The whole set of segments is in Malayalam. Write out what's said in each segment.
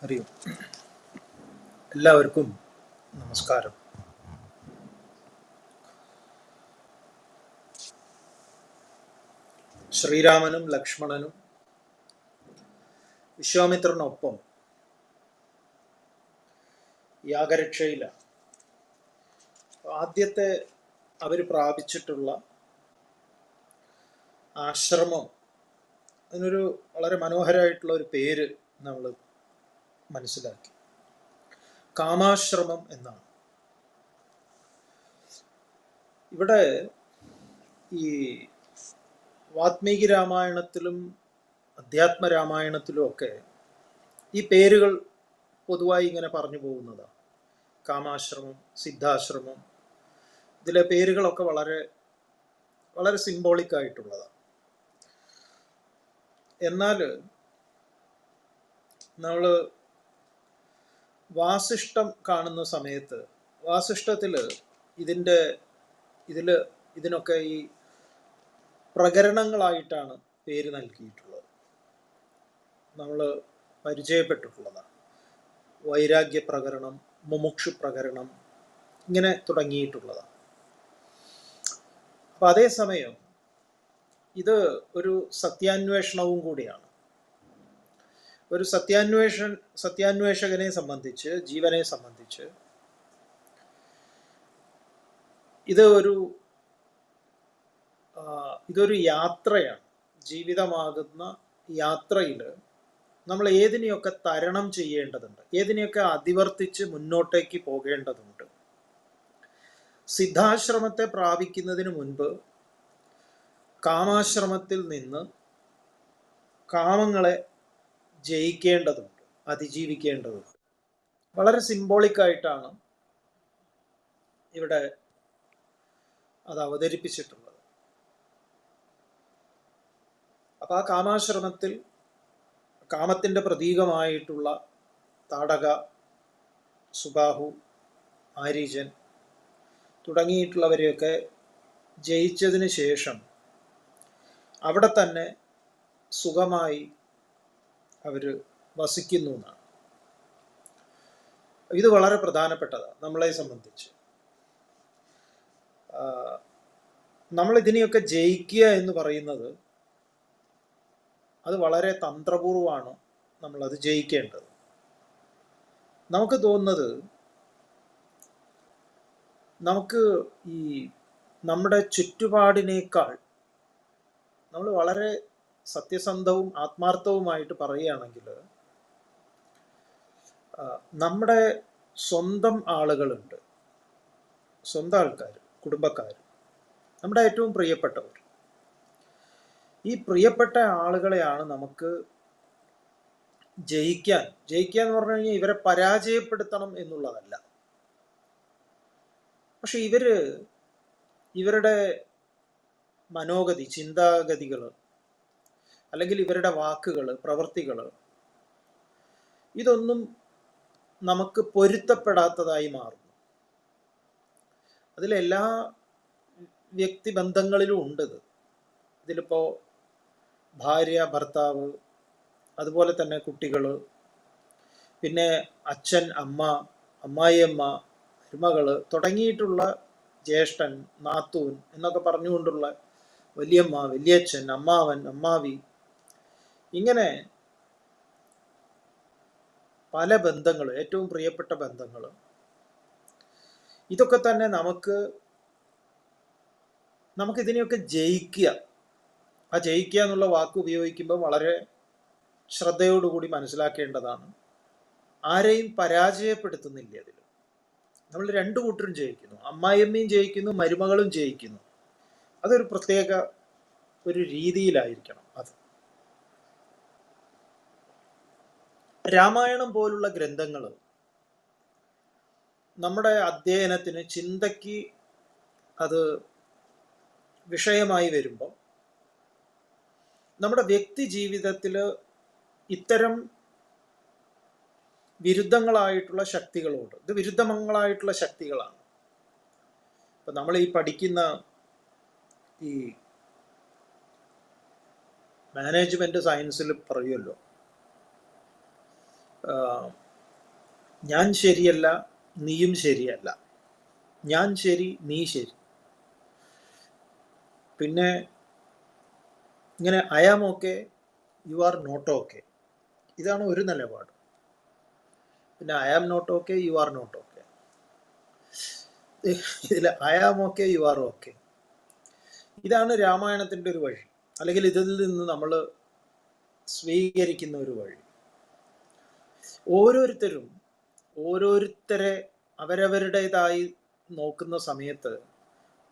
അറിയും. എല്ലാവർക്കും നമസ്കാരം. ശ്രീരാമനും ലക്ഷ്മണനും വിശ്വാമിത്രനൊപ്പം യാഗരക്ഷയിലാണ്. ആദ്യത്തെ അവർ പ്രാപിച്ചിട്ടുള്ള ആശ്രമം, അതിനൊരു വളരെ മനോഹരമായിട്ടുള്ള ഒരു പേര് നമ്മൾ മനസ്സിലാക്കി. കാമാശ്രമം എന്നാണ്. ഇവിടെ ഈ വാത്മീകി രാമായണത്തിലും അധ്യാത്മ രാമായണത്തിലും ഒക്കെ ഈ പേരുകൾ പൊതുവായി ഇങ്ങനെ പറഞ്ഞു പോകുന്നതാണ്. കാമാശ്രമം, സിദ്ധാശ്രമം, ഇതിലെ പേരുകളൊക്കെ വളരെ വളരെ സിംബോളിക് ആയിട്ടുള്ളതാണ്. എന്നാൽ നമ്മൾ വാസിഷ്ഠം കാണുന്ന സമയത്ത് വാസിഷ്ഠത്തിൽ ഇതിനൊക്കെ ഈ പ്രകരണങ്ങളായിട്ടാണ് പേര് നൽകിയിട്ടുള്ളത്. നമ്മൾ പരിചയപ്പെട്ടിട്ടുള്ളതാണ്. വൈരാഗ്യ പ്രകരണം, മുമുക്ഷു പ്രകരണം, ഇങ്ങനെ തുടങ്ങിയിട്ടുള്ളതാണ്. അപ്പം അതേസമയം ഇത് ഒരു സത്യാന്വേഷണവും കൂടിയാണ്. ഒരു സത്യാന്വേഷകനെ സംബന്ധിച്ച്, ജീവനെ സംബന്ധിച്ച് ഇതൊരു യാത്രയാണ്. ജീവിതമാകുന്ന യാത്രയിൽ നമ്മൾ ഏതിനെയൊക്കെ തരണം ചെയ്യേണ്ടതുണ്ട്, ഏതിനെയൊക്കെ അതിവർത്തിച്ച് മുന്നോട്ടേക്ക് പോകേണ്ടതുണ്ട്. സിദ്ധാശ്രമത്തെ പ്രാപിക്കുന്നതിന് മുൻപ് കാമാശ്രമത്തിൽ നിന്ന് കാമങ്ങളെ ജയിക്കേണ്ടതുണ്ട്, അതിജീവിക്കേണ്ടതുണ്ട്. വളരെ സിംബോളിക്കായിട്ടാണ് ഇവിടെ അത് അവതരിപ്പിച്ചിട്ടുള്ളത്. അപ്പം ആ കാമാശ്രമത്തിൽ കാമത്തിൻ്റെ പ്രതീകമായിട്ടുള്ള താടക, സുബാഹു, ആരീജൻ തുടങ്ങിയിട്ടുള്ളവരെയൊക്കെ ജയിച്ചതിന് ശേഷം അവിടെ തന്നെ സുഖമായി അവർ വസിക്കുന്നു എന്നാണ്. ഇത് വളരെ പ്രധാനപ്പെട്ടതാണ് നമ്മളെ സംബന്ധിച്ച്. നമ്മൾ ഇതിനെയൊക്കെ ജയിക്കുക എന്ന് പറയുന്നത് അത് വളരെ തന്ത്രപൂർവമാണ് നമ്മളത് ജയിക്കേണ്ടത്. നമുക്ക് തോന്നുന്നത് നമുക്ക് ഈ നമ്മുടെ ചുറ്റുപാടിനേക്കാൾ നമ്മൾ വളരെ സത്യസന്ധവും ആത്മാർത്ഥവുമായിട്ട് പറയുകയാണെങ്കിൽ നമ്മുടെ സ്വന്തം ആളുകളുണ്ട്, സ്വന്തം ആൾക്കാർ, കുടുംബക്കാർ, നമ്മുടെ ഏറ്റവും പ്രിയപ്പെട്ടവർ. ഈ പ്രിയപ്പെട്ട ആളുകളെയാണ് നമുക്ക് ജയിക്കുക എന്ന് പറഞ്ഞു കഴിഞ്ഞാൽ ഇവരെ പരാജയപ്പെടുത്തണം എന്നുള്ളതല്ല. പക്ഷെ ഇവരുടെ മനോഗതി, ചിന്താഗതികൾ, അല്ലെങ്കിൽ ഇവരുടെ വാക്കുകൾ, പ്രവൃത്തികൾ, ഇതൊന്നും നമുക്ക് പൊരുത്തപ്പെടാത്തതായി മാറുന്നു. അതിലെല്ലാ വ്യക്തിബന്ധങ്ങളിലും ഉണ്ട് ഇത്. ഇതിലിപ്പോൾ ഭാര്യ, ഭർത്താവ്, അതുപോലെ തന്നെ കുട്ടികൾ, പിന്നെ അച്ഛൻ, അമ്മ, അമ്മായിയമ്മ, മരുമകൾ തുടങ്ങിയിട്ടുള്ള ജ്യേഷ്ഠൻ, നാത്തൂൻ എന്നൊക്കെ പറഞ്ഞുകൊണ്ടുള്ള വലിയമ്മ, വലിയച്ഛൻ, അമ്മാവൻ, അമ്മാവി, ഇങ്ങനെ പല ബന്ധങ്ങൾ, ഏറ്റവും പ്രിയപ്പെട്ട ബന്ധങ്ങൾ, ഇതൊക്കെ തന്നെ നമുക്കിതിനെയൊക്കെ ജയിക്കുക. ആ ജയിക്കുക എന്നുള്ള വാക്ക് ഉപയോഗിക്കുമ്പോൾ വളരെ ശ്രദ്ധയോടുകൂടി മനസ്സിലാക്കേണ്ടതാണ്. ആരെയും പരാജയപ്പെടുത്തുന്നില്ല അതിൽ. നമ്മൾ രണ്ടു കൂട്ടരും ജയിക്കുന്നു. അമ്മായിയമ്മയും ജയിക്കുന്നു, മരുമകളും ജയിക്കുന്നു. അതൊരു പ്രത്യേക ഒരു രീതിയിലായിരിക്കണം. അത് രാമായണം പോലുള്ള ഗ്രന്ഥങ്ങൾ നമ്മുടെ അധ്യയനത്തിന്, ചിന്തയ്ക്ക് അത് വിഷയമായി വരുമ്പോൾ നമ്മുടെ വ്യക്തി ജീവിതത്തിൽ ഇത്തരം വിരുദ്ധങ്ങളായിട്ടുള്ള ശക്തികളോട്, ഇത് വിരുദ്ധങ്ങളായിട്ടുള്ള ശക്തികളാണ്. ഇപ്പം നമ്മൾ ഈ പഠിക്കുന്ന ഈ മാനേജ്മെന്റ് സയൻസിൽ പറയുമല്ലോ, ആ, ഞാൻ ശരിയല്ല, നീയും ശരിയല്ല, ഞാൻ ശരി, നീ ശരി. പിന്നെ ഇങ്ങനെ I am okay, you are not okay. ഇതാണ് ഒരു നിലപാട്. പിന്നെ I am not okay, you are not okay. ഇതിൽ I am okay, you are okay. ഇതാണ് രാമായണത്തിന്റെ ഒരു വഴി, അല്ലെങ്കിൽ ഇതിൽ നിന്ന് നമ്മൾ സ്വീകരിക്കുന്ന ഒരു വഴി. ഓരോരുത്തരും ഓരോരുത്തരെ അവരവരുടേതായി നോക്കുന്ന സമയത്ത്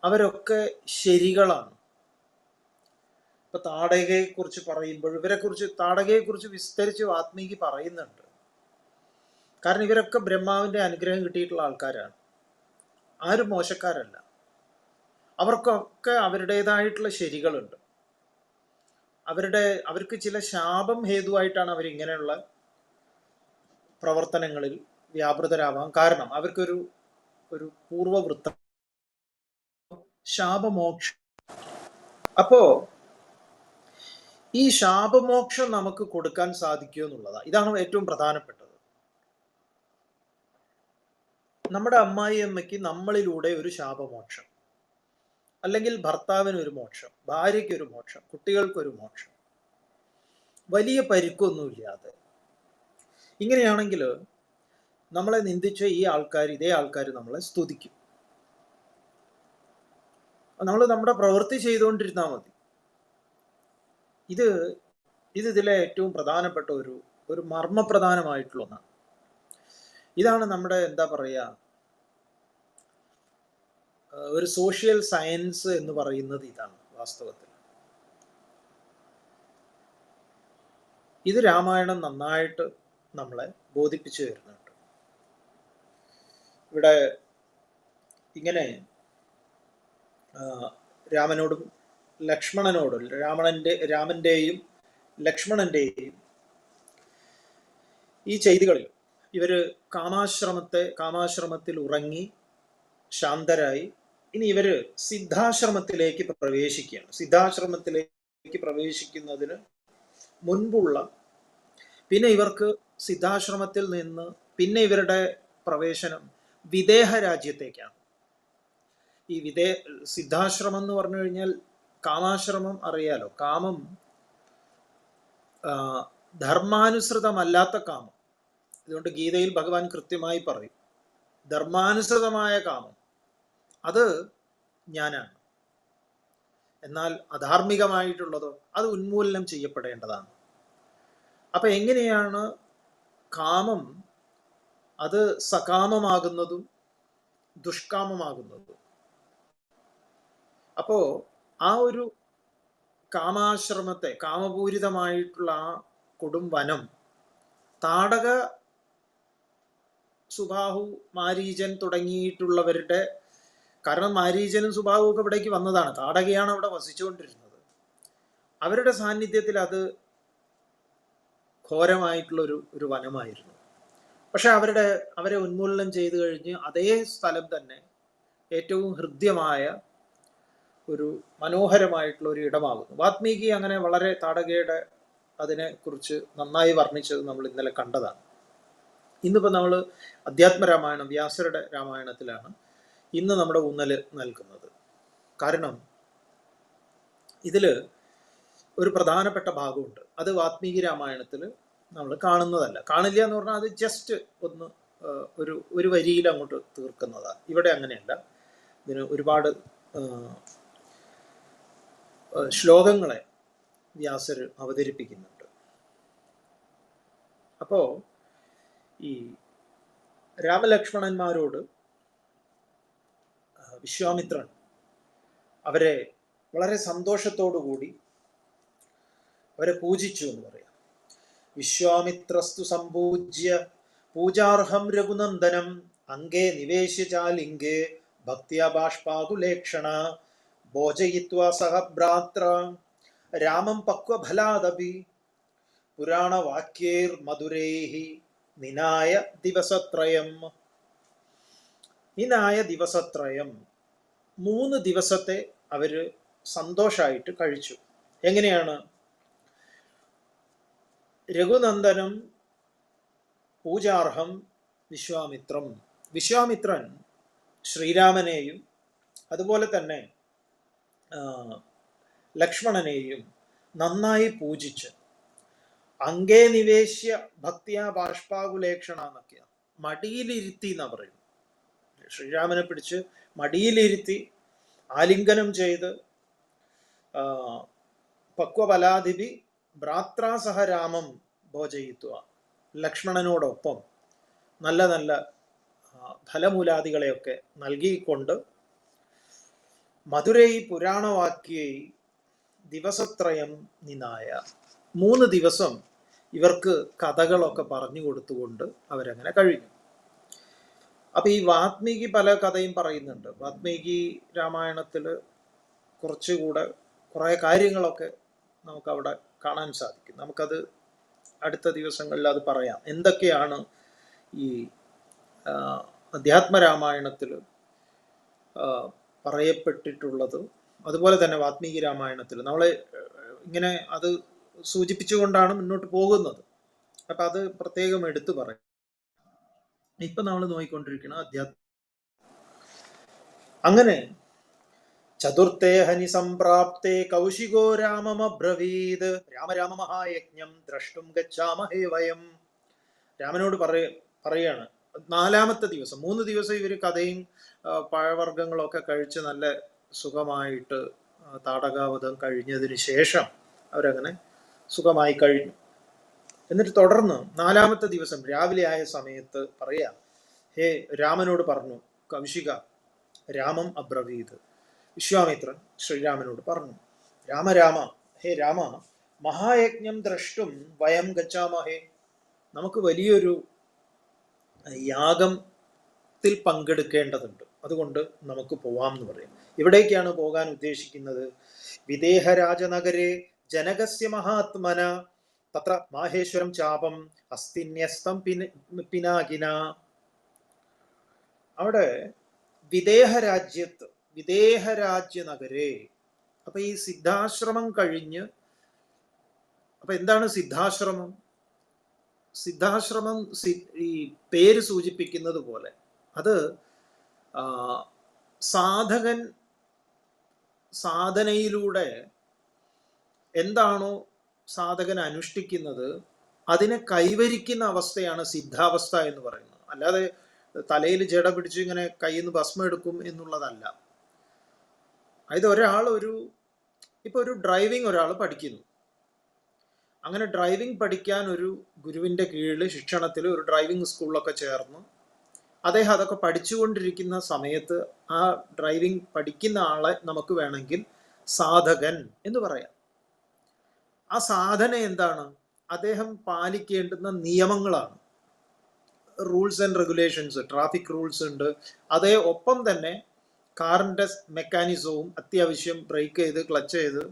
അവരൊക്കെ ശരികളാണ്. ഇപ്പൊ താടകയെ കുറിച്ച് പറയുമ്പോൾ താടകയെ കുറിച്ച് വിസ്തരിച്ച് വാത്മീകി പറയുന്നുണ്ട്. കാരണം ഇവരൊക്കെ ബ്രഹ്മാവിന്റെ അനുഗ്രഹം കിട്ടിയിട്ടുള്ള ആൾക്കാരാണ്, ആരും മോശക്കാരല്ല. അവർക്കൊക്കെ അവരുടേതായിട്ടുള്ള ശരികളുണ്ട്. അവർക്ക് ചില ശാപം ഹേതുവായിട്ടാണ് അവരിങ്ങനെയുള്ള പ്രവർത്തനങ്ങളിൽ വ്യാപൃതരാവാൻ കാരണം. അവർക്കൊരു പൂർവവൃത്തം, ശാപമോക്ഷം. അപ്പോ ഈ ശാപമോക്ഷം നമുക്ക് കൊടുക്കാൻ സാധിക്കുമോ എന്നുള്ളതാണ്. ഇതാണ് ഏറ്റവും പ്രധാനപ്പെട്ടത്. നമ്മുടെ അമ്മായി അമ്മയ്ക്ക് നമ്മളിലൂടെ ഒരു ശാപമോക്ഷം, അല്ലെങ്കിൽ ഭർത്താവിന് ഒരു മോക്ഷം, ഭാര്യയ്ക്ക് ഒരു മോക്ഷം, കുട്ടികൾക്കൊരു മോക്ഷം, വലിയ പരിക്കൊന്നുമില്ലാതെ. ഇങ്ങനെയാണെങ്കിൽ നമ്മളെ നിന്ദിച്ച ഇതേ ആൾക്കാർ നമ്മളെ സ്തുതിക്കും. നമ്മൾ നമ്മുടെ പ്രവൃത്തി ചെയ്തുകൊണ്ടിരുന്നാൽ മതി. ഇത് ഇതിലെ ഏറ്റവും പ്രധാനപ്പെട്ട ഒരു മർമ്മപ്രധാനമായിട്ടുള്ള ഒന്നാണ്. ഇതാണ് നമ്മുടെ എന്താ പറയുക, ഒരു സോഷ്യൽ സയൻസ് എന്ന് പറയുന്നത് ഇതാണ് വാസ്തവത്തിൽ. ഇത് രാമായണം നന്നായിട്ട് നമ്മളെ ബോധിപ്പിച്ചു തരുന്നുണ്ട്. ഇവിടെ ഇങ്ങനെ രാമനോടും ലക്ഷ്മണനോടും, രാമന്റെയും ലക്ഷ്മണന്റെയും ഈ ചെയ്തികളിൽ ഇവര് കാമാശ്രമത്തിൽ ഉറങ്ങി ശാന്തരായി. ഇനി ഇവര് സിദ്ധാശ്രമത്തിലേക്ക് പ്രവേശിക്കുകയാണ്. സിദ്ധാശ്രമത്തിലേക്ക് പ്രവേശിക്കുന്നതിന് മുൻപുള്ള, പിന്നെ ഇവർക്ക് സിദ്ധാശ്രമത്തിൽ നിന്ന് പിന്നെ ഇവരുടെ പ്രവേശനം വിദേഹ രാജ്യത്തേക്കാണ്. ഈ സിദ്ധാശ്രമം എന്ന് പറഞ്ഞു കഴിഞ്ഞാൽ കാമാശ്രമം അറിയാലോ. കാമം ധർമാനുസൃതമല്ലാത്ത കാമം. അതുകൊണ്ട് ഗീതയിൽ ഭഗവാൻ കൃത്യമായി പറയും, ധർമാനുസൃതമായ കാമം അത് ഞാനാണ്. എന്നാൽ അധാർമികമായിട്ടുള്ളതോ അത് ഉന്മൂലനം ചെയ്യപ്പെടേണ്ടതാണ്. അപ്പൊ എങ്ങനെയാണ് കാമം അത് സകാമമാകുന്നതും ദുഷ്കാമമാകുന്നതും? അപ്പോ ആ ഒരു കാമാശ്രമത്തെ, കാമപൂരിതമായിട്ടുള്ള ആ കൊടും വനം, താടക, സുബാഹു, മാരീചൻ തുടങ്ങിയിട്ടുള്ളവരുടെ, കാരണം മാരീചനും സുബാഹു ഒക്കെ ഇവിടേക്ക് വന്നതാണ്, താടകയാണ് അവിടെ വസിച്ചുകൊണ്ടിരുന്നത്. അവരുടെ സാന്നിധ്യത്തിൽ അത് ഘോരമായിട്ടുള്ള ഒരു വനമായിരുന്നു. പക്ഷെ അവരെ ഉന്മൂലനം ചെയ്തു കഴിഞ്ഞ് അതേ സ്ഥലം തന്നെ ഏറ്റവും ഹൃദ്യമായ ഒരു മനോഹരമായിട്ടുള്ള ഒരു ഇടമാകുന്നു. വാത്മീകി അങ്ങനെ വളരെ താടകയുടെ അതിനെക്കുറിച്ച് നന്നായി വർണ്ണിച്ചത് നമ്മൾ ഇന്നലെ കണ്ടതാണ്. ഇന്നിപ്പോൾ നമ്മൾ അധ്യാത്മരാമായണം, വ്യാസരുടെ രാമായണത്തിലാണ് ഇന്ന് നമ്മുടെ ഊന്നൽ നൽകുന്നത്. കാരണം ഇതിൽ ഒരു പ്രധാനപ്പെട്ട ഭാഗമുണ്ട്, അത് വാത്മീകി രാമായണത്തിൽ നമ്മൾ കാണില്ല എന്ന് പറഞ്ഞാൽ അത് ജസ്റ്റ് ഒന്ന് ഒരു വരിയിൽ അങ്ങോട്ട് തീർക്കുന്നതാണ്. ഇവിടെ അങ്ങനെയല്ല, ഇതിന് ഒരുപാട് ശ്ലോകങ്ങളെ വ്യാസർ അവതരിപ്പിക്കുന്നുണ്ട്. അപ്പോ ഈ രാമലക്ഷ്മണന്മാരോട് വിശ്വാമിത്രൻ അവരെ വളരെ സന്തോഷത്തോടുകൂടി അവരെ പൂജിച്ചു എന്ന് പറയാം. വിശ്വാമിത്രസ്തു സംപൂജ്യ പൂജാർഹം രഘുനന്ദനം അംഗേ നിവേശ്യ ചാലിംഗേ ഭക്തിയ ബാഷ്പാകുലേക്ഷണ ഭോജയിത്വാ സഹ ഭ്രാത്ര രാമം പക്വഫലാദപി പുരാണവാക്യേർ മധുരൈഹി നിനായ ദിവസത്രയം. 3 ദിവസത്തെ അവര് സന്തോഷമായിട്ട് കഴിച്ചു. എങ്ങനെയാണ്? രഘുനന്ദനം പൂജാർഹം വിശ്വാമിത്രം. വിശ്വാമിത്രൻ ശ്രീരാമനെയും അതുപോലെ തന്നെ ലക്ഷ്മണനെയും നന്നായി പൂജിച്ച് അങ്കേ നിവേശ്യ ഭക്തിയാ ബാഷ്പാകുലേക്ഷണ എന്നൊക്കെയാണ്, മടിയിലിരുത്തി എന്നാ പറയും. ശ്രീരാമനെ പിടിച്ച് മടിയിലിരുത്തി ആലിംഗനം ചെയ്ത് പക്വബലാധിപി ഭ്രാത്രാസഹ രാമം ഭോജയിത്വ, ലക്ഷ്മണനോടൊപ്പം നല്ല നല്ല ഫലമൂലാദികളെയൊക്കെ നൽകിക്കൊണ്ട് മധുരൈ പുരാണവാക്യൈ ദിവസത്രയം നിനായ, 3 ദിവസം ഇവർക്ക് കഥകളൊക്കെ പറഞ്ഞു കൊടുത്തുകൊണ്ട് അവരങ്ങനെ കഴിഞ്ഞു. അപ്പൊ ഈ വാത്മീകി പല കഥയും പറയുന്നുണ്ട്. വാത്മീകി രാമായണത്തില് കുറച്ചുകൂടെ കുറെ കാര്യങ്ങളൊക്കെ നമുക്ക് അവിടെ കാണാൻ സാധിക്കും. നമുക്കത് അടുത്ത ദിവസങ്ങളിൽ അത് പറയാം, എന്തൊക്കെയാണ് ഈ അധ്യാത്മരാമായണത്തിൽ പറയപ്പെട്ടിട്ടുള്ളത്. അതുപോലെ തന്നെ വാത്മീകി രാമായണത്തിൽ നമ്മൾ ഇങ്ങനെ അത് സൂചിപ്പിച്ചുകൊണ്ടാണ് മുന്നോട്ട് പോകുന്നത്. അപ്പൊ അത് പ്രത്യേകം എടുത്തു പറയും. ഇപ്പൊ നമ്മൾ നോക്കിക്കൊണ്ടിരിക്കണം അധ്യാത്മ. അങ്ങനെ ചതുർത്ഥേ ഹനി സംപ്രാപ്തേ കൗശികോ രാമമബ്രവീത് രാമ മഹായജ്ഞം ദ്രഷ്ടും ഗച്ഛാമഹേ വയം. രാമനോട് പറയാണ് 4-ാമത്തെ ദിവസം, 3 ദിവസം ഇവർ കഥയും പഴവർഗ്ഗങ്ങളൊക്കെ കഴിച്ച് നല്ല സുഖമായിട്ട് താടകാവധം കഴിഞ്ഞതിന് ശേഷം അവരങ്ങനെ സുഖമായി കഴിഞ്ഞു. എന്നിട്ട് തുടർന്ന് 4-ാമത്തെ ദിവസം രാവിലെ ആയ സമയത്ത് പറയാ, ഹേ രാമനോട് പറഞ്ഞു, കൗശിക രാമം അബ്രവീത്, വിശ്വാമിത്രൻ ശ്രീരാമനോട് പറഞ്ഞു, രാമ ഹേ രാമ, മഹായജ്ഞം ദ്രഷ്ടും വയം ഗച്ഛാമഹേ, നമുക്ക് വലിയൊരു യാഗത്തിൽ പങ്കെടുക്കേണ്ടതുണ്ട്, അതുകൊണ്ട് നമുക്ക് പോവാം എന്ന് പറയും. എവിടേക്കാണ് പോകാൻ ഉദ്ദേശിക്കുന്നത്? വിദേഹരാജനഗരെ ജനകസ്യ മഹാത്മന തത്ര മാഹേശ്വരം ചാപം അസ്തിന്യസ്തം പിനാകിന. അവിടെ വിദേഹരാജ്യനഗരെ, അപ്പൊ ഈ സിദ്ധാശ്രമം കഴിഞ്ഞ്, അപ്പൊ എന്താണ് സിദ്ധാശ്രമം? സിദ്ധാശ്രമം ഈ പേര് സൂചിപ്പിക്കുന്നത് പോലെ അത് സാധനയിലൂടെ എന്താണോ സാധകൻ അനുഷ്ഠിക്കുന്നത് അതിനെ കൈവരിക്കുന്ന അവസ്ഥയാണ് സിദ്ധാവസ്ഥ എന്ന് പറയുന്നത്. അല്ലാതെ തലയിൽ ജട പിടിച്ച് ഇങ്ങനെ കയ്യിൽ നിന്ന് ഭസ്മം എടുക്കും എന്നുള്ളതല്ല. അതായത് ഇപ്പൊ ഒരു ഡ്രൈവിംഗ് ഒരാൾ പഠിക്കുന്നു. അങ്ങനെ ഡ്രൈവിംഗ് പഠിക്കാൻ ഒരു ഗുരുവിന്റെ കീഴിൽ ശിക്ഷണത്തിൽ ഒരു ഡ്രൈവിംഗ് സ്കൂളിലൊക്കെ ചേർന്ന് അദ്ദേഹം അതൊക്കെ പഠിച്ചുകൊണ്ടിരിക്കുന്ന സമയത്ത് ആ ഡ്രൈവിംഗ് പഠിക്കുന്ന ആളെ നമുക്ക് വേണമെങ്കിൽ സാധകൻ എന്ന് പറയാം. ആ സാധന എന്താണ്? അദ്ദേഹം പാലിക്കേണ്ടുന്ന നിയമങ്ങളാണ്, rules and regulations, traffic rules ഉണ്ട്. അതേ ഒപ്പം തന്നെ കാറിന്റെ മെക്കാനിസവും അത്യാവശ്യം ബ്രേക്ക് ചെയ്ത് ക്ലച്ച് ചെയ്ത്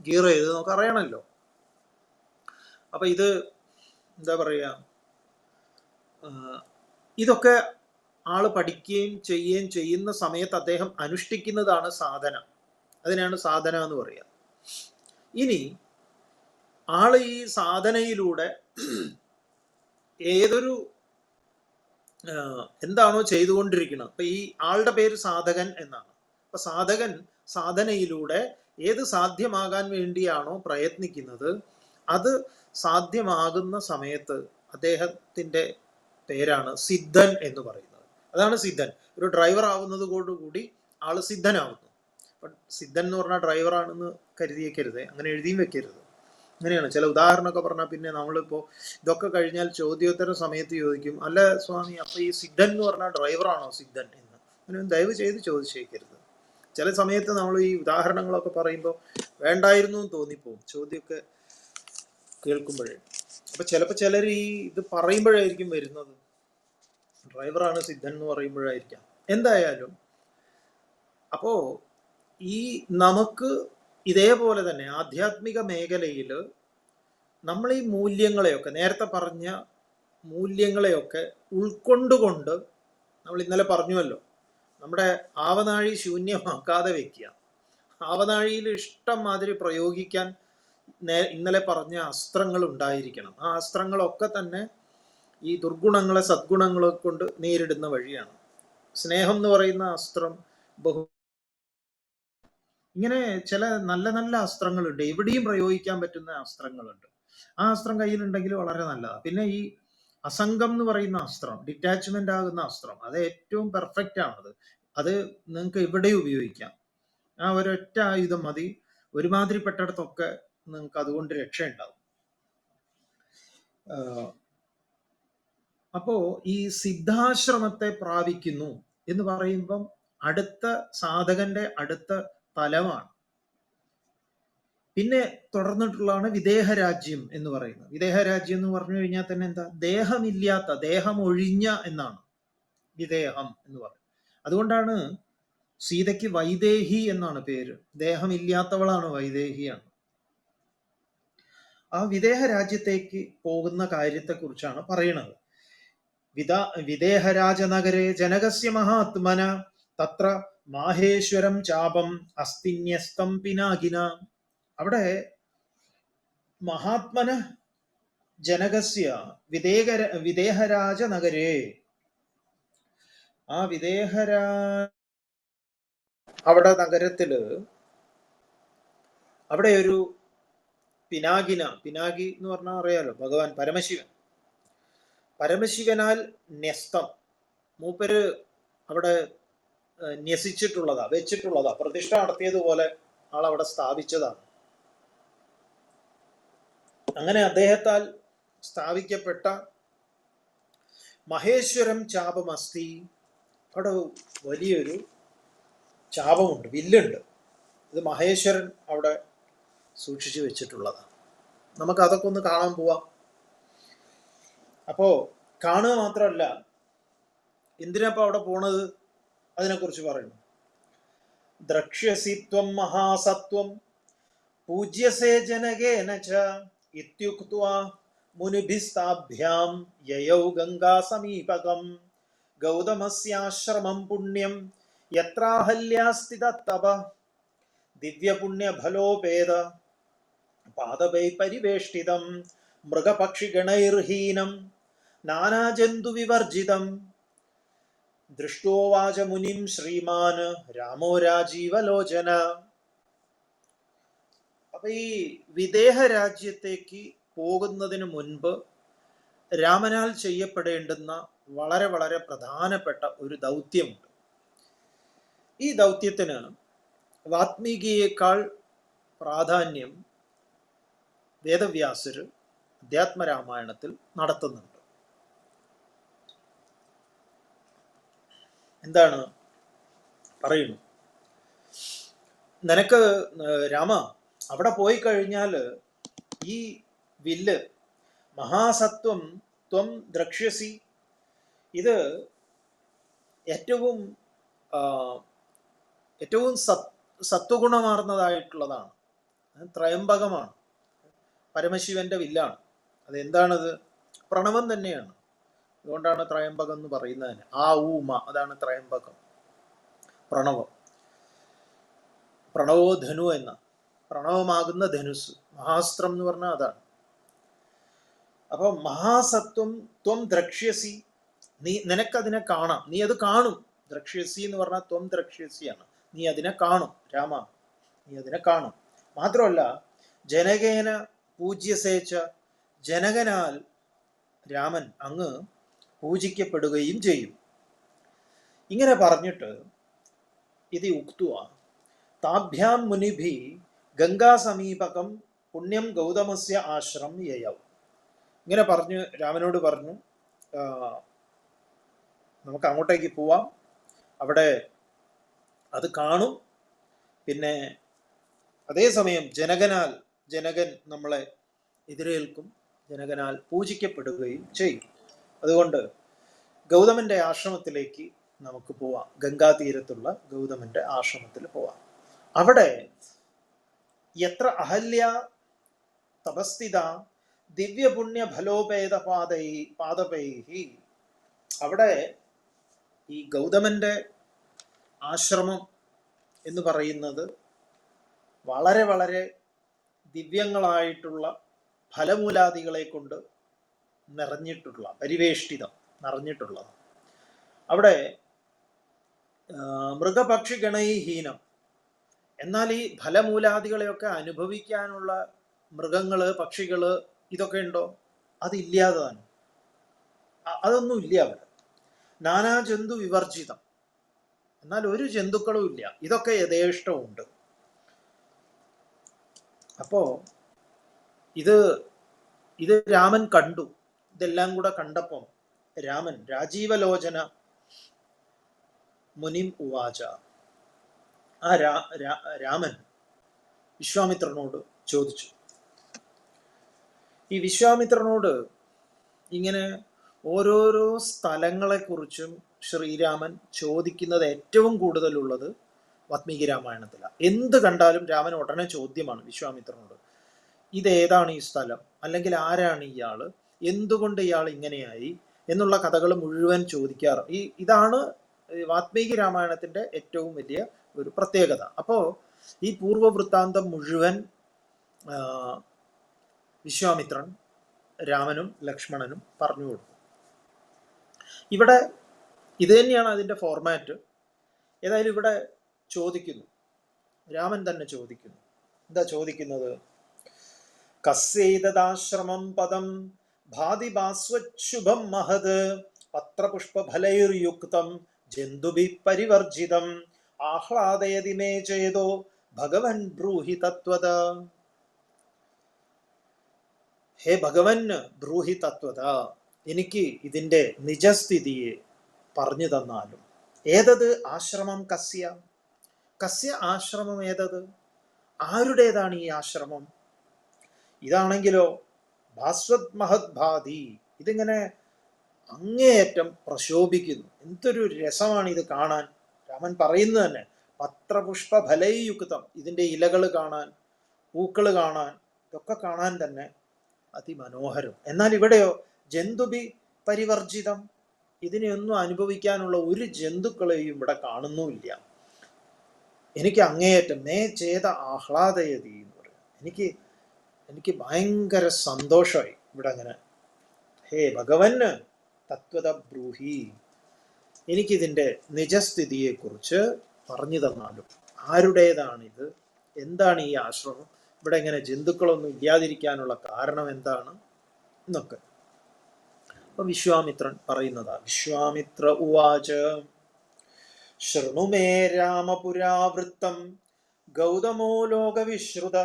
ഗിയർ ചെയ്ത് നമുക്ക് അറിയണമല്ലോ. അപ്പൊ ഇത് എന്താ പറയുക, ഇതൊക്കെ ആള് പഠിക്കുകയും ചെയ്യുന്ന സമയത്ത് അദ്ദേഹം അനുഷ്ഠിക്കുന്നതാണ് സാധന. അതിനാണ് സാധന എന്ന് പറയുക. ഇനി ആള് ഈ സാധനയിലൂടെ ഏതൊരു എന്താണോ ചെയ്തുകൊണ്ടിരിക്കുന്നത്, അപ്പൊ ഈ ആളുടെ പേര് സാധകൻ എന്നാണ്. അപ്പൊ സാധകൻ സാധനയിലൂടെ ഏത് സാധ്യമാകാൻ വേണ്ടിയാണോ പ്രയത്നിക്കുന്നത് അത് സാധ്യമാകുന്ന സമയത്ത് അദ്ദേഹത്തിന്റെ പേരാണ് സിദ്ധൻ എന്ന് പറയുന്നത്. അതാണ് സിദ്ധൻ. ഒരു ഡ്രൈവർ ആവുന്നതോടുകൂടി ആള് സിദ്ധനാവുന്നു. സിദ്ധൻ എന്ന് പറഞ്ഞാൽ ഡ്രൈവറാണെന്ന് കരുതിയേക്കരുത്, അങ്ങനെ എഴുതിയും വെക്കരുത്. അങ്ങനെയാണ് ചില ഉദാഹരണമൊക്കെ പറഞ്ഞാൽ പിന്നെ നമ്മളിപ്പോ ഇതൊക്കെ കഴിഞ്ഞാൽ ചോദ്യോത്തര സമയത്ത് ചോദിക്കും, അല്ല സ്വാമി അപ്പൊ ഈ സിദ്ധൻ എന്ന് പറഞ്ഞാൽ ഡ്രൈവറാണോ സിദ്ധൻ എന്ന്? അങ്ങനെ ദയവ് ചെയ്ത് ചോദിച്ചേക്കരുത്. ചില സമയത്ത് നമ്മൾ ഈ ഉദാഹരണങ്ങളൊക്കെ പറയുമ്പോൾ വേണ്ടായിരുന്നു എന്ന് തോന്നിപ്പോവും ചോദ്യമൊക്കെ കേൾക്കുമ്പോഴേ. അപ്പൊ ചിലപ്പോൾ ചിലർ ഈ ഇത് പറയുമ്പോഴായിരിക്കും വരുന്നത്, ഡ്രൈവറാണ് സിദ്ധൻ എന്ന് പറയുമ്പോഴായിരിക്കാം. എന്തായാലും അപ്പോ ഈ നമുക്ക് ഇതേപോലെ തന്നെ ആധ്യാത്മിക മേഖലയിൽ നമ്മൾ ഈ മൂല്യങ്ങളെയൊക്കെ, നേരത്തെ പറഞ്ഞ മൂല്യങ്ങളെയൊക്കെ ഉൾക്കൊണ്ടുകൊണ്ട്, നമ്മൾ ഇന്നലെ പറഞ്ഞുവല്ലോ, നമ്മുടെ ആവനാഴി ശൂന്യമാക്കാതെ വെക്കുക. ആവനാഴിയിൽ ഇഷ്ടം മാതിരി പ്രയോഗിക്കാൻ ഇന്നലെ പറഞ്ഞ അസ്ത്രങ്ങൾ ഉണ്ടായിരിക്കണം. ആ അസ്ത്രങ്ങളൊക്കെ തന്നെ ഈ ദുർഗുണങ്ങളെ സദ്ഗുണങ്ങളെ കൊണ്ട് നേരിടുന്ന വഴിയാണ്. സ്നേഹം എന്ന് പറയുന്ന അസ്ത്രം ഇങ്ങനെ ചില നല്ല നല്ല അസ്ത്രങ്ങളുണ്ട്, എവിടെയും പ്രയോഗിക്കാൻ പറ്റുന്ന അസ്ത്രങ്ങളുണ്ട്. ആ അസ്ത്രം കയ്യിലുണ്ടെങ്കിൽ വളരെ നല്ലതാണ്. പിന്നെ ഈ അസംഗം എന്ന് പറയുന്ന അസ്ത്രം, ഡിറ്റാച്ച്മെന്റ് ആകുന്ന അസ്ത്രം, അത് ഏറ്റവും പെർഫെക്റ്റ് ആണത്. അത് നിങ്ങൾക്ക് എവിടെയും ഉപയോഗിക്കാം. ആ ഒരൊറ്റ ആയുധം മതി, ഒരുമാതിരിപ്പെട്ടിടത്തൊക്കെ നിങ്ങൾക്ക് അതുകൊണ്ട് രക്ഷയുണ്ടാവും. അപ്പോ ഈ സിദ്ധാശ്രമത്തെ പ്രാപിക്കുന്നു എന്ന് പറയുമ്പം അടുത്ത സാധകന്റെ അടുത്ത തലമാണ്. പിന്നെ തുടർന്നിട്ടുള്ളതാണ് വിദേഹരാജ്യം എന്ന് പറയുന്നത്. വിദേഹരാജ്യം എന്ന് പറഞ്ഞു കഴിഞ്ഞാൽ തന്നെ എന്താ, ദേഹമില്ലാത്ത, ദേഹം ഒഴിഞ്ഞ എന്നാണ് വിദേഹം എന്ന് പറയുന്നത്. അതുകൊണ്ടാണ് സീതയ്ക്ക് വൈദേഹി എന്നാണ് പേര്. ദേഹമില്ലാത്തവളാണ്, വൈദേഹിയാണ്. ആ വിദേഹ രാജ്യത്തേക്ക് പോകുന്ന കാര്യത്തെക്കുറിച്ചാണ് പറയുന്നത്. വിദേഹരാജനഗരെ ജനകസ്യ മഹാത്മന തത്ര മാഹേശ്വരം ചാപം അസ്തിന്യസ്തം പിനാകിന. അവിടെ മഹാത്മന ജനകസ്യ വിദേഹരാജനഗരെ, ആ അവിടെ നഗരത്തില് അവിടെ ഒരു പിനാകിന, പിനാകി എന്ന് പറഞ്ഞാൽ അറിയാലോ, ഭഗവാൻ പരമശിവൻ. പരമശിവനാൽ ന്യസ്തം, മൂപ്പര് അവിടെ ന്യസിച്ചിട്ടുള്ളതാ, വെച്ചിട്ടുള്ളതാ, പ്രതിഷ്ഠ നടത്തിയതുപോലെ ആളവിടെ സ്ഥാപിച്ചതാണ്. അങ്ങനെ അദ്ദേഹത്താൽ സ്ഥാപിക്കപ്പെട്ട മഹേശ്വരം ചാപമസ്തി, അവിടെ വലിയൊരു ചാപമുണ്ട്, വില്ലുണ്ട്. ഇത് മഹേശ്വരൻ അവിടെ സൂക്ഷിച്ചു വെച്ചിട്ടുള്ളതാണ്. നമുക്ക് അതൊക്കെ ഒന്ന് കാണാൻ പോവാം. അപ്പോ കാണുക മാത്രമല്ല, എന്തിനപ്പോ അവിടെ പോണത്, അതിനെക്കുറിച്ച് പറയുന്നു. ദ്രക്ഷ്യസി ത്വം മഹാസത്വം പൂജ്യസേ ജനകേന ച ഇത്യുക്ത്വാ മുനിഭിസ്താഭ്യാം യയൗ ഗംഗാ സമീപകം ഗൗതമസ്യാശ്രമം പുണ്യം യത്രാഹല്യാസ്തി തത്തപ ദിവ്യപുണ്യഫലോപേത പാദപൈ പരിവേഷ്ടിതം മൃഗപക്ഷിഗണൈർഹീനം നാനാജന്തുവിവർജിതം ദൃഷ്ടോവാച മുനിം ശ്രീമാൻ രാമോ രാജീവലോചന. അപ്പൊ ഈ വിദേഹ രാജ്യത്തേക്ക് പോകുന്നതിന് മുൻപ് രാമനാൽ ചെയ്യപ്പെടേണ്ടുന്ന വളരെ വളരെ പ്രധാനപ്പെട്ട ഒരു ദൗത്യമുണ്ട്. ഈ ദൗത്യത്തിന് വാത്മീകിയേക്കാൾ പ്രാധാന്യം വേദവ്യാസര് അധ്യാത്മരാമായണത്തിൽ നടത്തുന്നുണ്ട്. എന്താണ് പറയുന്നു? നിനക്ക് രാമ അവിടെ പോയി കഴിഞ്ഞാൽ ഈ വില്ല് മഹാസത്വം ത്വം ദ്രക്ഷ്യസി, ഇത് ഏറ്റവും ഏറ്റവും സത്വഗുണമാർന്നതായിട്ടുള്ളതാണ്. ത്രയംബകമാണ്, പരമശിവന്റെ വില്ലാണ്. അതെന്താണത്? പ്രണവം തന്നെയാണ്. അതുകൊണ്ടാണ് ത്രയംബകം എന്ന് പറയുന്നതിന്. ആ ഊമ, അതാണ് ത്രയംബകം, പ്രണവം. പ്രണവോ ധനു എന്ന, പ്രണവമാകുന്ന ധനുസ്, മഹാസ്ത്രം എന്ന് പറഞ്ഞാൽ അതാണ്. അപ്പൊ മഹാസത്വം ത്വം ദ്രക്ഷ്യസി, നിനക്കതിനെ കാണാം, നീ അത് കാണും. ദ്രക്ഷ്യസി എന്ന് പറഞ്ഞാൽ ത്വം ദ്രക്ഷ്യസിയാണ്, നീ അതിനെ കാണും രാമ, നീ അതിനെ കാണും. മാത്രമല്ല ജനകേന പൂജ്യസേച്ച, ജനകനാൽ രാമൻ അങ്ങ് പൂജിക്കപ്പെടുകയും ചെയ്യും. ഇങ്ങനെ പറഞ്ഞിട്ട് ഇത് ഉക്തുവ താഭ്യാം മുനിഭി ഗംഗാ സമീപകം പുണ്യം ഗൗതമസ്യ ആശ്രം യയൗ. ഇങ്ങനെ പറഞ്ഞു, രാമനോട് പറഞ്ഞു, നമുക്ക് അങ്ങോട്ടേക്ക് പോവാം, അവിടെ അത് കാണും. പിന്നെ അതേസമയം ജനകൻ നമ്മളെ എതിരേൽക്കും, ജനകനാൽ പൂജിക്കപ്പെടുകയും ചെയ്യും. അതുകൊണ്ട് ഗൗതമന്റെ ആശ്രമത്തിലേക്ക് നമുക്ക് പോവാം, ഗംഗാതീരത്തുള്ള ഗൗതമന്റെ ആശ്രമത്തിൽ പോവാം. അവിടെ എത്ര അഹല്യ തപസ്ഥിത ദിവ്യപുണ്യ ഫലോപേത പാദപൈഹി, അവിടെ ഈ ഗൗതമന്റെ ആശ്രമം എന്ന് പറയുന്നത് വളരെ വളരെ ദിവ്യങ്ങളായിട്ടുള്ള ഫലമൂലാദികളെ കൊണ്ട് നിറഞ്ഞിട്ടുള്ള, പരിവേഷ്ടിതം നിറഞ്ഞിട്ടുള്ളത്. അവിടെ മൃഗപക്ഷി ഗണൈഹീനം, എന്നാൽ ഈ ഫലമൂലാദികളെയൊക്കെ അനുഭവിക്കാനുള്ള മൃഗങ്ങള്, പക്ഷികള്, ഇതൊക്കെ ഉണ്ടോ? അതില്ലാതെ തന്നെ, അതൊന്നും ഇല്ല അവിടെ. നാനാ ജന്തു വിവർജിതം, എന്നാൽ ഒരു ജന്തുക്കളും ഇല്ല. ഇതൊക്കെ യഥേഷ്ടമുണ്ട്. അപ്പോ ഇത് രാമൻ കണ്ടു. ഇതെല്ലാം കൂടെ കണ്ടപ്പം രാമൻ രാജീവലോചന മുനിം ഉവാച, ആ രാമൻ വിശ്വാമിത്രനോട് ചോദിച്ചു. ഈ വിശ്വാമിത്രനോട് ഇങ്ങനെ ഓരോരോ സ്ഥലങ്ങളെക്കുറിച്ചും ശ്രീരാമൻ ചോദിക്കുന്നത് ഏറ്റവും കൂടുതലുള്ളത് വാത്മീകി രാമായണത്തിലാണ്. എന്ത് കണ്ടാലും രാമൻ ഉടനെ ചോദ്യമാണ് വിശ്വാമിത്രനോട്, ഇതേതാണ് ഈ സ്ഥലം, അല്ലെങ്കിൽ ആരാണ് ഇയാള്, എന്തുകൊണ്ട് ഇയാൾ ഇങ്ങനെയായി എന്നുള്ള കഥകൾ മുഴുവൻ ചോദിക്കാറ്. ഇതാണ് വാത്മീകി രാമായണത്തിന്റെ ഏറ്റവും വലിയ ഒരു പ്രത്യേകത. അപ്പോ ഈ പൂർവവൃത്താന്തം മുഴുവൻ വിശ്വാമിത്രൻ രാമനും ലക്ഷ്മണനും പറഞ്ഞു കൊടുക്കും. ഇവിടെ ഇത് തന്നെയാണ് അതിന്റെ ഫോർമാറ്റ്. ഏതായാലും ഇവിടെ ചോദിക്കുന്നു, രാമൻ തന്നെ ചോദിക്കുന്നു. എന്താ ചോദിക്കുന്നത്? കസ്യൈതദാശ്രമം പദം ഭാതി ഭാസ്വച്ഛുഭം മഹത് പത്രപുഷ്പഫലൈർയുക്തം ജന്തുഭി പരിവർജിതം ആഹ്ലാദയതി മേ ചേതോ ഭഗവൻ ബ്രൂഹി തത്വത. ഹേ ഭഗവൻ, ബ്രൂഹി തത്വത, എനിക്ക് ഇതിന്റെ നിജസ്ഥിതിയെ പറഞ്ഞു തന്നാലും. ഏതത് ആശ്രമം കസ്യ, കസ്യ ആശ്രമം ഏതത്, ആരുടേതാണ് ഈ ആശ്രമം? ഇതാണെങ്കിലോ ഭാസ്വത് മഹത് ഭാതി, ഇതിങ്ങനെ അങ്ങേയറ്റം പ്രശോഭിക്കുന്നു. എന്തൊരു രസമാണ് ഇത് കാണാൻ. രാമൻ പറയുന്നത് തന്നെ പത്രപുഷ്പ ഫലയുക്തം, ഇതിന്റെ ഇലകൾ കാണാൻ, പൂക്കൾ കാണാൻ, ഇതൊക്കെ കാണാൻ തന്നെ അതിമനോഹരം. എന്നാൽ ഇവിടെയോ ജന്തുബി പരിവർജിതം, ഇതിനെയൊന്നും അനുഭവിക്കാനുള്ള ഒരു ജന്തുക്കളെയും ഇവിടെ കാണുന്നുമില്ല. എനിക്ക് അങ്ങേയറ്റം മേ ചേത ആഹ്ലാദയതി എന്ന് പറയും. എനിക്ക് ഭയങ്കര സന്തോഷമായി ഇവിടെ. അങ്ങനെ ഹേ ഭഗവന് തത്വത ബ്രൂഹി, എനിക്കിതിൻ്റെ നിജസ്ഥിതിയെക്കുറിച്ച് പറഞ്ഞു തന്നാലും. ആരുടേതാണിത്, എന്താണ് ഈ ആശ്രമം, ഇവിടെ ഇങ്ങനെ ജന്തുക്കളൊന്നും ഇല്ലാതിരിക്കാനുള്ള കാരണം എന്താണ് എന്നൊക്കെ. അപ്പൊ വിശ്വാമിത്രൻ പറയുന്നതാ. വിശ്വാമിത്ര ഉവാച ശൃണു മേ രാമപുരാവൃത്തം ഗൗതമോ ലോകവിശ്രുത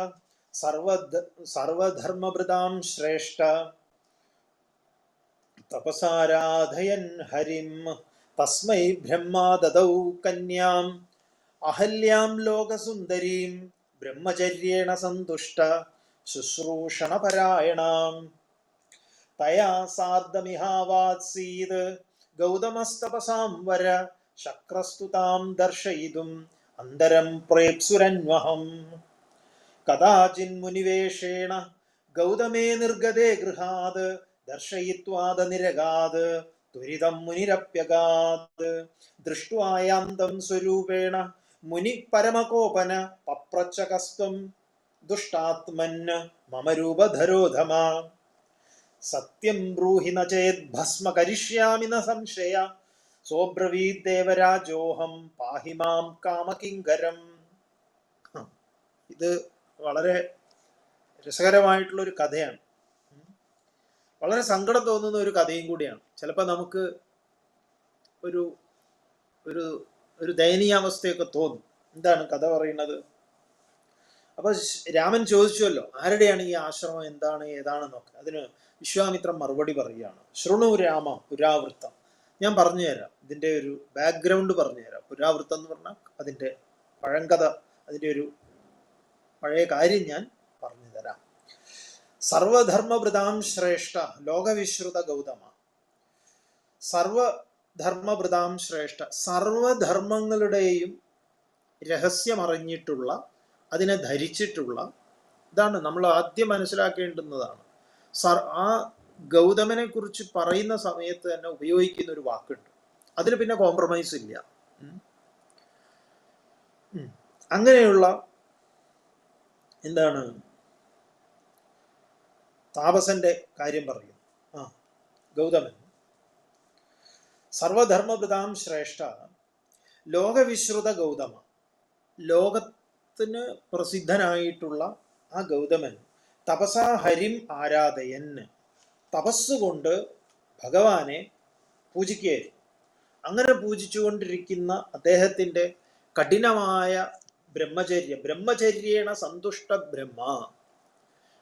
സർവധർമ്മഭൃതാം ശ്രേഷ്ഠ തപസാരാധയൻ ഹരിം തസ്മൈ ബ്രഹ്മാ ദദൗ കന്യാം അഹല്യാം ലോകസുന്ദരീം ബ്രഹ്മചര്യേണ സന്തുഷ്ട ശുശ്രൂഷണപരായണാം തയാ സാർദ്ധമിഹാവാത്സീത് ഗൗതമസ്തപസാം വര ശക്രസ്തു താം ദർശയിതും അന്തരം പ്രേപ്സുരന്വഹം കദാചിന്മുനിവേഷേണ ഗൗതമേ നിർഗതേ ഗൃഹാത് ദർശയിത്വാദ നിരഗാത് ത്വരിതം മുനിരപ്യഗാത് ദൃഷ്ട്വായാന്തം സ്വരൂപേണ മുനി പരമകോപന പപ്രച്ഛ കസ്ത്വം ദുഷ്ടാത്മന് മമ രൂപധരോധമ സത്യം ബ്രൂഹി ന ചേത് ഭസ്മ കരിഷ്യാമി ന സംശയ സോബ്രവീത് ദേവരാജോഹം പാഹി മാം കാമകിങ്കരം. ഇത് വളരെ രസകരമായിട്ടുള്ള ഒരു കഥയാണ്. വളരെ സങ്കടം തോന്നുന്ന ഒരു കഥയും കൂടിയാണ്. ചിലപ്പോൾ നമുക്ക് ഒരു ഒരു ഒരു ദയനീയാവസ്ഥയൊക്കെ തോന്നും. എന്താണ് കഥ പറയുന്നത്? അപ്പൊ രാമൻ ചോദിച്ചുവല്ലോ, ആരുടെയാണ് ഈ ആശ്രമം, എന്താണ് ഏതാണെന്നൊക്കെ. അതിന് വിശ്വാമിത്രൻ മറുപടി പറയുകയാണ്. ശൃണു രാമ പുരാവൃത്തം, ഞാൻ പറഞ്ഞു തരാം, ഇതിൻ്റെ ഒരു ബാക്ക്ഗ്രൗണ്ട് പറഞ്ഞു തരാം. പുരാവൃത്തം എന്ന് പറഞ്ഞാൽ അതിൻ്റെ പഴങ്കഥ, അതിൻ്റെ ഒരു പഴയ കാര്യം ഞാൻ പറഞ്ഞു തരാം. സർവധർമ്മഭൃതാം ശ്രേഷ്ഠ ലോകവിശ്രുത ഗൗതമ. സർവധർമ്മഭൃതാം ശ്രേഷ്ഠ, സർവധർമ്മങ്ങളുടെയും രഹസ്യമറിഞ്ഞിട്ടുള്ള, അതിനെ ധരിച്ചിട്ടുള്ള, ഇതാണ് നമ്മൾ ആദ്യം മനസ്സിലാക്കേണ്ടുന്നതാണ്. ആ ഗൗതമനെ കുറിച്ച് പറയുന്ന സമയത്ത് തന്നെ ഉപയോഗിക്കുന്ന ഒരു വാക്കുണ്ട്, അതിൽ പിന്നെ കോംപ്രമൈസ് ഇല്ല. അങ്ങനെയുള്ള എന്താണ് താപസന്റെ കാര്യം പറയും. ഗൗതമൻ സർവധർമ്മപിതാം ശ്രേഷ്ഠ ലോകവിശ്രുത ഗൗതമ, ലോകത്തിന് പ്രസിദ്ധനായിട്ടുള്ള ആ ഗൗതമൻ തപസാ ഹരിം ആരാധയൻ, തപസ്സുകൊണ്ട് ഭഗവാനെ പൂജിക്കുകയായിരുന്നു. അങ്ങനെ പൂജിച്ചുകൊണ്ടിരിക്കുന്ന അദ്ദേഹത്തിൻ്റെ കഠിനമായ ബ്രഹ്മചര്യേണ സന്തുഷ്ട ബ്രഹ്മ,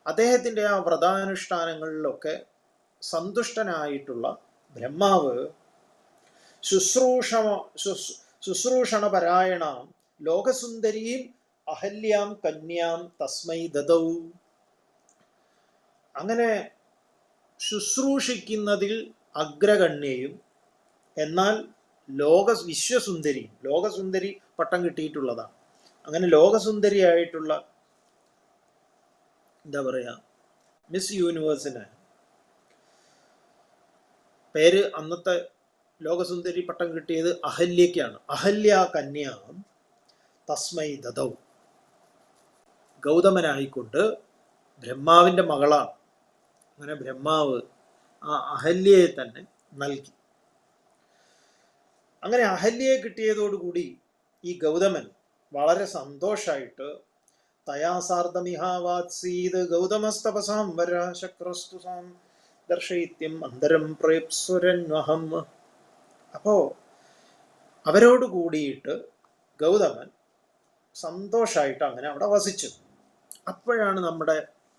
അദ്ദേഹത്തിൻ്റെ ആ വ്രതാനുഷ്ഠാനങ്ങളിലൊക്കെ സന്തുഷ്ടനായിട്ടുള്ള ബ്രഹ്മാവ് ശുശ്രൂഷണപരായണ ലോകസുന്ദരീം അഹല്യാം കന്യാം തസ്മൈ ദദൗ, അങ്ങനെ ശുശ്രൂഷിക്കുന്നതിൽ അഗ്രഗണ്യയും എന്നാൽ ലോകസുന്ദരി പട്ടം കിട്ടിയിട്ടുള്ളതാണ്. അങ്ങനെ ലോകസുന്ദരിയായിട്ടുള്ള എന്താ പറയുക, മിസ് യൂണിവേഴ്സിന് പേര് അന്നത്തെ ലോകസുന്ദരി പട്ടം കിട്ടിയത് അഹല്യക്കാണ്. അഹല്യ കന്യ തസ്മൈ ദദൗ, ഗൗതമനായിക്കൊണ്ട് ബ്രഹ്മാവിൻ്റെ മകളാണ്. അങ്ങനെ ബ്രഹ്മാവ് ആ അഹല്യയെ തന്നെ നൽകി. അങ്ങനെ അഹല്യയെ കിട്ടിയതോടുകൂടി ഈ ഗൗതമൻ വളരെ സന്തോഷമായിട്ട് തയാസാർദ്ധമിഹാവാത്സീത് ഗൗതമസ്തപസാം വര ശക്രസ്തു സാം ദർശയിത്യം അന്തരം പ്രേപ്സുരന്വഹം. അപ്പോ അവരോട് കൂടിയിട്ട് ഗൗതമൻ സന്തോഷമായിട്ട് അങ്ങനെ അവിടെ വസിച്ചു. അപ്പോഴാണ് നമ്മുടെ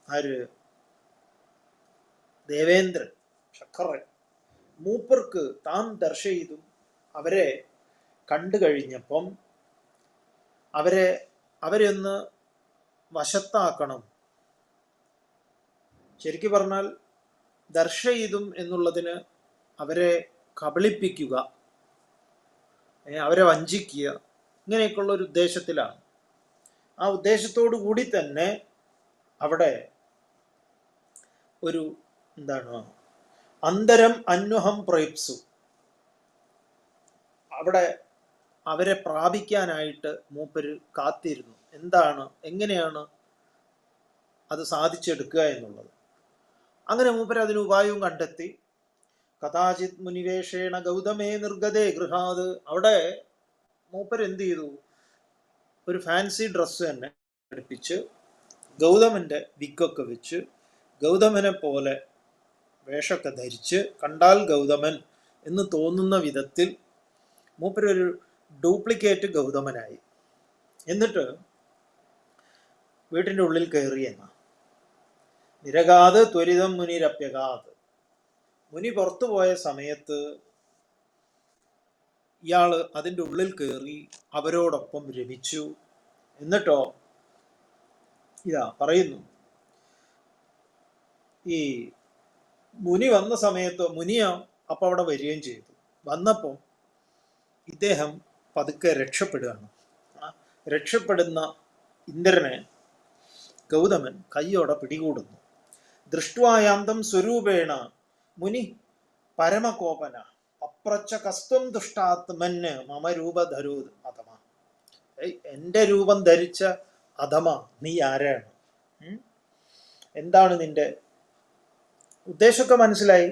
ആര് ദേവേന്ദ്രൻ ശക്കറൻ മൂപ്പർക്ക് താൻ ദർശയിതു, അവരെ കണ്ടു കഴിഞ്ഞപ്പം അവരെ ഒന്ന് വശത്താക്കണം. ശരിക്കു പറഞ്ഞാൽ ദർശയിതും എന്നുള്ളതിന് അവരെ കബളിപ്പിക്കുക, അവരെ വഞ്ചിക്കുക, ഇങ്ങനെയൊക്കെയുള്ള ഒരു ഉദ്ദേശത്തിലാണ്. ആ ഉദ്ദേശത്തോടു കൂടി തന്നെ അവിടെ ഒരു എന്താണ് അന്തരം അന്വഹം പ്രേപ്സു, അവിടെ അവരെ പ്രാപിക്കാനായിട്ട് മൂപ്പര് കാത്തിരുന്നു. എങ്ങനെയാണ് അത് സാധിച്ചെടുക്കുക എന്നുള്ളത്. അങ്ങനെ മൂപ്പര് അതിന് ഉപായവും കണ്ടെത്തി. കഥാചിത് മുനിവേഷേണ ഗൗതമേ നിർഗതേ ഗൃഹാത്, അവിടെ മൂപ്പര് എന്ത് ചെയ്തു, ഒരു ഫാൻസി ഡ്രസ്സ് തന്നെ എടുപ്പിച്ച് ഗൗതമൻ്റെ വിഗ്ഗൊക്കെ വെച്ച് ഗൗതമനെ പോലെ വേഷമൊക്കെ ധരിച്ച് കണ്ടാൽ ഗൗതമൻ എന്ന് തോന്നുന്ന വിധത്തിൽ മൂപ്പരൊരു ഡ്യൂപ്ലിക്കേറ്റ് ഗൗതമനായി. എന്നിട്ട് വീട്ടിൻ്റെ ഉള്ളിൽ കയറി എന്ന നിരകാത് ത്വരിതം മുനിരപ്യകാത്, മുനി പുറത്തു പോയ സമയത്ത് ഇയാള് അതിൻ്റെ ഉള്ളിൽ കയറി അവരോടൊപ്പം രമിച്ചു. എന്നിട്ടോ ഇതാ പറയുന്നു, ഈ മുനി വന്ന സമയത്ത് മുനിയ അപ്പം അവിടെ വരികയും ചെയ്തു. വന്നപ്പോൾ ഇദ്ദേഹം പതുക്കെ രക്ഷപ്പെടുകയാണ്. രക്ഷപ്പെടുന്ന ഇന്ദ്രനെ ഗൗതമൻ കൈയോടെ പിടികൂടുന്നു. ദൃഷ്ട്വായാന്തം സ്വരൂപേണ മുനി പരമകോപന അപ്രച്ച കസ്ത്വം ദുഷ്ടാത്മന് മമ രൂപധരൂ അധമ, എൻ്റെ രൂപം ധരിച്ച അധമ നീ ആരാണ്? എന്താണ് നിന്റെ ഉദ്ദേശമൊക്കെ മനസ്സിലായി.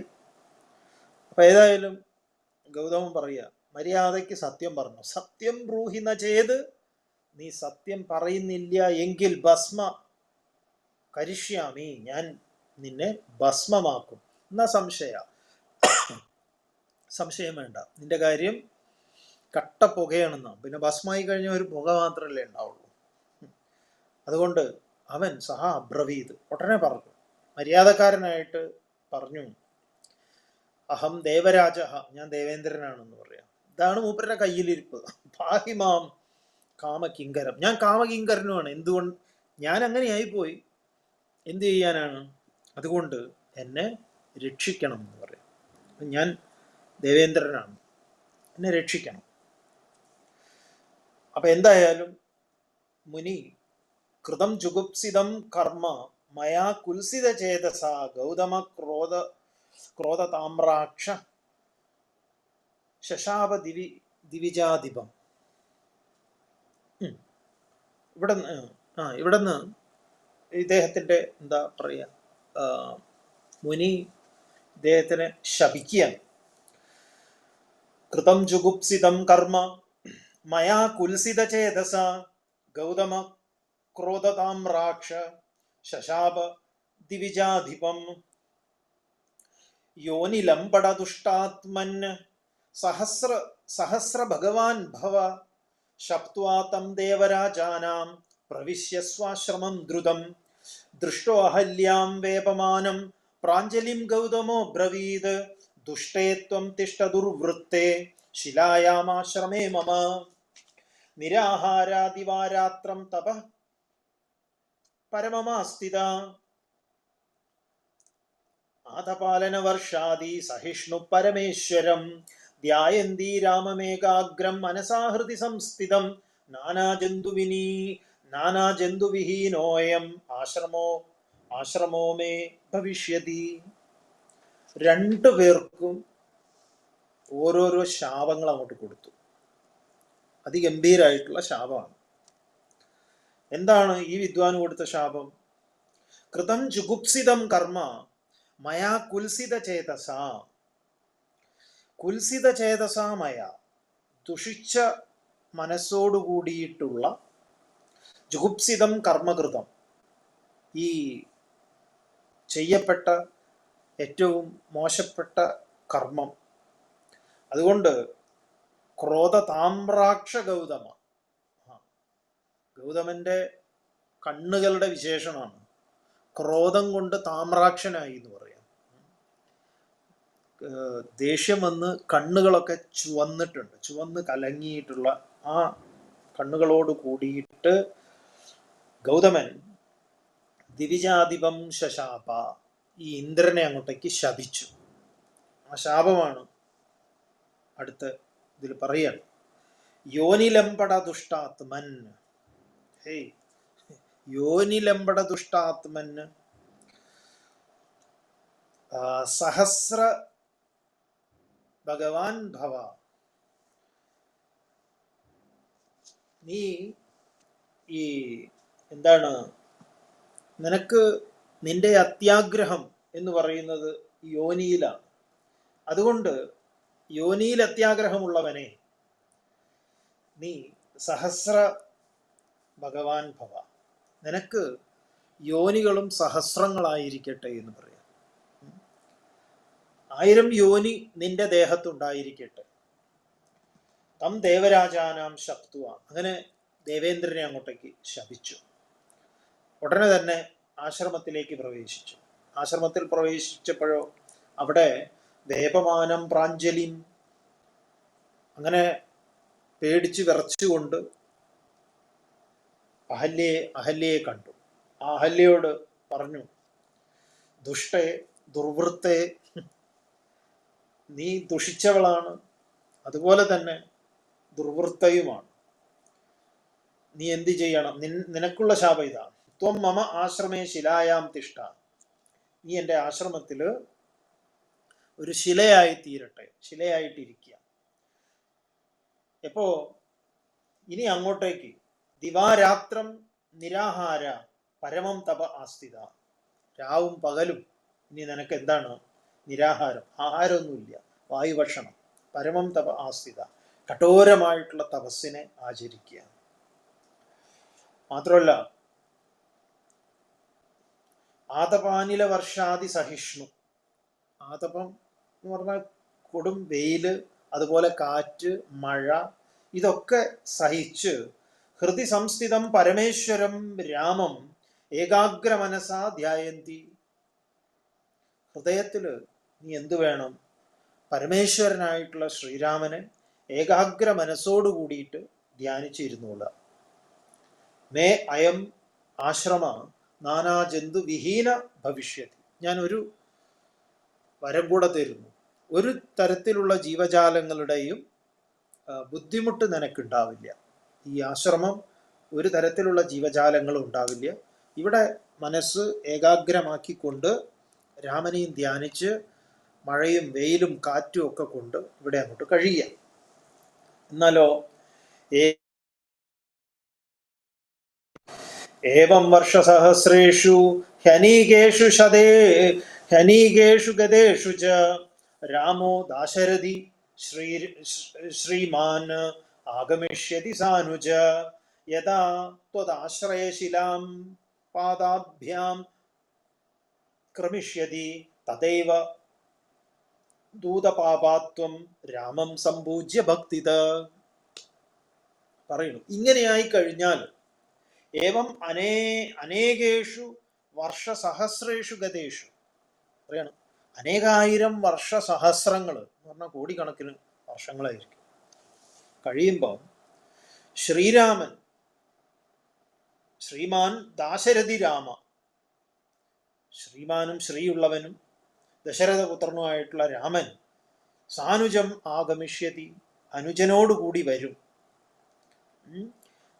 അപ്പൊ ഏതായാലും ഗൗതമൻ പറയുക, മര്യാദയ്ക്ക് സത്യം പറഞ്ഞു. സത്യം ബ്രൂഹിന ചെയ്ത്, നീ സത്യം പറയുന്നില്ല എങ്കിൽ ഭസ്മ കരിഷ്യാമി, ഞാൻ നിന്നെ ഭസ്മമാക്കും. എന്നാ സംശയം വേണ്ട, നിന്റെ കാര്യം കട്ട പുകയാണെന്നാ. പിന്നെ ഭസ്മായി കഴിഞ്ഞ ഒരു പുക മാത്രമല്ലേ ഉണ്ടാവുള്ളൂ. അതുകൊണ്ട് അവൻ സഹ അബ്രവീത്, ഉടനെ പറഞ്ഞു, മര്യാദക്കാരനായിട്ട് പറഞ്ഞു, അഹം ദേവരാജ, ഞാൻ ദേവേന്ദ്രനാണെന്ന് പറയാം. ഇതാണ് മൂപ്പരുടെ കയ്യിലിരിപ്പ്. പാഹിമാം കാമകിങ്കരം, ഞാൻ കാമകിങ്കരനുമാണ്. എന്തുകൊണ്ട്? ഞാൻ അങ്ങനെയായിപ്പോയി, എന്ത് ചെയ്യാനാണ്? അതുകൊണ്ട് എന്നെ രക്ഷിക്കണം എന്ന് പറയാം. ഞാൻ ദേവേന്ദ്രനാണ്, എന്നെ രക്ഷിക്കണം. അപ്പൊ എന്തായാലും മുനി കൃതം ജുഗുപ്സിതം കർമ്മ മയാ കുൽസിത ചേതസ ഗൗതമ ക്രോധതാമ്രാക്ഷ ശശാപ ദിവിജാധിപം. ഇവിടുന്ന് ഇദ്ദേഹത്തിൻ്റെ എന്താ പറയുക, മുനി ഇദ്ദേഹത്തിനെ ശപിക്കുകയാണ്. കൃതം ജുഗുപ്സിതം കർമ്മ മയാ കുൽസിത ചേതസ ഗൗതമ ക്രോധതാം രാക്ഷ ശശാപ ദിവിജാധിപം യോനിലംബട ദുഷ്ടാത്മൻ സഹസ്ര ഭഗവാൻ ഭവ ശപ്ത്വാ തം ദേവരാജാനാം പ്രവിശ്യ സ്വാശ്രമം ദ്രുതം ദൃഷ്ടോ അഹല്യാം വേപമാനം പ്രാഞ്ജലിം ഗൗതമോ ബ്രവീത് ദുഷ്ടേ ത്വം തിഷ്ഠ ദുർവൃത്തെ ശിലായാമാശ്രമേ മമ നിരാഹാരാദിവാരാത്രം തപ പരമമാസ്ഥിത ആതപാലന വർഷാദി സഹിഷ്ണു പരമേശ്വരം ധ്യായന്തി രാമമേകാഗ്രം മനസാ ഹൃദി സംസ്ഥിതം നാനാജന്തുവിഹീനോയം ആശ്രമോ മേ ഭവിഷ്യതി. രണ്ടുപേർക്കും ഓരോരോ ശാപങ്ങൾ അങ്ങോട്ട് കൊടുത്തു. അതിഗംഭീരായിട്ടുള്ള ശാപമാണ്. എന്താണ് ഈ വിദ്വാന് കൊടുത്ത ശാപം? കൃതം ജുഗുപ്സിതം കർമ്മ മയാ കുൽസിത ചേതസ. കുൽസിത ചേതസ മയ, ദുഷിച്ച മനസ്സോടുകൂടിയിട്ടുള്ള, ജുഗുപ്സിതം കർമ്മകൃതം, ഈ ചെയ്യപ്പെട്ട ഏറ്റവും മോശപ്പെട്ട കർമ്മം. അതുകൊണ്ട് ക്രോധ താമ്രാക്ഷ ഗൗതമ, ഗൗതമന്റെ കണ്ണുകളുടെ വിശേഷണമാണ്. ക്രോധം കൊണ്ട് താമ്രാക്ഷനായി എന്ന് പറയാം. ദേഷ്യം വന്ന് കണ്ണുകളൊക്കെ ചുവന്ന് കലങ്ങിയിട്ടുള്ള ആ കണ്ണുകളോട് കൂടിയിട്ട് ഗൗതമൻ ദിവിജാധിപം ശശാപ, ഈ ഇന്ദ്രനെ അങ്ങോട്ടേക്ക് ശപിച്ചു. ആ ശാപമാണ് അടുത്ത ഇതിൽ പറയാണ്. യോനിലംബട ദുഷ്ടാത്മൻ, ഹേയ് യോനിലംബട ദുഷ്ടാത്മൻ സഹസ്ര ഭഗവാൻ ഭവ. നീ ഈ എന്താണ്, നിനക്ക് നിന്റെ അത്യാഗ്രഹം എന്ന് പറയുന്നത് യോനിയിലാണ്. അതുകൊണ്ട് യോനിയിൽ അത്യാഗ്രഹമുള്ളവനെ നീ സഹസ്ര ഭഗവാൻ ഭവ, നിനക്ക് യോനികളും സഹസ്രങ്ങളായിരിക്കട്ടെ എന്ന് പറയാം. 1000 യോനി നിന്റെ ദേഹത്തുണ്ടായിരിക്കട്ടെ. തം ദേവരാജാനാം ശപ്തുവ, അങ്ങനെ ദേവേന്ദ്രനെ അങ്ങോട്ടേക്ക് ശപിച്ചു. ഉടനെ തന്നെ ആശ്രമത്തിലേക്ക് പ്രവേശിച്ചു. ആശ്രമത്തിൽ പ്രവേശിച്ചപ്പോഴോ അവിടെ വേപമാനം പ്രാഞ്ജലിം, അങ്ങനെ പേടിച്ച് വിറച്ചുകൊണ്ട് അഹല്യയെ കണ്ടു. ആ അഹല്യയോട് പറഞ്ഞു, ദുഷ്ടേ ദുർവൃത്തെ, നീ ദുഷിച്ചവളാണ്, അതുപോലെ തന്നെ ദുർവൃത്തയുമാണ്. നീ എന്ത് ചെയ്യണം? നിനക്കുള്ള ശാപം ഇതാണ്. ത്വം മമ ആശ്രമേ ശിലായാം തിഷ്ഠ, നീ എൻ്റെ ആശ്രമത്തിൽ ഒരു ശിലയായി തീരട്ടെ, ശിലയായിട്ടിരിക്കുക. എപ്പോ ഇനി അങ്ങോട്ടേക്ക് ദിവാരാത്രം നിരാഹാര പരമം തപ ആസ്ഥിത, രാവും പകലും ഇനി നിനക്ക് എന്താണ്? നിരാഹാരം, ആഹാരമൊന്നുമില്ല, വായുഭക്ഷണം. പരമം തപ ആസ്ഥിത, കഠോരമായിട്ടുള്ള തപസ്സിനെ ആചരിക്കുക. മാത്രമല്ല ആതപാനില വർഷാദി സഹിഷ്ണു, ആതപം എന്ന് പറഞ്ഞാൽ കൊടും വെയില്, അതുപോലെ കാറ്റ്, മഴ, ഇതൊക്കെ സഹിച്ച് ഹൃദി സംസ്ഥിതം പരമേശ്വരം രാമം ഏകാഗ്ര മനസാ ധ്യായന്തി, ഹൃദയത്തില് നീ എന്തു വേണം? പരമേശ്വരനായിട്ടുള്ള ശ്രീരാമനെ ഏകാഗ്ര മനസ്സോടു കൂടിയിട്ട് ധ്യാനിച്ചിരുന്നോളാം. മേ അയം ആശ്രമ നാനാജന്തു വിഹീന ഭവിഷ്യതി, ഞാൻ ഒരു വരം കൂടെ തരുന്നു. ഒരു തരത്തിലുള്ള ജീവജാലങ്ങളുടെയും ബുദ്ധിമുട്ട് നിനക്കുണ്ടാവില്ല. ഈ ആശ്രമം ഒരു തരത്തിലുള്ള ജീവജാലങ്ങളും ഉണ്ടാവില്ല. ഇവിടെ മനസ്സ് ഏകാഗ്രമാക്കിക്കൊണ്ട് രാമനെയും ധ്യാനിച്ച് മഴയും വെയിലും കാറ്റും ഒക്കെ കൊണ്ട് ഇവിടെ അങ്ങോട്ട് കഴിയാം. എന്നാലോ ഏവം വർഷസഹസ്രേഷു ഹ്യനീകേഷു ഹനീകേഷു ഗതേഷു ച രാമോ ദാശരഥി ശ്രീമാൻ ആഗമിഷ്യതി സാനുജ യഥാ ത്വദാശ്രയശിലാം പാദാഭ്യാം ക്രമിഷ്യതി തദൈവ ദൂതപാപാത്വം രാമം സംപൂജ്യ ഭക്തിത. പറയുന്നു, ഇങ്ങനെയായി കഴിഞ്ഞാൽ ഏവം അനേകേഷു വർഷസഹസ്രേഷു ഗതേഷു, പറയണം അനേകായിരം വർഷസഹസ്രങ്ങൾ എന്ന് പറഞ്ഞാൽ കോടിക്കണക്കിന് വർഷങ്ങളായിരിക്കും കഴിയുമ്പോൾ ശ്രീരാമൻ, ശ്രീമാൻ ദാശരഥി രാമ, ശ്രീമാനും ശ്രീയുള്ളവനും ദശരഥപുത്രനുമായിട്ടുള്ള രാമൻ സാനുജം ആഗമിഷ്യതി, അനുജനോടുകൂടി വരും.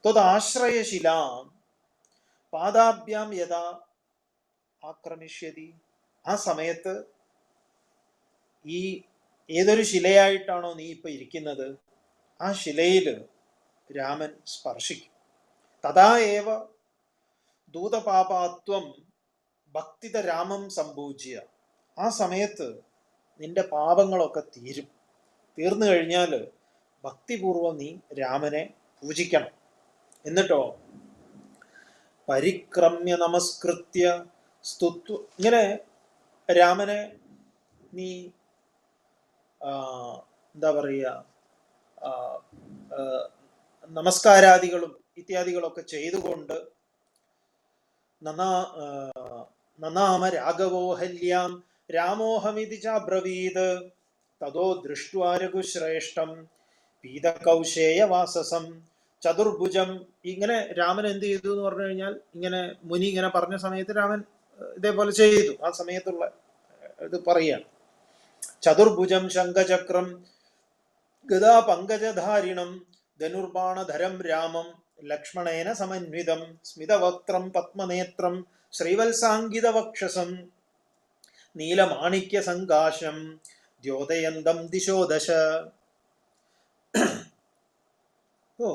ത്വദാശ്രയശിലാം പാദാഭ്യാം യഥാ ആക്രമിഷ്യതി, ആ സമയത്ത് ഈ ഏതൊരു ശിലയായിട്ടാണോ നീ ഇപ്പൊ ഇരിക്കുന്നത് ആ ശിലയിൽ രാമൻ സ്പർശിക്കും. തഥാ ഏവ ദൂതപാപാത്വം ഭക്തിത രാമം സംപൂജ്യ, ആ സമയത്ത് നിന്റെ പാപങ്ങളൊക്കെ തീരും. തീർന്നു കഴിഞ്ഞാൽ ഭക്തിപൂർവം നീ രാമനെ പൂജിക്കണം. എന്നിട്ടോ പരിക്രമ്യ നമസ്കൃത്യ സ്തുത്വ, ഇങ്ങനെ രാമനെ നീ എന്താ പറയുക, നമസ്കാരാദികളും ഇത്യാദികളൊക്കെ ചെയ്തുകൊണ്ട് നനാമ രാഘവോഹല്യാം രാമോഹമിതി ചാബ്രവീത് തതോ ദൃഷ്ട്വാ രഘുശ്രേഷ്ഠം പീതകൗശേയവാസസം ചതുർഭുജം. ഇങ്ങനെ രാമൻ എന്ത് ചെയ്തു എന്ന് പറഞ്ഞു കഴിഞ്ഞാൽ, ഇങ്ങനെ മുനി ഇങ്ങനെ പറഞ്ഞ സമയത്ത് രാമൻ ഇതേപോലെ ചെയ്തു. ആ സമയത്തുള്ള ഇത് പറയാണ്. ചതുർഭുജം ശംഖചക്രം ഗദാ പങ്കജധാരിണം ധനുർബാണധരം രാമം ലക്ഷ്മണേന സമന്വിതം സ്മിതവക്ത്രം പത്മനേത്രം ശ്രീവത്സാങ്കിതവക്ഷസം നീലമാണിക്യ സങ്കാശം ദ്യോതയന്തം ദിശോ ദശ. അപ്പോ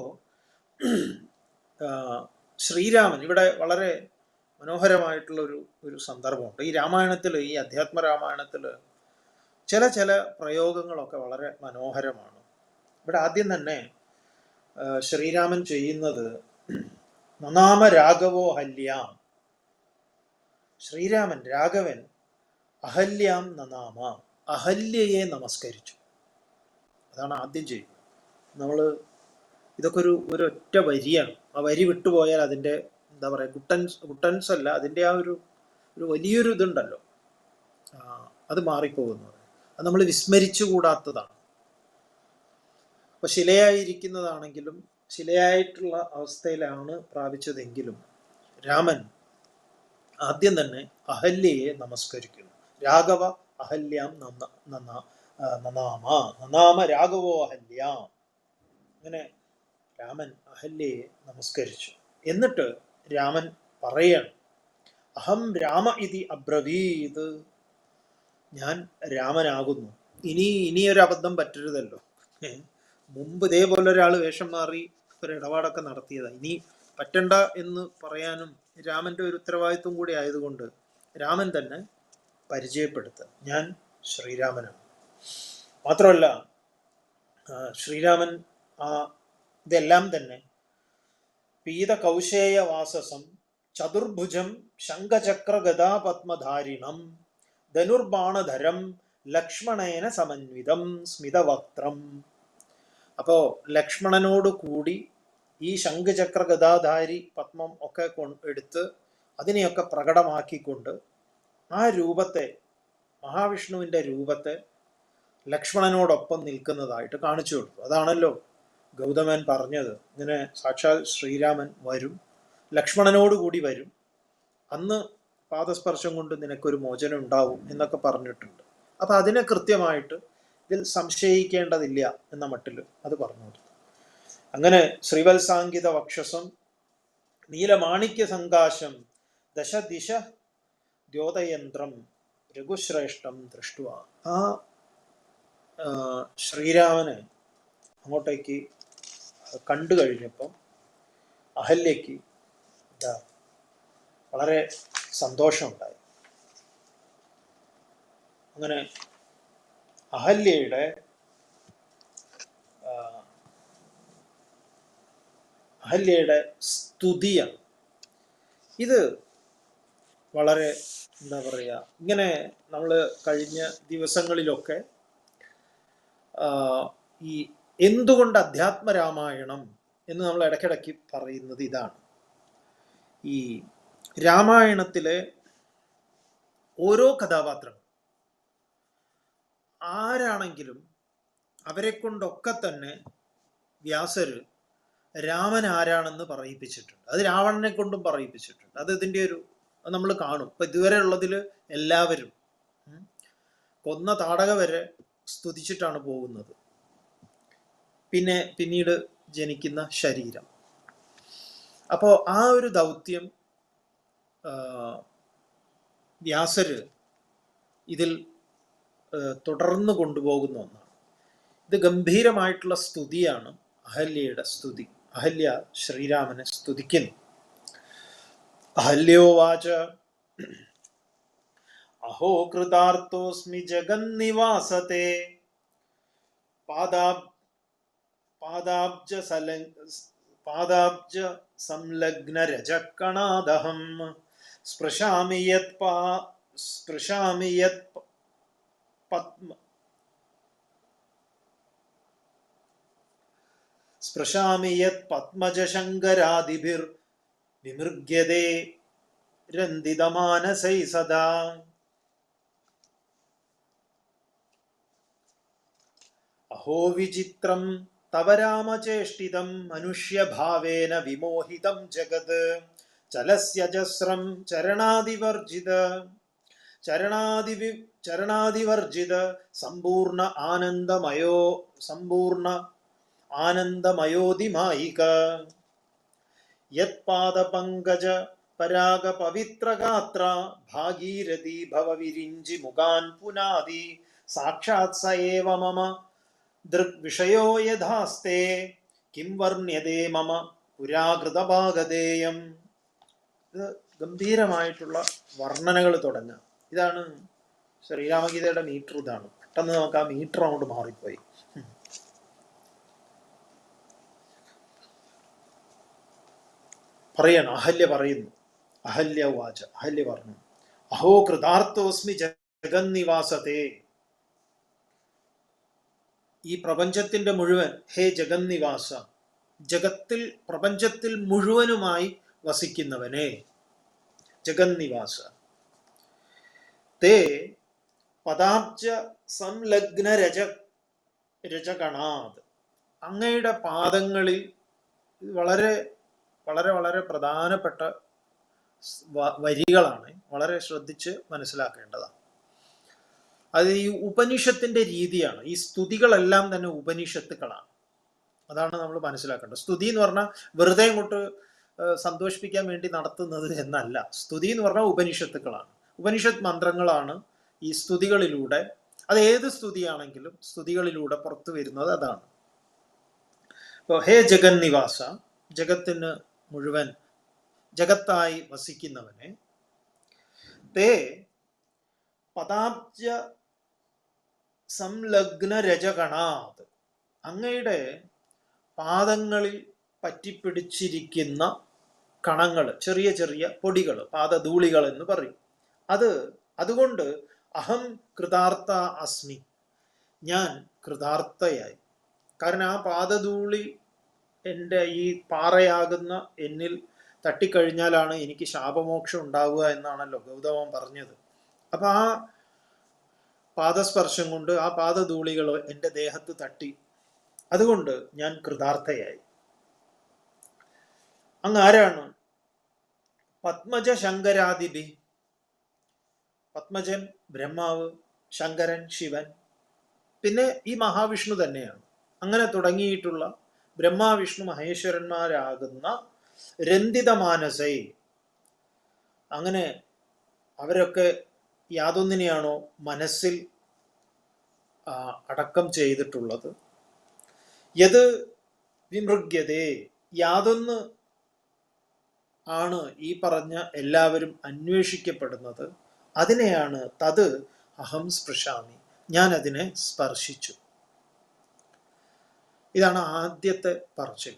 ശ്രീരാമൻ ഇവിടെ വളരെ മനോഹരമായിട്ടുള്ള ഒരു സന്ദർഭമുണ്ട് ഈ രാമായണത്തിൽ. ഈ അധ്യാത്മ രാമായണത്തിൽ ചില പ്രയോഗങ്ങളൊക്കെ വളരെ മനോഹരമാണ്. ഇവിടെ ആദ്യം തന്നെ ശ്രീരാമൻ ചെയ്യുന്നത് നനാമ രാഘവോ ഹല്യാം, ശ്രീരാമൻ രാഘവൻ അഹല്യാം നനാമ, അഹല്യയെ നമസ്കരിച്ചു. അതാണ് ആദ്യം ചെയ്യുന്നത്. നമ്മൾ ഇതൊക്കെ ഒരൊറ്റ വരിയാണ്. ആ വരി വിട്ടുപോയാൽ അതിൻ്റെ എന്താ പറയുക, ഗുട്ടൻസ് അല്ല, അതിൻ്റെ ആ ഒരു വലിയൊരു ഇതുണ്ടല്ലോ, അത് മാറിപ്പോകുന്നു. അത് നമ്മൾ വിസ്മരിച്ചുകൂടാത്തതാണ്. അപ്പൊ ശിലയായിരിക്കുന്നതാണെങ്കിലും ശിലയായിട്ടുള്ള അവസ്ഥയിലാണ് പ്രാപിച്ചതെങ്കിലും രാമൻ ആദ്യം തന്നെ അഹല്യയെ നമസ്കരിക്കുന്നു. രാഘവ അഹല്യാം നനാമ രാഘവോ അഹല്യാം, അങ്ങനെ രാമൻ അഹല്യയെ നമസ്കരിച്ചു. എന്നിട്ട് രാമൻ പറയാണ്, അഹം രാമ ഇതി അബ്രവീത്, ഞാൻ രാമനാകുന്നു. ഇനിയൊരു അബദ്ധം പറ്റരുതല്ലോ. മുമ്പ് ഇതേപോലെ ഒരാൾ വേഷം മാറി ഒരു ഇടപാടൊക്കെ നടത്തിയതാണ്. ഇനി പറ്റണ്ട എന്ന് പറയാനും രാമന്റെ ഒരു ഉത്തരവാദിത്വം കൂടി ആയതുകൊണ്ട് രാമൻ തന്നെ പരിചയപ്പെടുത്തുക, ഞാൻ ശ്രീരാമനാണ്. മാത്രമല്ല ശ്രീരാമൻ ഇതെല്ലാം തന്നെ പീത കൗശേയ വാസസം ചതുർഭുജം ശംഖചക്ര ഗദാ പത്മധാരിണം ധനുർബാണധരം ലക്ഷ്മണേന സമന്വിതം സ്മിതവക്ത്രം. അപ്പോ ലക്ഷ്മണനോട് കൂടി ഈ ശംഖചക്ര ഗദാധാരി പത്മം ഒക്കെ എടുത്ത് അതിനെയൊക്കെ പ്രകടമാക്കിക്കൊണ്ട് ആ രൂപത്തെ, മഹാവിഷ്ണുവിൻ്റെ രൂപത്തെ ലക്ഷ്മണനോടൊപ്പം നിൽക്കുന്നതായിട്ട് കാണിച്ചു കൊടുത്തു. അതാണല്ലോ ഗൗതമൻ പറഞ്ഞത്, ഇങ്ങനെ സാക്ഷാൽ ശ്രീരാമൻ വരും, ലക്ഷ്മണനോടുകൂടി വരും, അന്ന് പാദസ്പർശം കൊണ്ട് നിനക്കൊരു മോചനം ഉണ്ടാവും എന്നൊക്കെ പറഞ്ഞിട്ടുണ്ട്. അപ്പൊ അതിനെ കൃത്യമായിട്ട് ഇതിൽ സംശയിക്കേണ്ടതില്ല എന്ന മട്ടിൽ അത് പറഞ്ഞു കൊടുത്തു. അങ്ങനെ ശ്രീവത്സാങ്കിത വക്ഷസം നീലമാണിക്യ സങ്കാശം ദശദിശ ദ്യോതയന്ത്രം രഘുശ്രേഷ്ഠം ദൃഷ്ടുവ. ആ ശ്രീരാമനെ അങ്ങോട്ടേക്ക് കണ്ടു കഴിഞ്ഞപ്പം അഹല്യയ്ക്ക് വളരെ സന്തോഷമുണ്ടായി. അങ്ങനെ അഹല്യയുടെ സ്തുതിയാണ് ഇത്. വളരെ എന്താ പറയുക, ഇങ്ങനെ നമ്മൾ കഴിഞ്ഞ ദിവസങ്ങളിലൊക്കെ ഈ എന്തുകൊണ്ട് അധ്യാത്മരാമായണം എന്ന് നമ്മൾ ഇടയ്ക്കിടയ്ക്ക് പറയുന്നത് ഇതാണ്. ഈ രാമായണത്തിലെ ഓരോ കഥാപാത്രങ്ങൾ ആരാണെങ്കിലും അവരെ കൊണ്ടൊക്കെ തന്നെ വ്യാസര് രാമൻ ആരാണെന്ന് പറയിപ്പിച്ചിട്ടുണ്ട്. അത് രാവണനെ കൊണ്ടും പറയിപ്പിച്ചിട്ടുണ്ട്. അത് ഇതിൻ്റെ ഒരു നമ്മൾ കാണും. ഇപ്പൊ ഇതുവരെ ഉള്ളതിൽ എല്ലാവരും കൊന്ന താടക വരെ സ്തുതിച്ചിട്ടാണ് പോകുന്നത്. പിന്നീട് ജനിക്കുന്ന ശരീരം. അപ്പോൾ ആ ഒരു ദൗത്യം വ്യാസര് ഇതിൽ തുടർന്ന് കൊണ്ടുപോകുന്ന ഒന്നാണ്. ഇത് ഗംഭീരമായിട്ടുള്ള സ്തുതിയാണ് അഹല്യയുടെ സ്തുതി. അഹല്യ ശ്രീരാമനെ സ്തുതിക്കുന്നു. അഹല്യോവാച അഹോ കൃതാർത്ഥോസ്മി ജഗന്നിവാസത്തെ പാദാബ്ജ സംലഗ്ന രജകണാദഹം സ്പൃശാമി യത് പത്മജശങ്കരാദിഭിർ വിമൃഗ്യതേ രന്ദിതമാനസൈ സദാ. അഹോ വിചിത്രം തവ രാമചേഷ്ടിതം മനുഷ്യഭാവേന വിമോഹിതം ജഗത് ചലസ്യജസ്രം ചരണാദിവർജിത സമ്പൂർണ്ണ ആനന്ദമയോദിമായിക യത്പാദപങ്കജ പരാഗ പവിത്രഗാത്ര ഭാഗീരഥി ഭവവിരിഞ്ചി മുഖാൻ പുനാദി സാക്ഷാത് സ ഏവ മമ ദൃഗ്വിഷയോ യഥാസ്തേ കിം വർണ്യതേ മമ പുരാകൃതഭാഗധേയം. ഇത് ഗംഭീരമായിട്ടുള്ള വർണ്ണനകൾ തുടങ്ങുക. ഇതാണ് ശ്രീരാമഗീതയുടെ മീറ്റർ. ഇതാണ്. പെട്ടെന്ന് നമുക്ക് ആ മീറ്റർ അങ്ങോട്ട് മാറിപ്പോയി. പറയണം. അഹല്യ പറയുന്നു. അഹല്യ വാച, അഹല്യ പറഞ്ഞു, അഹോ കൃതാർത്ഥോസ്മി ജഗന്നിവാസത്തെ. ഈ പ്രപഞ്ചത്തിന്റെ മുഴുവൻ, ഹേ ജഗന്നിവാസ, പ്രപഞ്ചത്തിൽ മുഴുവനുമായി വസിക്കുന്നവനെ, ജഗന്നിവാസ. തേ പദാബ്ജ സംലഗ്ന രജകണാത്. അങ്ങയുടെ പാദങ്ങളിൽ വളരെ വളരെ വളരെ പ്രധാനപ്പെട്ട വരികളാണ്. വളരെ ശ്രദ്ധിച്ച് മനസ്സിലാക്കേണ്ടതാണ്. അത് ഈ ഉപനിഷത്തിന്റെ രീതിയാണ്. ഈ സ്തുതികളെല്ലാം തന്നെ ഉപനിഷത്തുക്കളാണ്. അതാണ് നമ്മൾ മനസ്സിലാക്കേണ്ടത്. സ്തുതി എന്ന് പറഞ്ഞാൽ വെറുതെ ഇങ്ങോട്ട് സന്തോഷിപ്പിക്കാൻ വേണ്ടി നടത്തുന്നത് എന്നല്ല. സ്തുതി എന്ന് പറഞ്ഞാൽ ഉപനിഷത്തുക്കളാണ്. ഉപനിഷത്ത് മന്ത്രങ്ങളാണ് ഈ സ്തുതികളിലൂടെ, അത് ഏത് സ്തുതിയാണെങ്കിലും സ്തുതികളിലൂടെ പുറത്തു വരുന്നത് അതാണ്. ഇപ്പോൾ ഹേ ജഗന്നിവാസ, ജഗത്തിന് മുഴുവൻ ജഗത്തായി വസിക്കുന്നവനെ, തേ പദാബ്ജ സംലഗ്ന രജകണാത്. അങ്ങയുടെ പാദങ്ങളിൽ പറ്റിപ്പിടിച്ചിരിക്കുന്ന കണങ്ങൾ, ചെറിയ ചെറിയ പൊടികൾ, പാദധൂളികൾ എന്ന് പറയും. അതുകൊണ്ട് അഹം കൃതാർത്ഥ അസ്മി, ഞാൻ കൃതാർത്ഥയായി. കാരണം ആ പാദധൂളി എൻ്റെ ഈ പാറയാകുന്ന എന്നിൽ തട്ടിക്കഴിഞ്ഞാലാണ് എനിക്ക് ശാപമോക്ഷം ഉണ്ടാവുക എന്നാണല്ലോ ഗൗതമൻ പറഞ്ഞത്. അപ്പൊ ആ പാദസ്പർശം കൊണ്ട് ആ പാദധൂളികൾ എൻ്റെ ദേഹത്ത് തട്ടി, അതുകൊണ്ട് ഞാൻ കൃതാർത്ഥയായി. അങ്ങ് ആരാണ്? പത്മജ ശങ്കരാദിഭി. പത്മജൻ ബ്രഹ്മാവ്, ശങ്കരൻ ശിവൻ, പിന്നെ ഈ മഹാവിഷ്ണു തന്നെയാണ്. അങ്ങനെ തുടങ്ങിയിട്ടുള്ള ബ്രഹ്മാവിഷ്ണു മഹേശ്വരന്മാരാകുന്ന രന്ദിതമാനസൈ, അങ്ങനെ അവരൊക്കെ യാതൊന്നിനെയാണോ മനസ്സിൽ അടക്കം ചെയ്തിട്ടുള്ളത്, യത് വിമൃഗ്യതേ, യാതൊന്ന് ആണ് ഈ പറഞ്ഞ എല്ലാവരും അന്വേഷിക്കപ്പെടുന്നത്, അതിനെയാണ് തത് അഹം സ്പൃശാമി, ഞാൻ അതിനെ സ്പർശിച്ചു. ഇതാണ് ആദ്യത്തെ പറച്ചിൽ.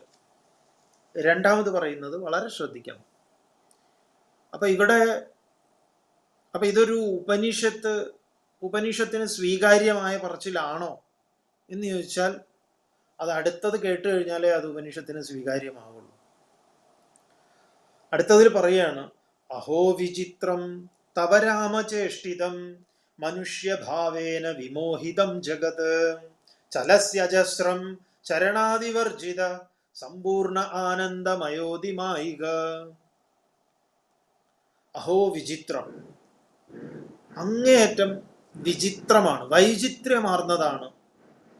രണ്ടാമത് പറയുന്നത് വളരെ ശ്രദ്ധിക്കണം. അപ്പൊ ഇതൊരു ഉപനിഷത്തിന് സ്വീകാര്യമായ പറച്ചിലാണോ എന്ന് ചോദിച്ചാൽ അത് അടുത്തത് കേട്ട് കഴിഞ്ഞാലേ അത് ഉപനിഷത്തിന് സ്വീകാര്യമാവുള്ളൂ. അടുത്തതിൽ പറയാണ്, അഹോ വിചിത്രം തവ രാമചേഷ്ടിതം മനുഷ്യഭാവേന വിമോഹിതം ജഗത് ചലസ്യജസ്രം ചരണാദിവർജിത സമ്പൂർണ്ണ ആനന്ദമയോതിമായിക. അഹോ വിചിത്രം, അങ്ങേയറ്റം വിചിത്രമാണ്, വൈചിത്ര്യമാർന്നതാണ്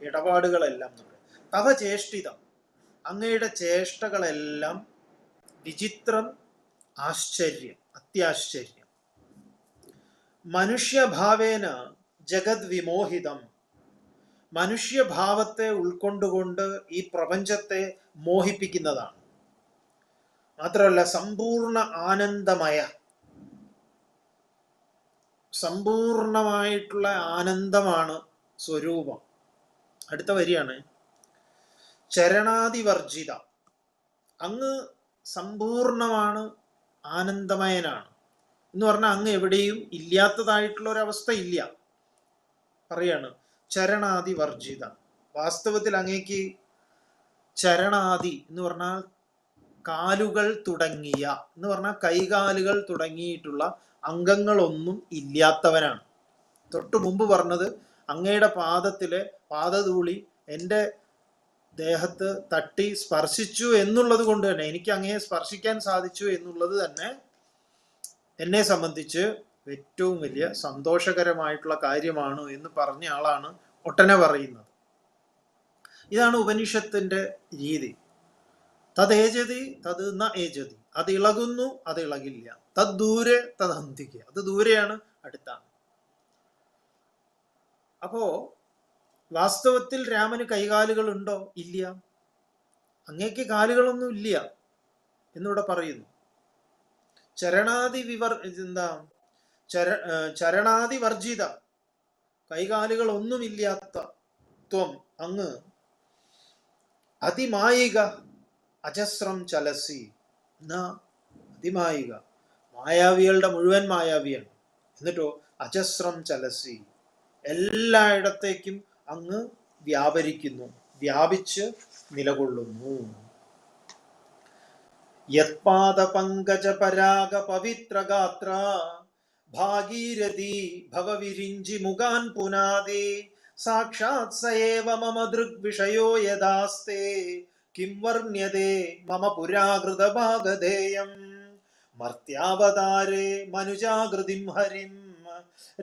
ഇടപാടുകളെല്ലാം. തവ ചേഷ്ടിതം, അങ്ങയുടെ ചേഷ്ടകളെല്ലാം വിചിത്രം, ആശ്ചര്യം, അത്യാശ്ചര്യം. മനുഷ്യഭാവേന ജഗത് വിമോഹിതം, മനുഷ്യഭാവത്തെ ഉൾക്കൊണ്ടുകൊണ്ട് ഈ പ്രപഞ്ചത്തെ മോഹിപ്പിക്കുന്നതാണ്. മാത്രമല്ല സമ്പൂർണ്ണ ആനന്ദമയ, സമ്പൂർണമായിട്ടുള്ള ആനന്ദമാണ് സ്വരൂപം. അടുത്ത വരിയാണ്, ചരണാദിവർജിത, അങ്ങ് സമ്പൂർണമാണ്, ആനന്ദമയനാണ് എന്ന് പറഞ്ഞാൽ അങ്ങ് എവിടെയും ഇല്ലാത്തതായിട്ടുള്ള ഒരവസ്ഥ ഇല്ല. പറയാണ് ചരണാദിവർജിത. വാസ്തവത്തിൽ അങ്ങേക്ക് ചരണാദി എന്ന് പറഞ്ഞാൽ കാലുകൾ തുടങ്ങിയ എന്ന് പറഞ്ഞാൽ കൈകാലുകൾ തുടങ്ങിയിട്ടുള്ള അംഗങ്ങളൊന്നും ഇല്ലാത്തവനാണ്. തൊട്ടു മുമ്പ് പറഞ്ഞത് അങ്ങയുടെ പാദത്തിലെ പാദധൂളി എൻ്റെ ദേഹത്ത് തട്ടി സ്പർശിച്ചു എന്നുള്ളത് കൊണ്ട് തന്നെ, എനിക്ക് അങ്ങയെ സ്പർശിക്കാൻ സാധിച്ചു എന്നുള്ളത് തന്നെ എന്നെ സംബന്ധിച്ച് ഏറ്റവും വലിയ സന്തോഷകരമായിട്ടുള്ള കാര്യമാണ് എന്ന് പറഞ്ഞ ആളാണ് ഒട്ടനെ പറയുന്നത്. ഇതാണ് ഉപനിഷത്തിന്റെ രീതി. തദ്ദേജതി തത് ന ഏജതി, അത് ഇളകുന്നു അത് ഇളകില്ല. തദ് ദൂരെ തദന്തിക, അത് ദൂരെയാണ് അടുത്താണ്. അപ്പോ വാസ്തവത്തിൽ രാമന് കൈകാലുകൾ ഉണ്ടോ? ഇല്ല. അങ്ങേക്ക് കാലുകളൊന്നും ഇല്ല എന്നിവിടെ പറയുന്നു. ചരണാദി വർജിത, കൈകാലുകൾ ഒന്നുമില്ലാത്ത ത്വം, അങ്ങ് അതിമായിക അജസ്രം ചലസി, എന്നാ അതിമായിക, മായാവികളുടെ മുഴുവൻ മായാവിയാണ്. എന്നിട്ടോ അജസ്രം ചലസി, എല്ലായിടത്തേക്കും അങ്ങ് വ്യാപരിക്കുന്നു, വ്യാപിച്ച് നിലകൊള്ളുന്നു. യത്പാദ പങ്കജ പരാഗ പവിത്ര ഗാത്ര ഭാഗീരഥി ഭവവിരിഞ്ചി മുഖാൻ പുനാദി സാക്ഷാത് സയേവ മമ ദൃഗ്വിഷയോ യദാസ്തേ കിം വർണ്യതേ മമ പുരാകൃത ഭാഗധേയം മർത്യാവതാരേ മനുജാകൃതിം ഹരിം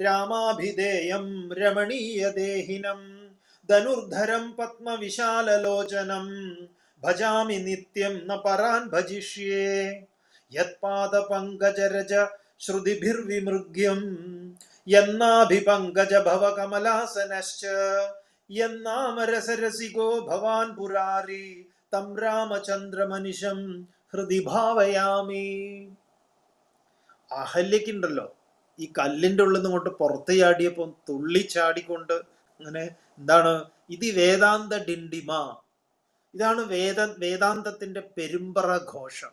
രാമാഭിധേയം രമണീയദേഹിനം ധനുർധരം പത്മവിശാലലോചനം ഭജാമി നിത്യം ന പരാൻ ഭജിഷ്യേ യത്പാദ പങ്കജരജ ശ്രുതിഭിർവിമൃഗ്യം യന്നാഭിപങ്കജ ഭവകമലാസനശ്ച യന്നാമരസരസികോ ഭവാൻ പുരാരി തം രാമചന്ദ്രമനിശം ഹൃദി ഭാവയാമി. അഹല്യക്കുണ്ടല്ലോ, ഈ കല്ലിന്റെ ഉള്ളിൽ നിന്ന് കൊണ്ട് പുറത്ത് ചാടിയപ്പോൾ തുള്ളിച്ചാടിക്കൊണ്ട് അങ്ങനെ എന്താണ്, ഇത് വേദാന്ത ഡിണ്ടിമ, ഇതാണ് വേദാന്തത്തിന്റെ പെരുമ്പറ ഘോഷം.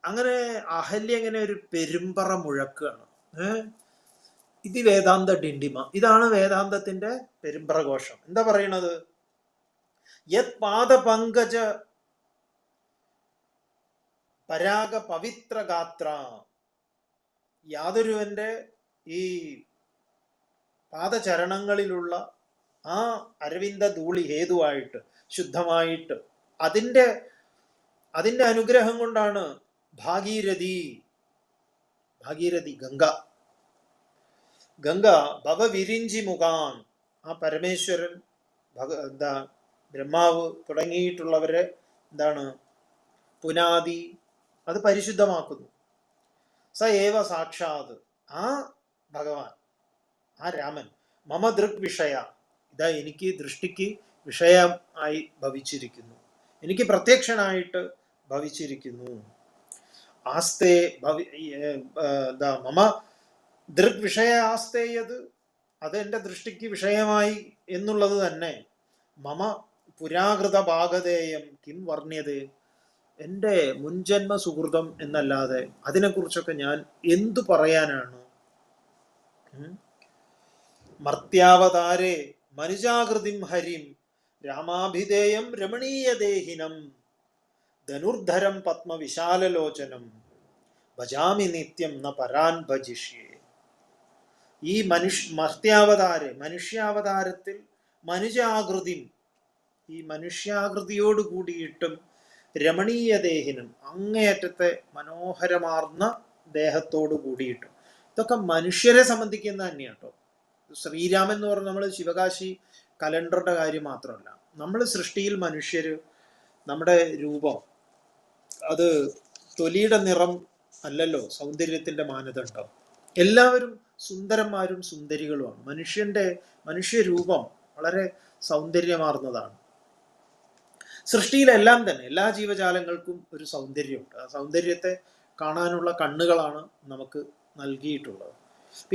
അങ്ങനെ അഹല്യ അങ്ങനെ ഒരു പെരുമ്പറ മുഴക്കുകയാണ്. ഇത് വേദാന്ത ഡിണ്ടിമ, ഇതാണ് വേദാന്തത്തിന്റെ പെരുമ്പറ ഘോഷം. എന്താ പറയണത്? യത് പാദപങ്കജ പരാഗ പവിത്ര ഗാത്ര, യാതൊരുവന്റെ ഈ പാദചരണങ്ങളിലുള്ള ആ അരവിന്ദ ധൂളി ഹേതുവായിട്ട് ശുദ്ധമായിട്ട് അതിൻ്റെ അനുഗ്രഹം കൊണ്ടാണ് ഭാഗീരഥി ഗംഗ ഭവവിരിഞ്ചി മുഖാൻ, ആ പരമേശ്വരൻ ബ്രഹ്മാവ് തുടങ്ങിയിട്ടുള്ളവരെ എന്താണ് പുനാദി, അത് പരിശുദ്ധമാക്കുന്നു. സ ഏവ സാക്ഷാത്, ആ ഭഗവാൻ, ആ രാമൻ, മമ ദൃക് വിഷയ, ഇതാ എനിക്ക് ദൃഷ്ടിക്ക് വിഷയമായി ഭവിച്ചിരിക്കുന്നു, എനിക്ക് പ്രത്യക്ഷനായിട്ട് ഭവിച്ചിരിക്കുന്നു. ആസ്തേ മമ ദൃക് വിഷയ ആസ്തേയത്, അതെൻ്റെ ദൃഷ്ടിക്ക് വിഷയമായി എന്നുള്ളത് തന്നെ മമ പുരാകൃത ഭാഗതേയം കിം വർണ്ണ്യത്, എൻ്റെ മുൻജന്മ സുഹൃതം എന്നല്ലാതെ അതിനെക്കുറിച്ചൊക്കെ ഞാൻ എന്തു പറയാനാണ്? മർത്യാവതാരേ മനുജാകൃതിം ഹരിം രാമാഭിധേയം രമണീയദേഹിനം ധനുർധരം പത്മവിശാലലോചനം ഭജാമി നിത്യം ന പരാൻ ഭജിഷ്യേ. ഈ മനുഷ്യാവതാരത്തിൽ മനുജാകൃതി, ഈ മനുഷ്യാകൃതിയോട് കൂടിയിട്ടും രമണീയദേഹിനും അങ്ങേയറ്റത്തെ മനോഹരമാർന്ന ദേഹത്തോട് കൂടിയിട്ടും, ഇതൊക്കെ മനുഷ്യരെ സംബന്ധിക്കുന്ന തന്നെയാണ് കേട്ടോ. ശ്രീരാമൻ എന്ന് പറഞ്ഞാൽ നമ്മൾ ശിവകാശി കലണ്ടറുടെ കാര്യം മാത്രമല്ല, നമ്മൾ സൃഷ്ടിയിൽ മനുഷ്യര്, നമ്മുടെ രൂപം അത് തൊലിയുടെ നിറം അല്ലല്ലോ സൗന്ദര്യത്തിന്റെ മാനദണ്ഡം. എല്ലാവരും സുന്ദരന്മാരും സുന്ദരികളുമാണ്. മനുഷ്യരൂപം വളരെ സൗന്ദര്യമാർന്നതാണ്. സൃഷ്ടിയിലെല്ലാം തന്നെ എല്ലാ ജീവജാലങ്ങൾക്കും ഒരു സൗന്ദര്യമുണ്ട്. ആ സൗന്ദര്യത്തെ കാണാനുള്ള കണ്ണുകളാണ് നമുക്ക് നൽകിയിട്ടുള്ളത്.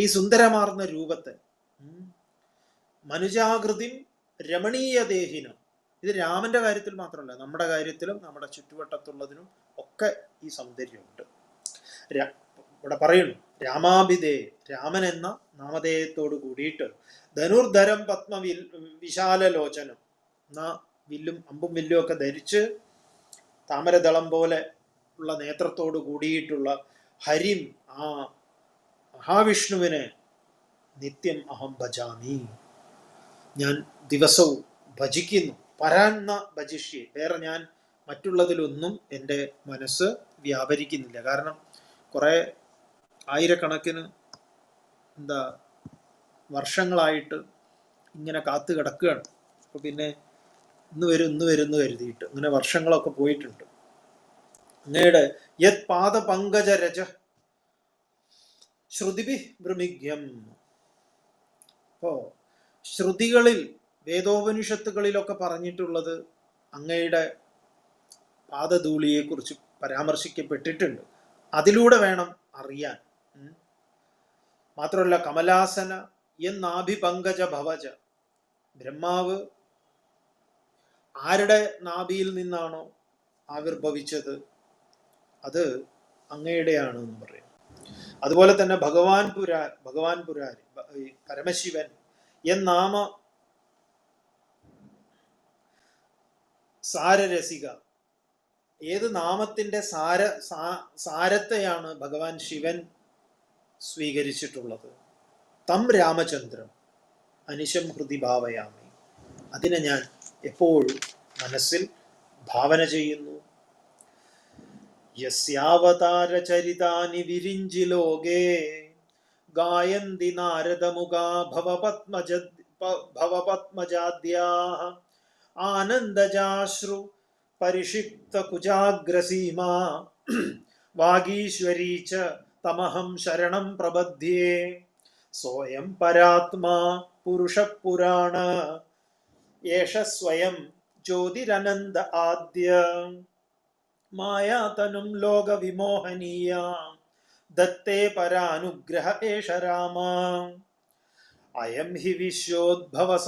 ഈ സുന്ദരമാർന്ന രൂപത്തെ മനുജാകൃതി രമണീയദേഹിനം, ഇത് രാമന്റെ കാര്യത്തിൽ മാത്രമല്ല, നമ്മുടെ കാര്യത്തിലും നമ്മുടെ ചുറ്റുവട്ടത്തുള്ളതിനും ഒക്കെ ഈ സൗന്ദര്യമുണ്ട്. ഇവിടെ പറയുന്നു രാമാഭിധേ, രാമൻ എന്ന നാമധേയത്തോട് കൂടിയിട്ട് ധനുർധരം വിശാലലോചനം, എന്നാ വില്ലും അമ്പും വില്ലും ഒക്കെ ധരിച്ച് താമരദളം പോലെ ഉള്ള നേത്രത്തോട് കൂടിയിട്ടുള്ള ഹരിം, ആ മഹാവിഷ്ണുവിനെ നിത്യം അഹം ഭജാമി, ഞാൻ ദിവസവും ഭജിക്കുന്നു. പരാന്ന ഭജിഷ്യെ, വേറെ ഞാൻ മറ്റുള്ളതിലൊന്നും എൻ്റെ മനസ്സ് വ്യാപരിക്കുന്നില്ല. കാരണം കുറെ ആയിരക്കണക്കിന് വർഷങ്ങളായിട്ട് ഇങ്ങനെ കാത്തു കിടക്കുകയാണ്. അപ്പൊ പിന്നെ ഇന്ന് വരും കരുതിയിട്ട് ഇങ്ങനെ വർഷങ്ങളൊക്കെ പോയിട്ടുണ്ട്. അങ്ങയുടെ യത് പാദപങ്കജരജ ശ്രുതിഭി ഭ്രമിഗ്യം. അപ്പോ ശ്രുതികളിൽ, വേദോപനിഷത്തുകളിലൊക്കെ പറഞ്ഞിട്ടുള്ളത് അങ്ങയുടെ പാദധൂളിയെ കുറിച്ച് പരാമർശിക്കപ്പെട്ടിട്ടുണ്ട്. അതിലൂടെ വേണം അറിയാൻ. മാത്രമല്ല കമലാസന എന്നാഭിപങ്കജ ഭവജ, ബ്രഹ്മാവ് ആരുടെ നാഭിയിൽ നിന്നാണോ ആവിർഭവിച്ചത് അത് അങ്ങയുടെയാണ് എന്ന് പറയും. അതുപോലെ തന്നെ ഭഗവാൻ പുരാരി പരമശിവൻ എന്നാമ സാരരസിക, ഏത് നാമത്തിന്റെ സാരത്തെയാണ് ഭഗവാൻ ശിവൻ സ്വീകരിച്ചിട്ടുള്ളത്? തം രാമചന്ദ്രം അനിശം ഹൃദി ഭാവയാമി, അതിനെ ഞാൻ എപ്പോഴും മനസ്സിൽ ഭാവന ചെയ്യുന്നു. യസ്യാവതാര ചരിതാനി വിരിഞ്ചി ലോകേ ഗായന്തി നാരദമുഖാ ഭവപത്മജാദ്യാഃ ആനന്ദജാശ്രു പരിഷിക്ത കുജാഗ്രസീമാ വാഗീശ്വരീ ച തമഹം ശരണം പ്രപദ്യേ. സോയം പരാത്മാ പുരുഷ പുരാണ യേഷ സ്വയം ജ്യോതിരനന്ദ ആദ്യ മായാതനും ലോകവിമോഹനീയാം ദത്തേ പരാനുഗ്രഹ ഏഷ രാമ. അയം ഹി വിശ്വോദ്ഭവ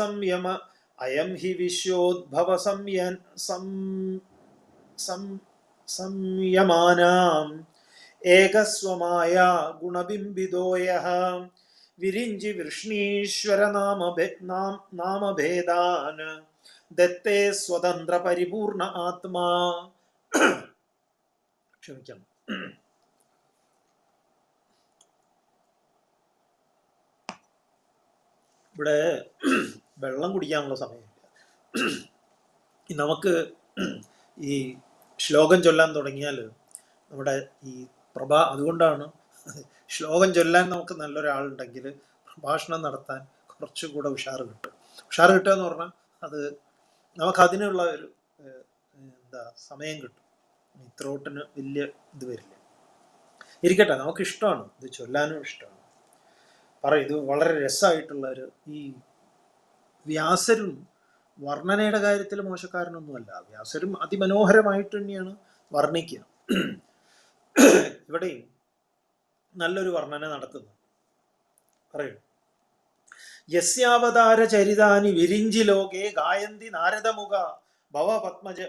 സംയമാനാം ഏകസ്വമായ ഗുണബിംബിതോയഃ വിരിഞ്ചി വൃഷ്ണീശ്വര നാമഭേദാൻ ദത്തേ സ്വതന്ത്ര പരിപൂർണ ആത്മാ. ക്ഷമിക്കണം. ഇവിടെ വെള്ളം കുടിക്കാനുള്ള സമയമില്ല. നമുക്ക് ഈ ശ്ലോകം ചൊല്ലാൻ തുടങ്ങിയാൽ നമ്മുടെ ഈ അതുകൊണ്ടാണ് ശ്ലോകം ചൊല്ലാൻ നമുക്ക് നല്ലൊരാളുണ്ടെങ്കിൽ പ്രഭാഷണം നടത്താൻ കുറച്ചുകൂടെ ഉഷാറ് കിട്ടുക എന്ന് പറഞ്ഞാൽ അത് നമുക്കതിനുള്ള ഒരു സമയം കിട്ടും. ഈ ത്രോട്ടിന് വലിയ ഇത് വരില്ല. ഇരിക്കട്ടെ, നമുക്കിഷ്ടമാണ് ഇത് ചൊല്ലാനും ഇഷ്ടമാണ്. ഇത് വളരെ രസമായിട്ടുള്ള ഈ വ്യാസരും വർണ്ണനയുടെ കാര്യത്തിൽ മോശക്കാരനൊന്നുമല്ല. വ്യാസരും അതിമനോഹരമായിട്ട് തന്നെയാണ് വർണ്ണിക്കുക. ഇവിടെയും നല്ലൊരു വർണ്ണന നടത്തുന്നു. പറയൂ. യസ്യാവതാര ചരിതാനി വിരിഞ്ചി ലോകേ ഗായന്തി നാരദമുഖ ഭവ പത്മജ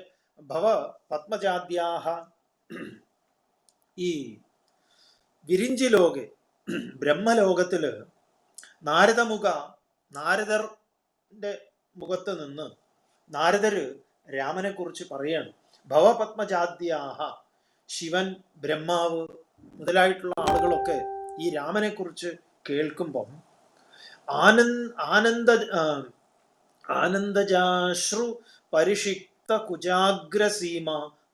ഭവ പത്മജാദ്യാഹ. ഈ വിരിഞ്ചി ലോകെ, ബ്രഹ്മലോകത്തില് നാരദമുഖ, നാരദന്റെ മുഖത്ത് നിന്ന് നാരദര് രാമനെ കുറിച്ച് പറയാണ്. ഭവപത്മജാദ്യാഹ, ശിവൻ, ബ്രഹ്മാവ് മുതലായിട്ടുള്ള ആളുകളൊക്കെ ഈ രാമനെ കുറിച്ച് കേൾക്കുമ്പം ആനന്ദ ആനന്ദജാശ്രു പരിഷിക്ത കുജാഗ്രസീമ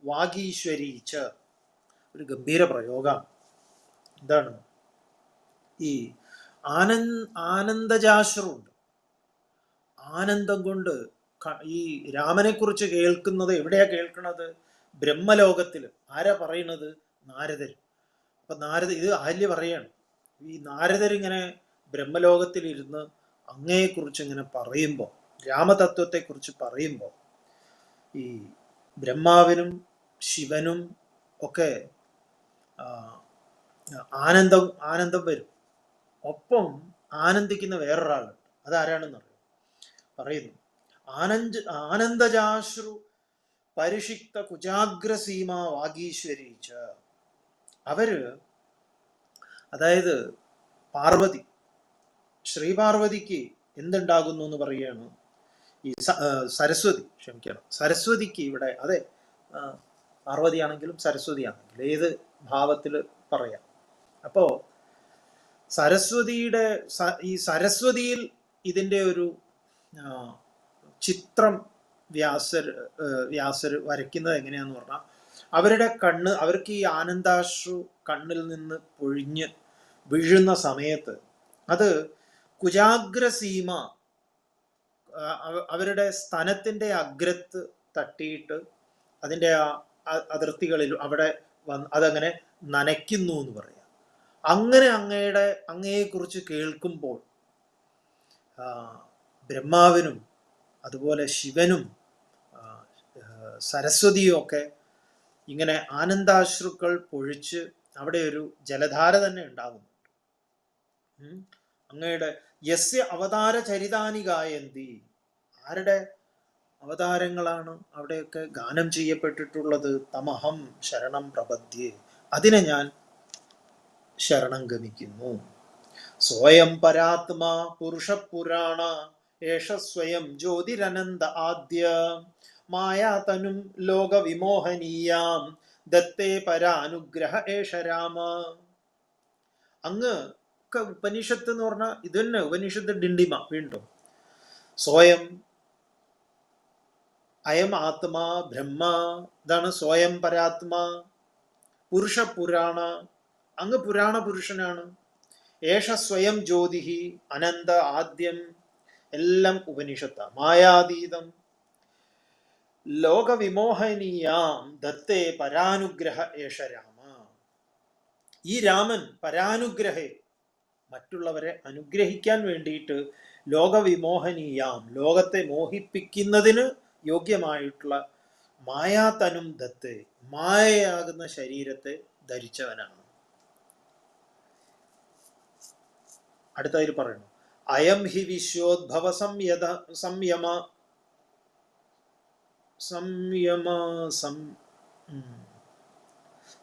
വാഗീശ്വരീച്ച. ഒരു ഗംഭീര പ്രയോഗമാണ്. എന്താണ് ഈ ആനന്ദജാശ്രു ഉണ്ട്. ആനന്ദം കൊണ്ട് ഈ രാമനെ കുറിച്ച് കേൾക്കുന്നത് എവിടെയാ കേൾക്കുന്നത്? ബ്രഹ്മലോകത്തില്. ആരാ പറയുന്നത്? നാരദർ. അപ്പൊ ഇത് അഹല്യ പറയാണ്. ഈ നാരദരിങ്ങനെ ബ്രഹ്മലോകത്തിലിരുന്ന് അങ്ങയെക്കുറിച്ച് ഇങ്ങനെ പറയുമ്പോൾ, രാമതത്വത്തെക്കുറിച്ച് പറയുമ്പോൾ ഈ ബ്രഹ്മാവിനും ശിവനും ഒക്കെ ആനന്ദം വരും. ഒപ്പം ആനന്ദിക്കുന്ന വേറൊരാളുണ്ട്. അതാരാണെന്ന് പറയുന്നു. ആനന്ദജാശ്രു പരിഷിക്ത കുജാഗ്രസീമ വാഗീശ്വരീച്ച. അവര്, അതായത് പാർവതി, ശ്രീപാർവതിക്ക് എന്തുണ്ടാകുന്നു എന്ന് പറയുകയാണ്. ഈ സരസ്വതിക്ക് ഇവിടെ, അതെ, പാർവതി ആണെങ്കിലും സരസ്വതി ആണെങ്കിലും ഏത് ഭാവത്തിൽ പറയാം. അപ്പോ ഈ സരസ്വതിയിൽ ഇതിൻ്റെ ഒരു ചിത്രം വ്യാസർ വരയ്ക്കുന്നത് എങ്ങനെയാന്ന് പറഞ്ഞാൽ, അവരുടെ കണ്ണ്, അവർക്ക് ഈ ആനന്ദാശ്രു കണ്ണിൽ നിന്ന് പൊഴിഞ്ഞ് വീഴുന്ന സമയത്ത് അത് കുജാഗ്രസീമ, അവരുടെ സ്തനത്തിന്റെ അഗ്രത്ത് തട്ടിയിട്ട് അതിൻ്റെ അതിർത്തികളിൽ അവിടെ അതങ്ങനെ നനയ്ക്കുന്നു എന്ന് പറയാം. അങ്ങനെ അങ്ങയെക്കുറിച്ച് കേൾക്കുമ്പോൾ ബ്രഹ്മാവിനും അതുപോലെ ശിവനും സരസ്വതിയും ഒക്കെ ഇങ്ങനെ ആനന്ദാശ്രുക്കൾ പൊഴിച്ച് അവിടെ ഒരു ജലധാര തന്നെ ഉണ്ടാകുന്നുണ്ട്. അങ്ങയുടെ യസ്യ അവതാര ചരിതാനി ഗായന്തി, ആരുടെ അവതാരങ്ങളാണ് അവിടെയൊക്കെ ഗാനം ചെയ്യപ്പെട്ടിട്ടുള്ളത്? തമഹം ശരണം പ്രപദ്യേ, അതിനെ ഞാൻ ശരണം ഗമിക്കുന്നു. സ്വയം പരാത്മാ പുരുഷപുരാണ ഏഷ സ്വയം ജ്യോതിരനന്ദ ആദ്യ മായാതനും ലോകവിമോഹനീയാം ദത്തേ പരാനുഗ്രഹ ഏഷ രാമ. അങ്ങ് ഒക്കെ ഉപനിഷത്ത് എന്ന് പറഞ്ഞാൽ ഇത് തന്നെ. ഉപനിഷത്ത് ഡിണ്ടിമ. വീണ്ടും സ്വയം, അയം ആത്മാ ബ്രഹ്മ, ഇതാണ് സ്വയം പരാത്മാ. പുരുഷപുരാണ, അങ്ങ് പുരാണ പുരുഷനാണ്. ഏഷ സ്വയം ജ്യോതിഹി, അനന്ത, ആദ്യം, എല്ലാം ഉപനിഷത്ത. മായാതീതം, ലോകവിമോഹനീയാം ദത്തേ പരാനുഗ്രഹ ഏഷ രാമ. ഈ രാമൻ പരാനുഗ്രഹേ, മറ്റുള്ളവരെ അനുഗ്രഹിക്കാൻ വേണ്ടിയിട്ട്, ലോകവിമോഹനീയാം, ലോകത്തെ മോഹിപ്പിക്കുന്നതിന് യോഗ്യമായിട്ടുള്ള, മായാതനും ദത്തേ, മായയാകുന്ന ശരീരത്തെ ധരിച്ചവനാണ്. അടുത്തതിൽ പറയുന്നു, അയം ഹി വിശ്വോദ്ഭവ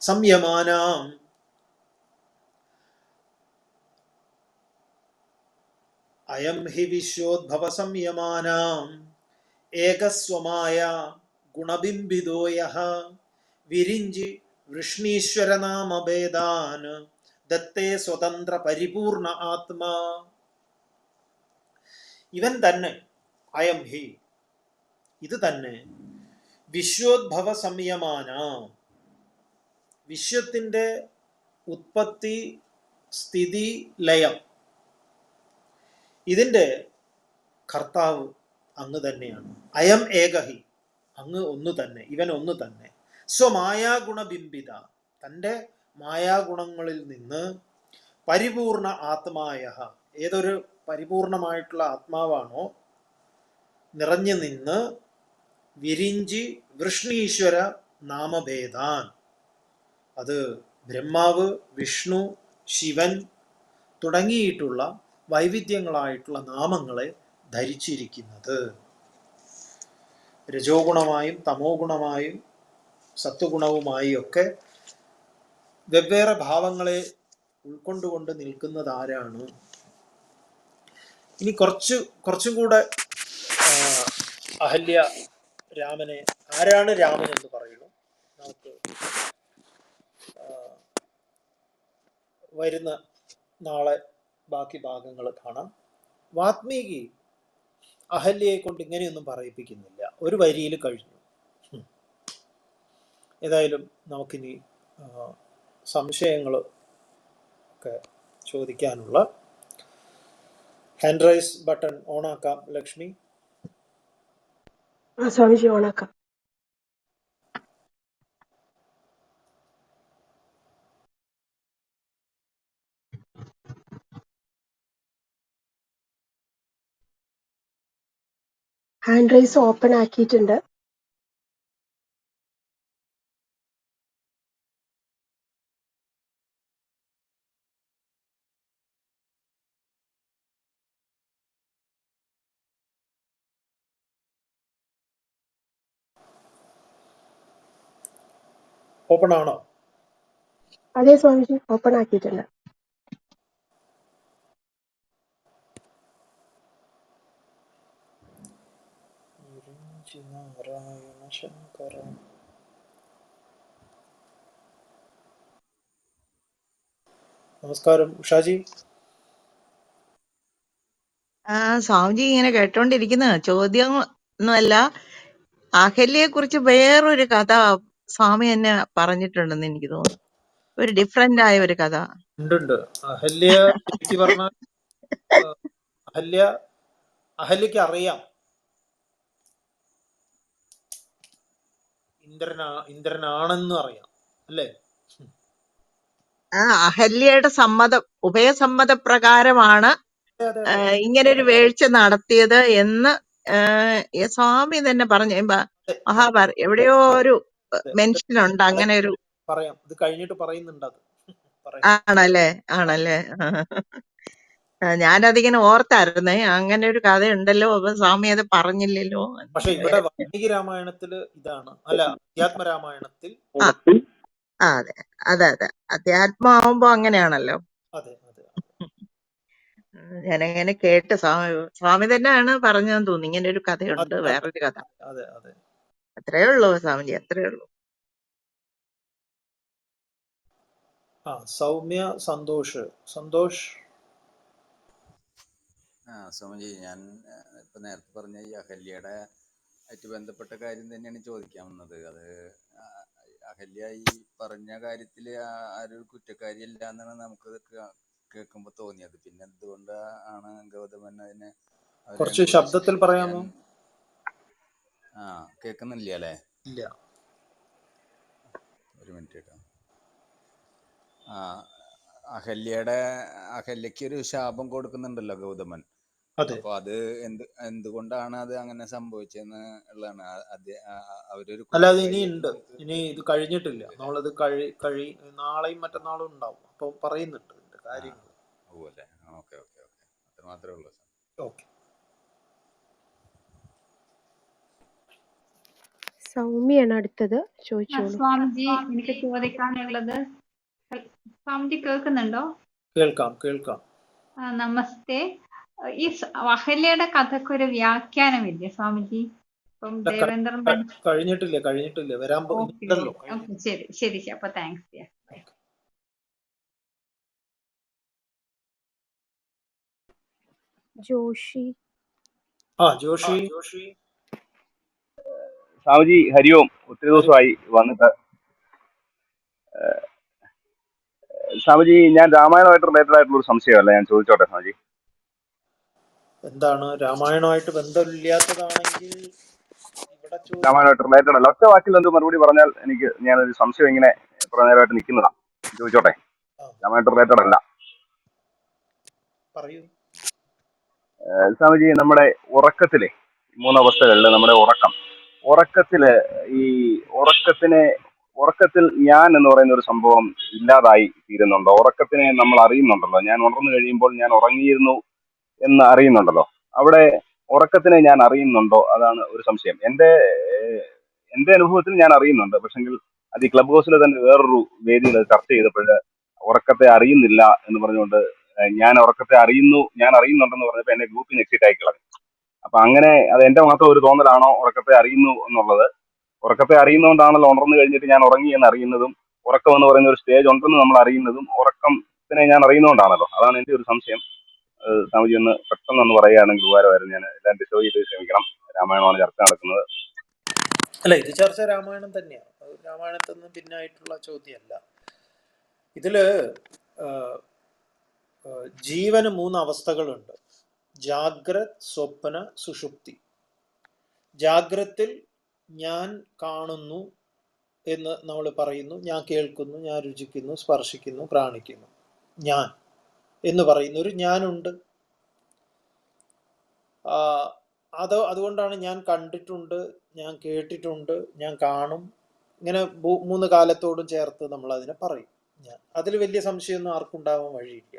സംയമാനാം അയം ഹി വിശ്വോദ്ഭവ സംയമാനാം ഏകസ്വമായ ഗുണബിംബിതോ യഃ വിരിഞ്ചി വൃഷ്ണീശ്വരനാമഭേദാൻ ദത്തേ സ്വതന്ത്ര പരിപൂർണ ആത്മാ. ഇവൻ തന്നെ, അയം ഹി, ഇത് തന്നെ, വിശ്വോദ്ഭവ സംയമാന, വിശ്വത്തിന്റെ ഉത്പത്തി സ്ഥിതി ലയം, ഇതിൻ്റെ കർത്താവ് അങ്ങ് തന്നെയാണ്. അയം ഏകഹി, അങ്ങ് ഒന്ന് തന്നെ, ഇവൻ ഒന്ന് തന്നെ. സ്വമായാഗുണബിംബിത, തൻ്റെ മായാഗുണങ്ങളിൽ നിന്ന് പരിപൂർണ ആത്മായ, ഏതൊരു പരിപൂർണമായിട്ടുള്ള ആത്മാവാണോ നിറഞ്ഞു നിന്ന്, വിരിഞ്ചി വൃഷ്ണീശ്വര നാമഭേദാൻ, അത് ബ്രഹ്മാവ്, വിഷ്ണു, ശിവൻ തുടങ്ങിയിട്ടുള്ള വൈവിധ്യങ്ങളായിട്ടുള്ള നാമങ്ങളെ ധരിച്ചിരിക്കുന്നത്. രജോ ഗുണമായും തമോ ഗുണമായും സത്വഗുണവുമായും ഒക്കെ വെവ്വേറെ ഭാവങ്ങളെ ഉൾക്കൊണ്ടുകൊണ്ട് നിൽക്കുന്നത് ആരാണ്? ഇനി കുറച്ചും കൂടെ അഹല്യ രാമനെ, ആരാണ് രാമൻ എന്ന് പറയുന്നു, നമുക്ക് വരുന്ന നാളെ ബാക്കി ഭാഗങ്ങൾ കാണാം. വാത്മീകി അഹല്യയെ കൊണ്ട് ഇങ്ങനെയൊന്നും പറയിപ്പിക്കുന്നില്ല, ഒരു വരിയിൽ കഴിഞ്ഞു. ഏതായാലും നമുക്കിനി സംശയങ്ങൾ ഒക്കെ ചോദിക്കാനുള്ള ഹാൻഡ് റൈസ് ബട്ടൺ ഓൺ ആക്കാം. ലക്ഷ്മി. സ്വാമിജി ഓണാക്കാം. ഹാൻഡ് റൈസ് ഓപ്പൺ ആക്കിയിട്ടുണ്ട്. ഓപ്പൺ ആണോ? അതെ സ്വാമിജി, ഓപ്പൺ ആക്കിയിട്ടുണ്ട്. നാരായണ ശങ്കര. നമസ്കാരം ഉഷാജി. സ്വാമിജി ഇങ്ങനെ കേട്ടോണ്ടിരിക്കുന്ന ചോദ്യം ഒന്നുമല്ല, അഹല്യയെ കുറിച്ച് വേറൊരു കഥ സ്വാമി തന്നെ പറഞ്ഞിട്ടുണ്ടെന്ന് എനിക്ക് തോന്നുന്നു. ഒരു ഡിഫറെന്റ് ആയ ഒരു കഥ ഉണ്ട്. അഹല്യ ശരിക്കും പറഞ്ഞാൽ അഹല്യക്ക് അറിയാം ഇന്ദ്രനാണെന്ന് അറിയാം, അല്ലേ? അഹല്യയുടെ ഉഭയസമ്മതപ്രകാരമാണ് ഇങ്ങനൊരു വേഴ്ച നടത്തിയത് എന്ന് സ്വാമി തന്നെ പറഞ്ഞു. എവിടെയോ ഒരു മെൻഷൻ ഉണ്ട് അങ്ങനെ ഒരു. പറയാം, ഇത് കഴിഞ്ഞിട്ട് പറയുന്നുണ്ട് അത്. ആണല്ലേ? ഞാനതിങ്ങനെ ഓർത്തായിരുന്നേ, അങ്ങനെ ഒരു കഥ ഉണ്ടല്ലോ, സ്വാമി അത് പറഞ്ഞില്ലല്ലോ. പക്ഷെ ഇവിടെ വാൽമീകി രാമായണത്തില് ഇതാണ്, അല്ല അധ്യാത്മ രാമായണത്തിൽ. അതെ അതെ അതെ, അധ്യാത്മാവുമ്പോ അങ്ങനെയാണല്ലോ. അതെ അതെ, ഞാനങ്ങനെ കേട്ട് സ്വാമി തന്നെയാണ് പറഞ്ഞതെന്ന് തോന്നി, ഇങ്ങനെ ഒരു കഥയുണ്ട്, വേറൊരു കഥ. അതെ അതെ, അത്രേ ഉള്ളൂ സ്വാമിജി, അത്രേ ഉള്ളൂ. സൗമ്യ സന്തോഷ്. സ്വാമിജി, ഞാൻ ഇപ്പൊ നേരത്തെ പറഞ്ഞ ഈ അഹല്യയുടെ ആയിട്ട് ബന്ധപ്പെട്ട കാര്യം തന്നെയാണ് ചോദിക്കാൻ വന്നത്. അത് അഹല്യ ഈ പറഞ്ഞ കാര്യത്തിൽ ആരും കുറ്റക്കാരിയല്ല എന്നാണ് നമുക്ക് കേൾക്കുമ്പോ തോന്നിയത്. പിന്നെ എന്തുകൊണ്ടാണ് ഗൗതമൻ അതിനെ കുറച്ച് ശബ്ദത്തിൽ പറയാമോ? കേൾക്കുന്നില്ല അല്ലേ? ഇല്ല, ഒരു മിനിറ്റ് കേട്ടോ. അഹല്യക്ക് ഒരു ശാപം കൊടുക്കുന്നുണ്ടല്ലോ ഗൗതമൻ. അപ്പൊ അത് എന്തുകൊണ്ടാണ് അത് അങ്ങനെ സംഭവിച്ചെന്ന് ഉള്ളതാണ്. അവരൊരു അല്ലാതെ ഇനി ഇത് കഴിഞ്ഞിട്ടില്ല. നമ്മളത് നാളെയും മറ്റന്നാളും ഉണ്ടാവും, അപ്പൊ പറയുന്നുണ്ട് ഇതിന്റെ കാര്യങ്ങൾ. ഓക്കെ ഓക്കെ ഓക്കെ, അത്ര മാത്രമേ ഉള്ളൂ. ഓക്കെ. സൗമ്യാണ് അടുത്തത്, ചോദിച്ചോളൂ. സ്വാമിജി, എനിക്ക് ചോദിക്കാനുള്ളത്, സ്വാമിജി കേൾക്കുന്നുണ്ടോ? കേൾക്കാം. നമസ്തേ. ഈ അഹല്യയുടെ കഥക്കൊരു വ്യാഖ്യാനമില്ലേ സ്വാമിജി? ഇപ്പം ദേവേന്ദ്രൻ കഴിഞ്ഞിട്ടില്ല, വരാൻ പോകുന്നുണ്ടല്ലോ. ശരി, അപ്പൊ താങ്ക്സ്. ജോഷി. സ്വാമിജി ഹരി ഓം. ഒത്തിരി ദിവസമായി വന്നിട്ട്. സ്വാമിജി, ഞാൻ രാമായണമായിട്ട് റിലേറ്റഡ് ആയിട്ടുള്ള ഒരു സംശയമല്ല, ഞാൻ ചോദിച്ചോട്ടെ സ്വാമിജി? എന്താണ് രാമായണമായിട്ട് ബന്ധമില്ലാത്തതാണെങ്കിൽ? രാമായണമായിട്ട് റിലേറ്റഡ് അല്ല, ഒറ്റ വാക്കിൽ എന്ത് മറുപടി പറഞ്ഞാൽ ഞാനൊരു സംശയം ഇങ്ങനെ കുറെ നേരമായിട്ട് നിൽക്കുന്നതാ, ചോദിച്ചോട്ടെ? രാമായണമായിട്ട് റിലേറ്റഡ് അല്ല. സ്വാമിജി, നമ്മുടെ ഉറക്കത്തിലെ 3 അവസ്ഥകളില് നമ്മുടെ ഉറക്കത്തില് ഈ ഉറക്കത്തിൽ ഞാൻ എന്ന് പറയുന്ന ഒരു സംഭവം ഇല്ലാതായി തീരുന്നുണ്ടോ? ഉറക്കത്തിനെ നമ്മൾ അറിയുന്നുണ്ടല്ലോ. ഞാൻ ഉണർന്നു കഴിയുമ്പോൾ ഞാൻ ഉറങ്ങിയിരുന്നു എന്ന് അറിയുന്നുണ്ടല്ലോ, അവിടെ ഉറക്കത്തിനെ ഞാൻ അറിയുന്നുണ്ടോ? അതാണ് ഒരു സംശയം. എന്റെ അനുഭവത്തിൽ ഞാൻ അറിയുന്നുണ്ട്. പക്ഷെങ്കിൽ അത് ഈ ക്ലബ് ഹൗസിലെ തന്നെ വേറൊരു വേദിയിൽ അത് ചർച്ച ചെയ്തപ്പോൾ ഉറക്കത്തെ അറിയുന്നില്ല എന്ന് പറഞ്ഞുകൊണ്ട് ഞാൻ ഉറക്കത്തെ ഞാൻ അറിയുന്നുണ്ടെന്ന് പറഞ്ഞപ്പോൾ എന്നെ ഗ്രൂപ്പിൽ നിന്ന് എക്സിറ്റ് ആക്കി കളഞ്ഞു. അപ്പൊ അങ്ങനെ അത് എന്റെ മാത്രം ഒരു തോന്നലാണോ ഉറക്കത്തെ അറിയുന്നു എന്നുള്ളത്? ഉറക്കത്തെ അറിയുന്നതുകൊണ്ടാണല്ലോ ഉണർന്നു കഴിഞ്ഞിട്ട് ഞാൻ ഉറങ്ങി എന്ന് അറിയുന്നതും, ഉറക്കം എന്ന് പറയുന്ന ഒരു സ്റ്റേജ് ഉണ്ടെന്ന് നമ്മൾ അറിയുന്നതും ഉറക്കത്തിനെ ഞാൻ അറിയുന്നതുകൊണ്ടാണല്ലോ. അതാണ് എന്റെ ഒരു സംശയം. സ്വാമിജി ഒന്ന് പെട്ടെന്ന് പറയുകയാണെങ്കിൽ ഉപകാരമായിരുന്നു. ഞാൻ എല്ലാം ഡിസ്റ്റർബ് ചെയ്ത് ക്ഷമിക്കണം. രാമായണമാണ് ചർച്ച നടക്കുന്നത്. അല്ല, ഇത് ചർച്ച രാമായണം തന്നെയാണ്. അത് രാമായണത്തിൽ നിന്ന് ഭിന്നമായിട്ടുള്ള ചോദ്യമല്ല. ഇതില് ജീവന് 3 അവസ്ഥകളുണ്ട്: ജാഗ്രത്, സ്വപ്ന, സുഷുപ്തി. ജാഗ്രത്തിൽ ഞാൻ കാണുന്നു എന്ന് നമ്മൾ പറയുന്നു, ഞാൻ കേൾക്കുന്നു, ഞാൻ രുചിക്കുന്നു, സ്പർശിക്കുന്നു, പ്രാണിക്കുന്നു. ഞാൻ എന്ന് പറയുന്ന ഒരു ഞാനുണ്ട്. അതുകൊണ്ടാണ് ഞാൻ കണ്ടിട്ടുണ്ട്, ഞാൻ കേട്ടിട്ടുണ്ട്, ഞാൻ കാണും, ഇങ്ങനെ 3 കാലത്തോടും ചേർത്ത് നമ്മൾ അതിനെ പറയും ഞാൻ. അതിൽ വലിയ സംശയമൊന്നും ആർക്കുണ്ടാവാൻ വഴിയില്ല.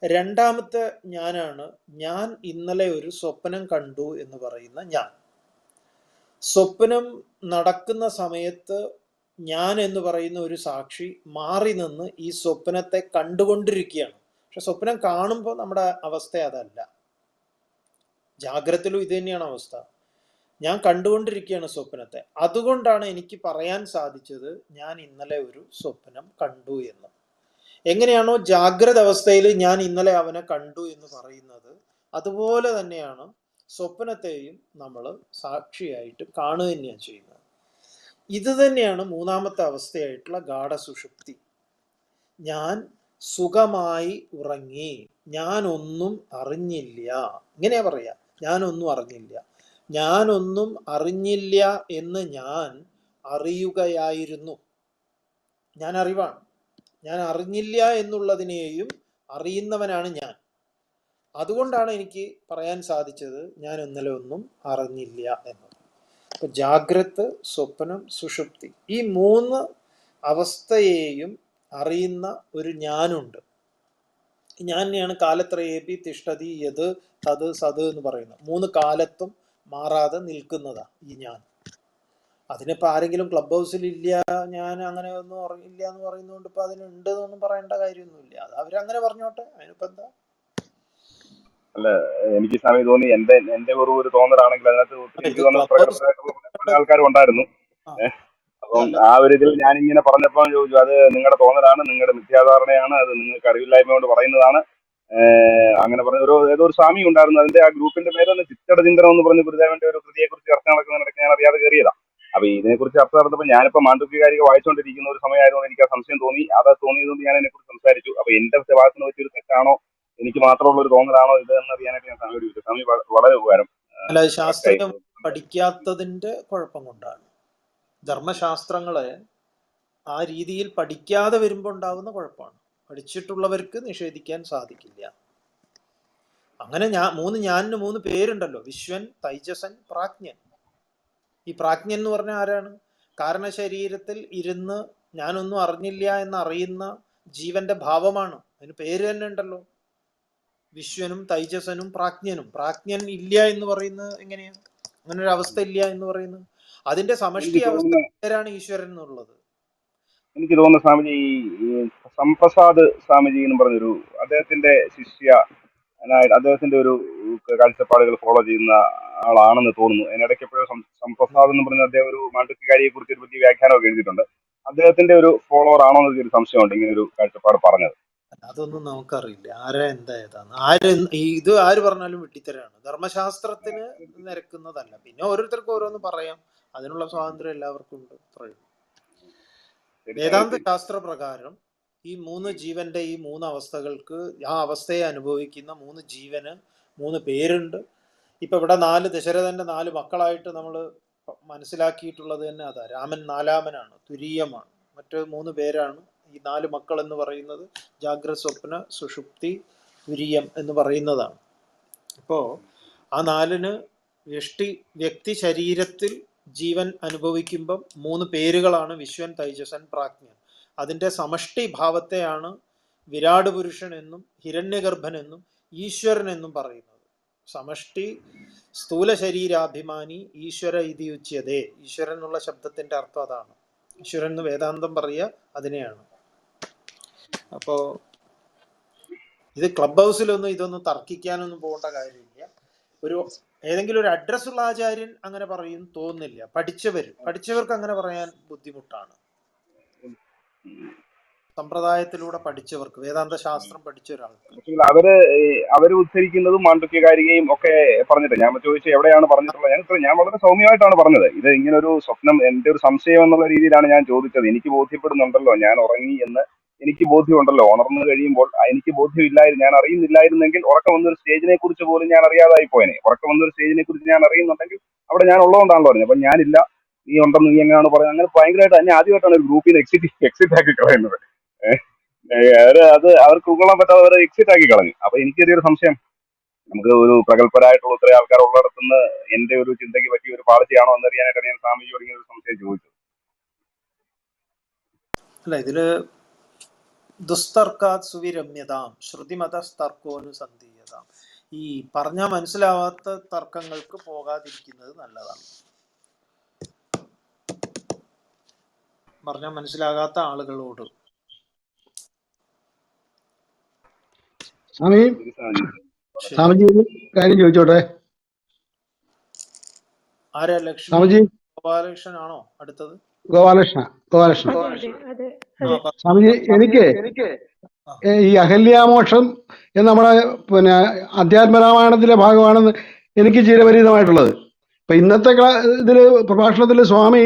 രണ്ടാമത്തെ ഞാനാണ് ഞാൻ ഇന്നലെ ഒരു സ്വപ്നം കണ്ടു എന്ന് പറയുന്ന ഞാൻ. സ്വപ്നം നടക്കുന്ന സമയത്ത് ഞാൻ എന്ന് പറയുന്ന ഒരു സാക്ഷി മാറി നിന്ന് ഈ സ്വപ്നത്തെ കണ്ടുകൊണ്ടിരിക്കുകയാണ്. പക്ഷെ സ്വപ്നം കാണുമ്പോൾ നമ്മുടെ അവസ്ഥ അതല്ല. ജാഗ്രതയിലും ഇത് തന്നെയാണ് അവസ്ഥ. ഞാൻ കണ്ടുകൊണ്ടിരിക്കുകയാണ് സ്വപ്നത്തെ. അതുകൊണ്ടാണ് എനിക്ക് പറയാൻ സാധിച്ചത് ഞാൻ ഇന്നലെ ഒരു സ്വപ്നം കണ്ടു എന്ന്. എങ്ങനെയാണോ ജാഗ്രത അവസ്ഥയിൽ ഞാൻ ഇന്നലെ അവനെ കണ്ടു എന്ന് പറയുന്നത്, അതുപോലെ തന്നെയാണ് സ്വപ്നത്തെയും നമ്മൾ സാക്ഷിയായിട്ട് കാണുക തന്നെയാണ് ചെയ്യുന്നത്. ഇത് തന്നെയാണ് 3ാമത്തെ അവസ്ഥയായിട്ടുള്ള ഗാഢസുഷുപ്തി. ഞാൻ സുഖമായി ഉറങ്ങി, ഞാനൊന്നും അറിഞ്ഞില്ല. ഇങ്ങനെയാ പറയാ, ഞാനൊന്നും അറിഞ്ഞില്ല. ഞാനൊന്നും അറിഞ്ഞില്ല എന്ന് ഞാൻ അറിയുകയായിരുന്നു. ഞാൻ അറിവാണ്. ഞാൻ അറിഞ്ഞില്ല എന്നുള്ളതിനെയും അറിയുന്നവനാണ് ഞാൻ. അതുകൊണ്ടാണ് എനിക്ക് പറയാൻ സാധിച്ചത് ഞാൻ ഇന്നലെ ഒന്നും അറിഞ്ഞില്ല എന്നത്. ഇപ്പൊ ജാഗ്രത്, സ്വപ്നം, സുഷുപ്തി, ഈ 3 അവസ്ഥയെയും അറിയുന്ന ഒരു ഞാനുണ്ട്. ഞാൻ തന്നെയാണ് കാലത്രയേപി തിഷ്ഠതി യത് തത് സത് എന്ന് പറയുന്നത്. 3 കാലത്തും മാറാതെ നിൽക്കുന്നതാ ഈ ഞാൻ. അതിനിപ്പോൾ ആരെങ്കിലും ക്ലബ് ഹൗസിൽ ഇല്ല, ഞാൻ അങ്ങനെ ഒന്നും ഇല്ല എന്ന് പറയുന്നതുകൊണ്ട് ഇപ്പൊ അതിനുണ്ട് എന്നൊന്നും പറയേണ്ട കാര്യമൊന്നുമില്ല. അത് അവരങ്ങനെ പറഞ്ഞോട്ടെ, അതിനിപ്പോ എന്താ. അല്ല, എനിക്ക് സമയം തോന്നി എന്റെ ഒരു തോന്നലാണെങ്കിൽ അതിനകത്ത് ഒത്തിരി എനിക്ക് തോന്നുന്ന ക്ലബ് ഹൗസ് പ്രകടമായിട്ടുള്ള പല ആൾക്കാരും ഉണ്ടായിരുന്നു. അപ്പം അല്ല, ആ ഒരു ഇതിൽ ഞാനിങ്ങനെ പറഞ്ഞപ്പോൾ ചോദിച്ചു, അത് നിങ്ങളുടെ തോന്നലാണ്, നിങ്ങളുടെ മിഥ്യാധാരണയാണ്, അത് നിങ്ങൾക്ക് അറിവില്ലായ്മ കൊണ്ട് പറയുന്നതാണ്. അങ്ങനെ പറഞ്ഞ ഏതോ ഒരു സ്വാമി ഉണ്ടായിരുന്നു. അതിന്റെ ആ ഗ്രൂപ്പിന്റെ പേരൊന്ന് ചിത്തട ചിന്തനം എന്ന് പറഞ്ഞ് ഗുരുദേവന്റെ ഒരു കൃതിയെ കുറിച്ച് ചർച്ച നടക്കുന്നിടയ്ക്ക് ഞാൻ അറിയാതെ കയറിയതാ. അപ്പൊ ഇതിനെക്കുറിച്ച് ചർച്ച നടന്നപ്പോൾ ഞാനിപ്പോ മാണ്ഡവ്യകാരിക വായിച്ചുകൊണ്ടിരിക്കുന്ന ഒരു സമയമായതുകൊണ്ട് എനിക്ക് ആ സംശയം തോന്നി. അത് തോന്നിയതുകൊണ്ട് ഞാൻ അതിനെക്കുറിച്ച് സംസാരിച്ചു. അപ്പൊ എന്റെ ഭാഗത്തിന് പറ്റിയൊരു തെറ്റാണോ, എനിക്ക് മാത്രമുള്ള ഒരു തോന്നലാണോ ഇത് എന്നറിയാനായിട്ട് ഞാൻ സ്വാമിയോട് ചോദിച്ചു. സ്വാമി വളരെ ഉപകാരം. അല്ല, ശാസ്ത്രീയം പഠിക്കാത്തതിന്റെ കുഴപ്പം കൊണ്ടാണ്. ധർമ്മശാസ്ത്രങ്ങളെ ആ രീതിയിൽ പഠിക്കാതെ വരുമ്പോൾ ഉണ്ടാവുന്ന കുഴപ്പമാണ്. പഠിച്ചിട്ടുള്ളവർക്ക് നിഷേധിക്കാൻ സാധിക്കില്ല. അങ്ങനെ 3 ഞാനിന് 3 പേരുണ്ടല്ലോ: വിശ്വൻ, തൈജസൻ, പ്രാജ്ഞൻ. ഈ പ്രാജ്ഞൻ എന്ന് പറഞ്ഞാൽ ആരാണ്? കാരണശരീരത്തിൽ ഇരുന്ന് ഞാനൊന്നും അറിഞ്ഞില്ല എന്നറിയുന്ന ജീവന്റെ ഭാവമാണ്. അതിന് പേര് തന്നെ ഉണ്ടല്ലോ, വിശ്വനും തൈജസനും പ്രാജ്ഞനും. പ്രാജ്ഞൻ ഇല്ല എന്ന് പറയുന്നത് എങ്ങനെയാ? അങ്ങനെ ഒരു അവസ്ഥ ഇല്ല എന്ന് പറയുന്നത് അതിന്റെ സമഷ്ടി അവസ്ഥ പേരാണ് ഈശ്വരൻ എന്നുള്ളത്. എനിക്ക് തോന്നുന്ന സ്വാമിജി ഈ സംപ്രസാദ് സ്വാമിജി എന്ന് പറഞ്ഞൊരു അദ്ദേഹത്തിന്റെ അദ്ദേഹത്തിന്റെ ഒരു കാഴ്ചപ്പാടുകൾ ഫോളോ ചെയ്യുന്ന ആളാണെന്ന് തോന്നുന്നു. അതിനിടയ്ക്ക് എപ്പോഴും സംപ്രസാദ് എന്ന് പറഞ്ഞ അദ്ദേഹം ഒരു മാണ്ഡവ്യകാരിയെ കുറിച്ച് ഒരു വലിയ വ്യാഖ്യാനമൊക്കെ എഴുതിയിട്ടുണ്ട്. അദ്ദേഹത്തിന്റെ ഒരു ഫോളോവർ ആണോ എന്നൊരു സംശയമുണ്ട് ഇങ്ങനെ ഒരു കാഴ്ചപ്പാട് പറഞ്ഞത്. അതൊന്നും നമുക്കറിയില്ല ആരാ എന്താ ഏതാന്ന്. ഇത് ആര് പറഞ്ഞാലും വെട്ടിത്തരാണ്. ധർമ്മശാസ്ത്രത്തിന് നിരക്കുന്നതല്ല. പിന്നെ ഓരോരുത്തർക്കും ഓരോന്ന് പറയാം, അതിനുള്ള സ്വാതന്ത്ര്യം എല്ലാവർക്കും ഉണ്ട്. അത്രയും വേദാന്ത ശാസ്ത്ര പ്രകാരം ഈ 3 ജീവന്റെ ഈ 3 അവസ്ഥകൾക്ക്, ആ അവസ്ഥയെ അനുഭവിക്കുന്ന 3 ജീവന് 3 പേരുണ്ട്. ഇപ്പൊ ഇവിടെ ദശരഥന്റെ 4 മക്കളായിട്ട് നമ്മൾ മനസ്സിലാക്കിയിട്ടുള്ളത് തന്നെ അതാ. രാമൻ 4ാമനാണ്, തുരീയമാണ്. മറ്റ് 3 പേരാണ് ഈ 4 മക്കൾ എന്ന് പറയുന്നത്. ജാഗ്രത, സ്വപ്ന, സുഷുപ്തി, തുരീയം എന്ന് പറയുന്നതാണ്. ഇപ്പോ ആ 4ന് വ്യക്തി ശരീരത്തിൽ ജീവൻ അനുഭവിക്കുമ്പം 3 പേരുകളാണ്: വിശ്വൻ, തൈജസൻ, പ്രാജ്ഞൻ. അതിന്റെ സമഷ്ടി ഭാവത്തെയാണ് വിരാട് പുരുഷൻ എന്നും ഹിരണ്യഗർഭൻ എന്നും ഈശ്വരൻ എന്നും പറയുന്നത്. സമഷ്ടി സ്ഥൂല ശരീരാഭിമാനി ഈശ്വര ഇതി ഉച്യതേ. ഈശ്വരൻ എന്നുള്ള ശബ്ദത്തിന്റെ അർത്ഥം അതാണ്. ഈശ്വരൻ എന്ന് വേദാന്തം പറയുക അതിനെയാണ്. അപ്പോ ഇത് ക്ലബ് ഹൗസിലൊന്നും ഇതൊന്നും തർക്കിക്കാനൊന്നും പോകേണ്ട കാര്യമില്ല. ഒരു ഏതെങ്കിലും ഒരു അഡ്രസ് ഉള്ള ആചാര്യൻ അങ്ങനെ പറയും തോന്നുന്നില്ല. പഠിച്ചവർക്ക് അങ്ങനെ പറയാൻ ബുദ്ധിമുട്ടാണ്. സമ്പ്രദായത്തിലൂടെ പഠിച്ചവർക്ക്, വേദാന്ത ശാസ്ത്രം പഠിച്ച ഒരാൾക്ക്. അവര് ഉദ്ധരിക്കുന്നതും മാണ്ഡുക്യകാരികയും ഒക്കെ പറഞ്ഞിട്ട് ഞാൻ ചോദിച്ചു എവിടെയാണ് പറഞ്ഞിട്ടുള്ളത്. ഞാൻ വളരെ സൗമ്യമായിട്ടാണ് പറഞ്ഞത്. ഇത് ഇങ്ങനെ ഒരു സ്വപ്നം, എന്റെ ഒരു സംശയം എന്നുള്ള രീതിയിലാണ് ഞാൻ ചോദിച്ചത്. എനിക്ക് ബോധ്യപ്പെടുന്നുണ്ടല്ലോ ഞാൻ ഉറങ്ങി എന്ന്, എനിക്ക് ബോധ്യമുണ്ടല്ലോ. ഉണർന്നു കഴിയുമ്പോൾ എനിക്ക് ബോധ്യമില്ലായിരുന്നു, ഞാൻ അറിയുന്നില്ലായിരുന്നെങ്കിൽ ഉറക്കം വന്നൊരു സ്റ്റേജിനെ കുറിച്ച് പോലും ഞാൻ അറിയാതായി പോയനെ. ഉറക്കം വന്നൊരു സ്റ്റേജിനെ കുറിച്ച് ഞാൻ അറിയുന്നുണ്ടെങ്കിൽ അവിടെ ഞാൻ ഉള്ളതുകൊണ്ടാണല്ലോ പറഞ്ഞത്. അപ്പൊ ഞാനില്ല, നീ ഉണ്ടെന്ന് നീ എങ്ങനെയാണ് പറയുന്നത്? അങ്ങനെ ഭയങ്കരമായിട്ട് തന്നെ ആദ്യമായിട്ടാണ് ഒരു ഗ്രൂപ്പിൽ നിന്ന് എക്സിറ്റ് ആക്കി കളയുന്നത്. അത് അവർക്ക് ഉൾക്കൊള്ളാൻ പറ്റാതെ അവരെ എക്സിറ്റ് ആക്കി കളഞ്ഞു. അപ്പൊ എനിക്ക് ചെറിയൊരു സംശയം, നമുക്ക് ഒരു പ്രഗത്ഭരായിട്ടുള്ള ഇത്രയും ആൾക്കാർ ഉള്ളിടത്തുനിന്ന് എന്റെ ഒരു ചിന്തയ്ക്ക് പറ്റിയ ഒരു പാളിച്ചയാണോ എന്നറിയാനായിട്ടാണ് ഞാൻ സ്വാമിജിയോട് ഇങ്ങനെ ഒരു സംശയം ചോദിച്ചത്. അല്ല, ഇതില് ദുസ്തർക്കാത് സുവിരമ്യതാം ശ്രുതിമതസ്തർക്കോനുസന്ധീയതാം. ഈ പറഞ്ഞാൽ മനസ്സിലാവാത്ത തർക്കങ്ങൾക്ക് പോകാതിരിക്കുന്നത് നല്ലതാണ്. പറഞ്ഞാൽ മനസ്സിലാകാത്ത ആളുകളോട്. സ്വാമി, ശരി. സ്വാമിജി ഒരു കാര്യം ചോദിച്ചോട്ടെ? ആരാ? ലക്ഷ്മി സ്വാമിജി, ഗോപാലകൃഷ്ണൻ ആണോ അടുത്തത്? ഗോപാലകൃഷ്ണ. അതെ. സ്വാമിജി, എനിക്ക് ഈ അഹല്യാമോക്ഷം എന്ന് നമ്മുടെ പിന്നെ അധ്യാത്മരാമായണത്തിലെ ഭാഗമാണെന്ന് എനിക്ക് ചിരപരിചിതമായിട്ടുള്ളത്. ഇപ്പൊ ഇന്നത്തെ ഇതില് പ്രഭാഷണത്തിൽ സ്വാമി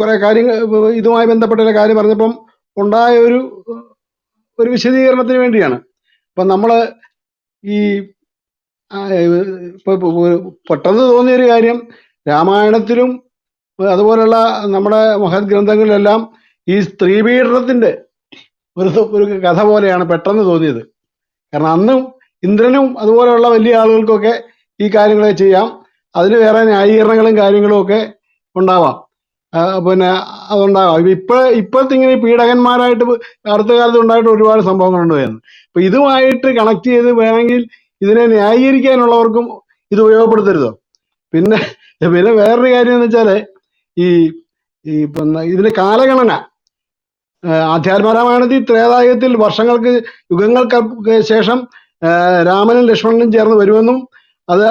കുറെ കാര്യങ്ങൾ ഇതുമായി ബന്ധപ്പെട്ട ഒരു കാര്യം പറഞ്ഞപ്പം ഉണ്ടായ ഒരു വിശദീകരണത്തിന് വേണ്ടിയാണ്. അപ്പൊ നമ്മള് ഈ ഇപ്പൊ പെട്ടെന്ന് തോന്നിയൊരു കാര്യം, രാമായണത്തിലും അതുപോലുള്ള നമ്മുടെ മഹത് ഗ്രന്ഥങ്ങളിലെല്ലാം ഈ സ്ത്രീപീഡനത്തിന്റെ ഒരു കഥ പോലെയാണ് പെട്ടെന്ന് തോന്നിയത്. കാരണം അന്നും ഇന്ദ്രനും അതുപോലെയുള്ള വലിയ ആളുകൾക്കൊക്കെ ഈ കാര്യങ്ങളെ ചെയ്യാം, അതിന് വേറെ ന്യായീകരണങ്ങളും കാര്യങ്ങളും ഒക്കെ ഉണ്ടാവാം. പിന്നെ അതുണ്ടാകാം. ഇപ്പോഴത്തെ ഇങ്ങനെ പീഡകന്മാരായിട്ട് അടുത്ത കാലത്ത് ഉണ്ടായിട്ട് ഒരുപാട് സംഭവങ്ങളുണ്ട് എന്ന്. അപ്പൊ ഇതുമായിട്ട് കണക്ട് ചെയ്ത് വേണമെങ്കിൽ ഇതിനെ ന്യായീകരിക്കാനുള്ളവർക്കും ഇത് ഉപയോഗപ്പെടുത്തരുതോ? പിന്നെ വേറൊരു കാര്യം എന്ന് വെച്ചാല് ഈ ഇതിന്റെ കാലഗണന ആധ്യാത്മരാമായണത്തിൽ ത്രേതായുഗത്തിൽ യുഗങ്ങൾക്ക് ശേഷം രാമനും ലക്ഷ്മണനും ചേർന്ന് വരുമെന്നും അത്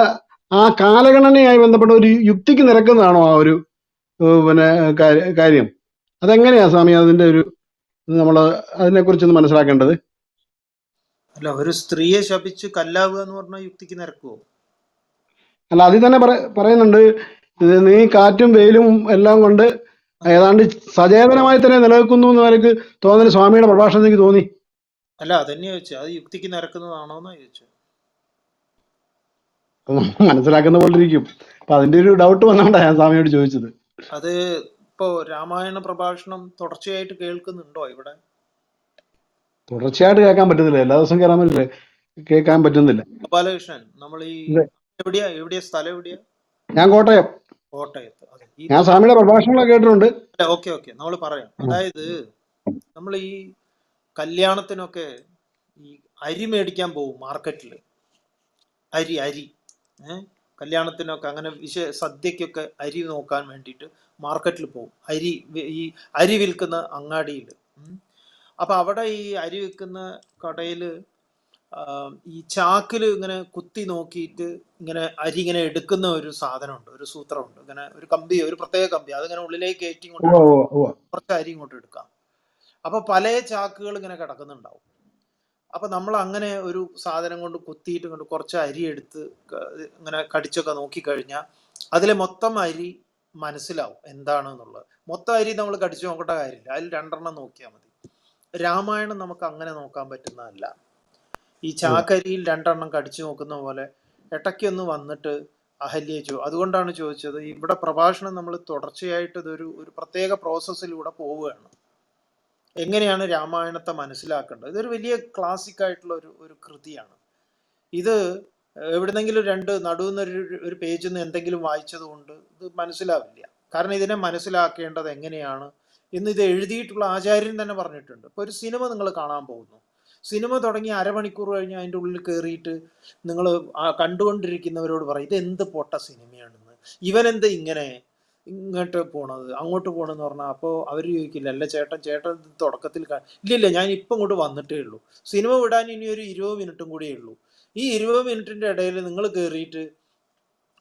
ആ കാലഗണനയുമായി ബന്ധപ്പെട്ട ഒരു യുക്തിക്ക് നിരക്കുന്നതാണോ ആ ഒരു പിന്നെ കാര്യം? അതെങ്ങനെയാ സ്വാമി അതിന്റെ നമ്മൾ അതിനെ കുറിച്ചൊന്ന് മനസ്സിലാക്കേണ്ടത്? അല്ല, ഒരു സ്ത്രീയെ ശപിച്ച് കല്ലാവുക എന്ന് പറഞ്ഞ യുക്തിക്ക് നിരക്കുവോ? അല്ല, അതിൽ തന്നെ പറയുന്നുണ്ട്, നീ കാറ്റും വെയിലും എല്ലാം കൊണ്ട് ഏതാണ്ട് സചേതനമായി തന്നെ നിലനിൽക്കുന്നു എന്ന് എനിക്ക് തോന്നൽ സ്വാമിയുടെ പ്രഭാഷണത്തിൽ എനിക്ക് തോന്നി. അല്ല, അതന്നെ ചോദിച്ചു, അത് യുക്തിക്ക് നിരക്കുന്നതാണോ എന്നാ ചോദിച്ചു. മനസ്സിലാക്കുന്ന പോലെ ഇരിക്കും. അപ്പൊ അതിന്റെ ഒരു ഡൗട്ട് വന്നോണ്ടാ ഞാൻ സ്വാമിയോട് ചോദിച്ചത്. അത് ഇപ്പോ രാമായണ പ്രഭാഷണം തുടർച്ചയായിട്ട് കേൾക്കുന്നുണ്ടോ ഇവിടെ? തുടർച്ചയായിട്ട് കേൾക്കാൻ പറ്റുന്നില്ല, എല്ലാ ദിവസവും കേൾക്കാൻ പറ്റുന്നില്ല. ഗോപാലകൃഷ്ണൻ, നമ്മൾ ഈ എവിടെയാ സ്ഥലം എവിടെയാ? ഞാൻ കോട്ടയം. കോട്ടയത്ത്. അതെ, ഞാൻ സ്വാമിയുടെ പ്രഭാഷണങ്ങളൊക്കെ കേട്ടിട്ടുണ്ട്. ഓക്കെ നമ്മൾ പറയാം. അതായത് നമ്മൾ ഈ കല്യാണത്തിനൊക്കെ ഈ അരി മേടിക്കാൻ പോകും മാർക്കറ്റിൽ. അരി കല്യാണത്തിനൊക്കെ അങ്ങനെ സദ്യക്കൊക്കെ അരി നോക്കാൻ വേണ്ടിയിട്ട് മാർക്കറ്റിൽ പോകും. ഈ അരി വിൽക്കുന്ന അങ്ങാടിയിൽ. അപ്പൊ അവിടെ ഈ അരി വിൽക്കുന്ന കടയിൽ ഈ ചാക്കിൽ ഇങ്ങനെ കുത്തി നോക്കിയിട്ട് ഇങ്ങനെ അരി ഇങ്ങനെ എടുക്കുന്ന ഒരു സാധനമുണ്ട്, ഒരു സൂത്രമുണ്ട്. ഇങ്ങനെ ഒരു കമ്പി, ഒരു പ്രത്യേക കമ്പി, അതിങ്ങനെ ഉള്ളിലേക്ക് കയറ്റി കൊണ്ട് കുറച്ച് അരി ഇങ്ങോട്ട് എടുക്കാം. അപ്പൊ പല ചാക്കുകൾ ഇങ്ങനെ കിടക്കുന്നുണ്ടാവും. അപ്പൊ നമ്മൾ അങ്ങനെ ഒരു സാധനം കൊണ്ട് കുത്തിയിട്ട് കൊണ്ട് കുറച്ച് അരി എടുത്ത് ഇങ്ങനെ കടിച്ചൊക്കെ നോക്കിക്കഴിഞ്ഞാൽ അതിലെ മൊത്തം അരി മനസ്സിലാവും എന്താണെന്നുള്ളത്. മൊത്തം അരി നമ്മൾ കടിച്ചു നോക്കേണ്ട കാര്യമില്ല, അതിൽ 2 എണ്ണം നോക്കിയാൽ മതി. രാമായണം നമുക്ക് അങ്ങനെ നോക്കാൻ പറ്റുന്നതല്ല. ഈ ചാക്കരിയിൽ 2 എണ്ണം കടിച്ചു നോക്കുന്ന പോലെ ഇടയ്ക്കൊന്ന് വന്നിട്ട് അഹല്യ അതുകൊണ്ടാണ് ചോദിച്ചത്. ഇവിടെ പ്രഭാഷണം നമ്മൾ തുടർച്ചയായിട്ട് ഇതൊരു പ്രത്യേക പ്രോസസ്സിലൂടെ പോവുകയാണ്. എങ്ങനെയാണ് രാമായണത്തെ മനസ്സിലാക്കേണ്ടത്? ഇതൊരു വലിയ ക്ലാസിക് ആയിട്ടുള്ള ഒരു കൃതിയാണ്. ഇത് എവിടുന്നെങ്കിലും നടുവിൽ പേജിൽ നിന്ന് എന്തെങ്കിലും വായിച്ചത് കൊണ്ട് ഇത് മനസ്സിലാവില്ല. കാരണം ഇതിനെ മനസ്സിലാക്കേണ്ടത് എങ്ങനെയാണ് എന്ന് ഇത് എഴുതിയിട്ടുള്ള ആചാര്യൻ തന്നെ പറഞ്ഞിട്ടുണ്ട്. ഇപ്പൊ ഒരു സിനിമ നിങ്ങൾ കാണാൻ പോകുന്നു, സിനിമ തുടങ്ങി അരമണിക്കൂർ കഴിഞ്ഞ് അതിൻ്റെ ഉള്ളിൽ കയറിയിട്ട് നിങ്ങൾ കണ്ടുകൊണ്ടിരിക്കുന്നവരോട് പറയും ഇതെന്ത് പൊട്ട സിനിമയാണെന്ന്, ഇവനെന്ത് ഇങ്ങനെ ഇങ്ങോട്ട് പോണത് അങ്ങോട്ട് പോകണമെന്ന് പറഞ്ഞാൽ അപ്പോൾ അവർ ചോദിക്കില്ല അല്ല ചേട്ടൻ ഇത് തുടക്കത്തിൽ ഇല്ലില്ല ഞാൻ ഇപ്പം ഇങ്ങോട്ട് വന്നിട്ടേ ഉള്ളൂ, സിനിമ വിടാൻ ഇനി ഒരു 20 മിനിറ്റും കൂടിയേ ഉള്ളൂ, ഈ 20 മിനിറ്റിൻ്റെ ഇടയിൽ നിങ്ങൾ കയറിയിട്ട്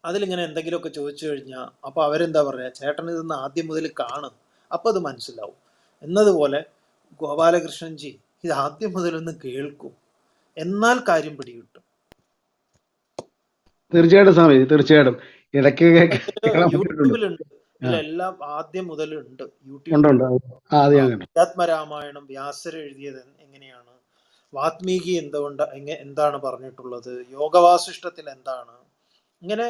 അതിലിങ്ങനെ എന്തെങ്കിലുമൊക്കെ ചോദിച്ചു കഴിഞ്ഞാൽ അപ്പോൾ അവരെന്താ പറയുക, ചേട്ടൻ ഇതൊന്ന് ആദ്യം മുതൽ കാണും, അപ്പോൾ അത് മനസ്സിലാവും എന്നതുപോലെ ഗോപാലകൃഷ്ണൻജി ഇത് ആദ്യം മുതലൊന്ന് കേൾക്കും, എന്നാൽ കാര്യം പിടികിട്ടും. തീർച്ചയായിട്ടും സ്വാമി, തീർച്ചയായിട്ടും ഇടയ്ക്ക് കേൾക്കാൻ പറ്റിയിട്ടുണ്ട്. യൂട്യൂബിലുണ്ട്, ഇതിലെല്ലാം ആദ്യം മുതലുണ്ട് ഉണ്ട് യൂട്യൂബിൽ. ഉണ്ട് അത് ഞാൻ കണ്ടു. അധ്യാത്മരാമായണം വ്യാസർ എഴുതിയത് എങ്ങനെയാണ്, വാത്മീകി എന്താണ് പറഞ്ഞിട്ടുള്ളത്, യോഗവാസിഷ്ടത്തിൽ എന്താണ്, ഇങ്ങനെ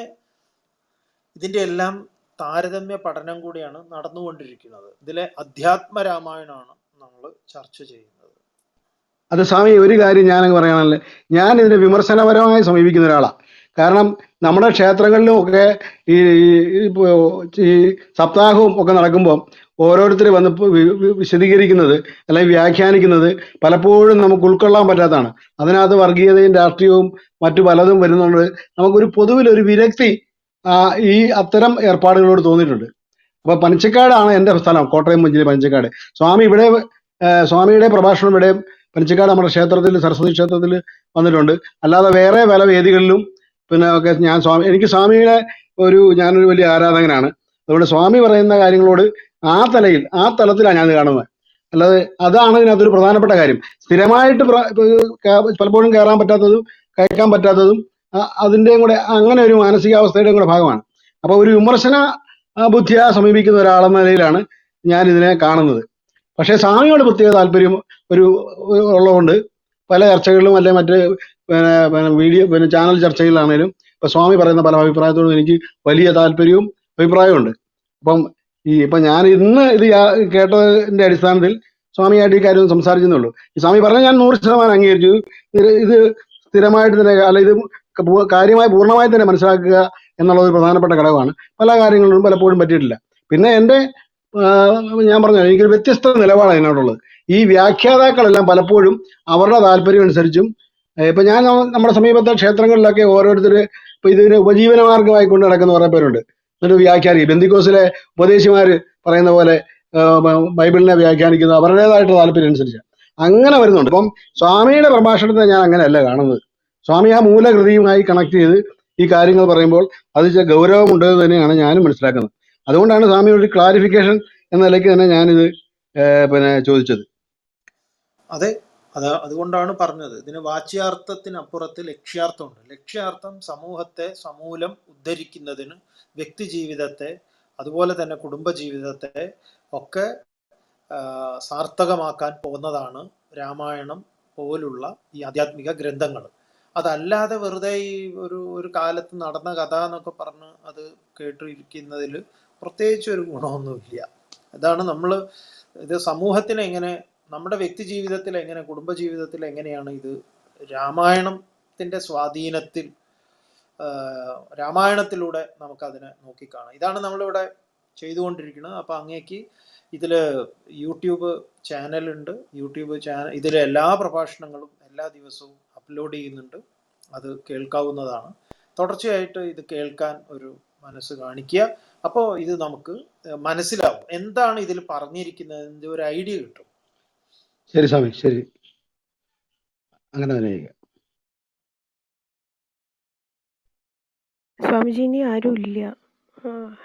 ഇതിൻ്റെ എല്ലാം താരതമ്യ പഠനം കൂടിയാണ് നടന്നുകൊണ്ടിരിക്കുന്നത്. ഇതിലെ അധ്യാത്മരാമായണമാണ് നമ്മൾ ചർച്ച ചെയ്യുന്നത്. അത് സ്വാമി ഒരു കാര്യം ഞാനങ്ങ് പറയുകയാണല്ലേ, ഞാൻ ഇതിനെ വിമർശനപരമായി സമീപിക്കുന്ന ഒരാളാണ്. കാരണം നമ്മുടെ ക്ഷേത്രങ്ങളിലും ഒക്കെ ഈ ഈ സപ്താഹവും ഒക്കെ നടക്കുമ്പോൾ ഓരോരുത്തർ വന്ന് വിശദീകരിക്കുന്നത് അല്ലെങ്കിൽ വ്യാഖ്യാനിക്കുന്നത് പലപ്പോഴും നമുക്ക് ഉൾക്കൊള്ളാൻ പറ്റാത്തതാണ്. അതിനകത്ത് വർഗീയതയും രാഷ്ട്രീയവും മറ്റു പലതും വരുന്നുണ്ട്. നമുക്കൊരു പൊതുവിലൊരു വിരക്തി ഈ അത്തരം ഏർപ്പാടുകളോട് തോന്നിയിട്ടുണ്ട്. അപ്പോൾ പനച്ചിക്കാടാണ് എൻ്റെ സ്ഥലം, കോട്ടയം ജില്ല പനച്ചിക്കാട്. സ്വാമിയുടെ പ്രഭാഷണം ഇവിടെ പനച്ചിക്കാട് നമ്മുടെ ക്ഷേത്രത്തിൽ, സരസ്വതി ക്ഷേത്രത്തിൽ വന്നിട്ടുണ്ട്. അല്ലാതെ വേറെ പല വേദികളിലും പിന്നെ ഒക്കെ എനിക്ക് സ്വാമിയുടെ ഞാനൊരു വലിയ ആരാധകനാണ്. അതുകൊണ്ട് സ്വാമി പറയുന്ന കാര്യങ്ങളോട് ആ തലത്തിലാണ് ഞാൻ കാണുന്നത്. അല്ലാതെ അതാണ് ഇതിനകത്തൊരു പ്രധാനപ്പെട്ട കാര്യം. സ്ഥിരമായിട്ട് പലപ്പോഴും കയറാൻ പറ്റാത്തതും കേൾക്കാൻ പറ്റാത്തതും അതിൻ്റെയും കൂടെ അങ്ങനെ ഒരു മാനസികാവസ്ഥയുടെയും കൂടെ ഭാഗമാണ്. അപ്പോൾ ഒരു വിമർശന ബുദ്ധിയാ സമീപിക്കുന്ന ഒരാളെന്ന നിലയിലാണ് ഞാൻ ഇതിനെ കാണുന്നത്. പക്ഷേ സ്വാമിയോട് പ്രത്യേക താല്പര്യം ഉള്ളതുകൊണ്ട് പല ചർച്ചകളിലും അല്ലെ മറ്റ് വീഡിയോ ചാനൽ ചർച്ചകളിലാണേലും ഇപ്പൊ സ്വാമി പറയുന്ന പല അഭിപ്രായത്തോടും എനിക്ക് വലിയ താല്പര്യവും അഭിപ്രായമുണ്ട്. ഇപ്പൊ ഞാൻ ഇന്ന് ഇത് കേട്ടതിന്റെ അടിസ്ഥാനത്തിൽ സ്വാമിയായിട്ട് ഈ കാര്യം സംസാരിച്ചെന്നുള്ളൂ. ഈ സ്വാമി പറഞ്ഞാൽ ഞാൻ 100% അംഗീകരിച്ചു. ഇത് സ്ഥിരമായിട്ട് തന്നെ അല്ല, ഇത് കാര്യമായി പൂർണ്ണമായി തന്നെ മനസ്സിലാക്കുക എന്നുള്ളത് ഒരു പ്രധാനപ്പെട്ട ഘടകമാണ്. പല കാര്യങ്ങളിലും പലപ്പോഴും പറ്റിയിട്ടില്ല. പിന്നെ ഞാൻ പറഞ്ഞു എനിക്കൊരു വ്യത്യസ്ത നിലപാടാണ് അതിനോടുള്ളത്. ഈ വ്യാഖ്യാതാക്കളെല്ലാം പലപ്പോഴും അവരുടെ താല്പര്യം അനുസരിച്ചും ഇപ്പൊ ഞാൻ നമ്മുടെ സമീപത്തെ ക്ഷേത്രങ്ങളിലൊക്കെ ഓരോരുത്തർ ഇപ്പൊ ഇതിന് ഉപജീവനമാർഗമായി കൊണ്ട് നടക്കുന്ന കുറെ പേരുണ്ട്. എന്നിട്ട് വ്യാഖ്യാനിക്കും. ബന്ദിക്കോസിലെ ഉപദേശിമാര് പറയുന്ന പോലെ ബൈബിളിനെ വ്യാഖ്യാനിക്കുന്നത് അവരുടേതായിട്ട് താല്പര്യം അനുസരിച്ചാണ്. അങ്ങനെ വരുന്നുണ്ട്. ഇപ്പം സ്വാമിയുടെ പ്രഭാഷണത്തെ ഞാൻ അങ്ങനെയല്ല കാണുന്നത്. സ്വാമി ആ മൂലകൃതിയുമായി കണക്ട് ചെയ്ത് ഈ കാര്യങ്ങൾ പറയുമ്പോൾ അത് ഗൗരവമുണ്ട് തന്നെയാണ് ഞാനും മനസ്സിലാക്കുന്നത്. അതുകൊണ്ടാണ് സ്വാമി ഒരു ക്ലാരിഫിക്കേഷൻ എന്ന നിലയ്ക്ക് തന്നെ ഞാനിത് ചോദിച്ചത്. അതെ, അതുകൊണ്ടാണ് പറഞ്ഞത് ഇതിന് വാച്യാർത്ഥത്തിനപ്പുറത്ത് ലക്ഷ്യാർത്ഥമുണ്ട്. ലക്ഷ്യാർത്ഥം സമൂഹത്തെ സമൂലം ഉദ്ധരിക്കുന്നതിന് വ്യക്തി ജീവിതത്തെ അതുപോലെ തന്നെ കുടുംബജീവിതത്തെ ഒക്കെ സാർത്ഥകമാക്കാൻ പോകുന്നതാണ് രാമായണം പോലുള്ള ഈ ആധ്യാത്മിക ഗ്രന്ഥങ്ങൾ. അതല്ലാതെ വെറുതെ ഈ ഒരു കാലത്ത് നടന്ന കഥ എന്നൊക്കെ പറഞ്ഞ് അത് കേട്ടിരിക്കുന്നതിൽ പ്രത്യേകിച്ച് ഒരു ഗുണമൊന്നുമില്ല. അതാണ് ഇത് സമൂഹത്തിന് എങ്ങനെ, നമ്മുടെ വ്യക്തി ജീവിതത്തിൽ എങ്ങനെ, കുടുംബജീവിതത്തിൽ എങ്ങനെയാണ് ഇത് രാമായണത്തിൻ്റെ സ്വാധീനത്തിൽ രാമായണത്തിലൂടെ നമുക്കതിനെ നോക്കിക്കാണാം. ഇതാണ് നമ്മളിവിടെ ചെയ്തുകൊണ്ടിരിക്കുന്നത്. അപ്പോൾ അങ്ങേക്ക് ഇതിൽ യൂട്യൂബ് ചാനലുണ്ട്. ഇതിലെ എല്ലാ പ്രഭാഷണങ്ങളും എല്ലാ ദിവസവും അപ്ലോഡ് ചെയ്യുന്നുണ്ട്. അത് കേൾക്കാവുന്നതാണ്. തുടർച്ചയായിട്ട് ഇത് കേൾക്കാൻ ഒരു മനസ്സ് കാണിക്കുക. അപ്പോൾ ഇത് നമുക്ക് മനസ്സിലാവും എന്താണ് ഇതിൽ പറഞ്ഞിരിക്കുന്നതിൻ്റെ ഒരു ഐഡിയ കിട്ടും. ശരി സ്വാമി, ശരി, അങ്ങനെ തന്നെ ചെയ്യുക. സ്വാമിജി ഇനി ആരും ഇല്ല.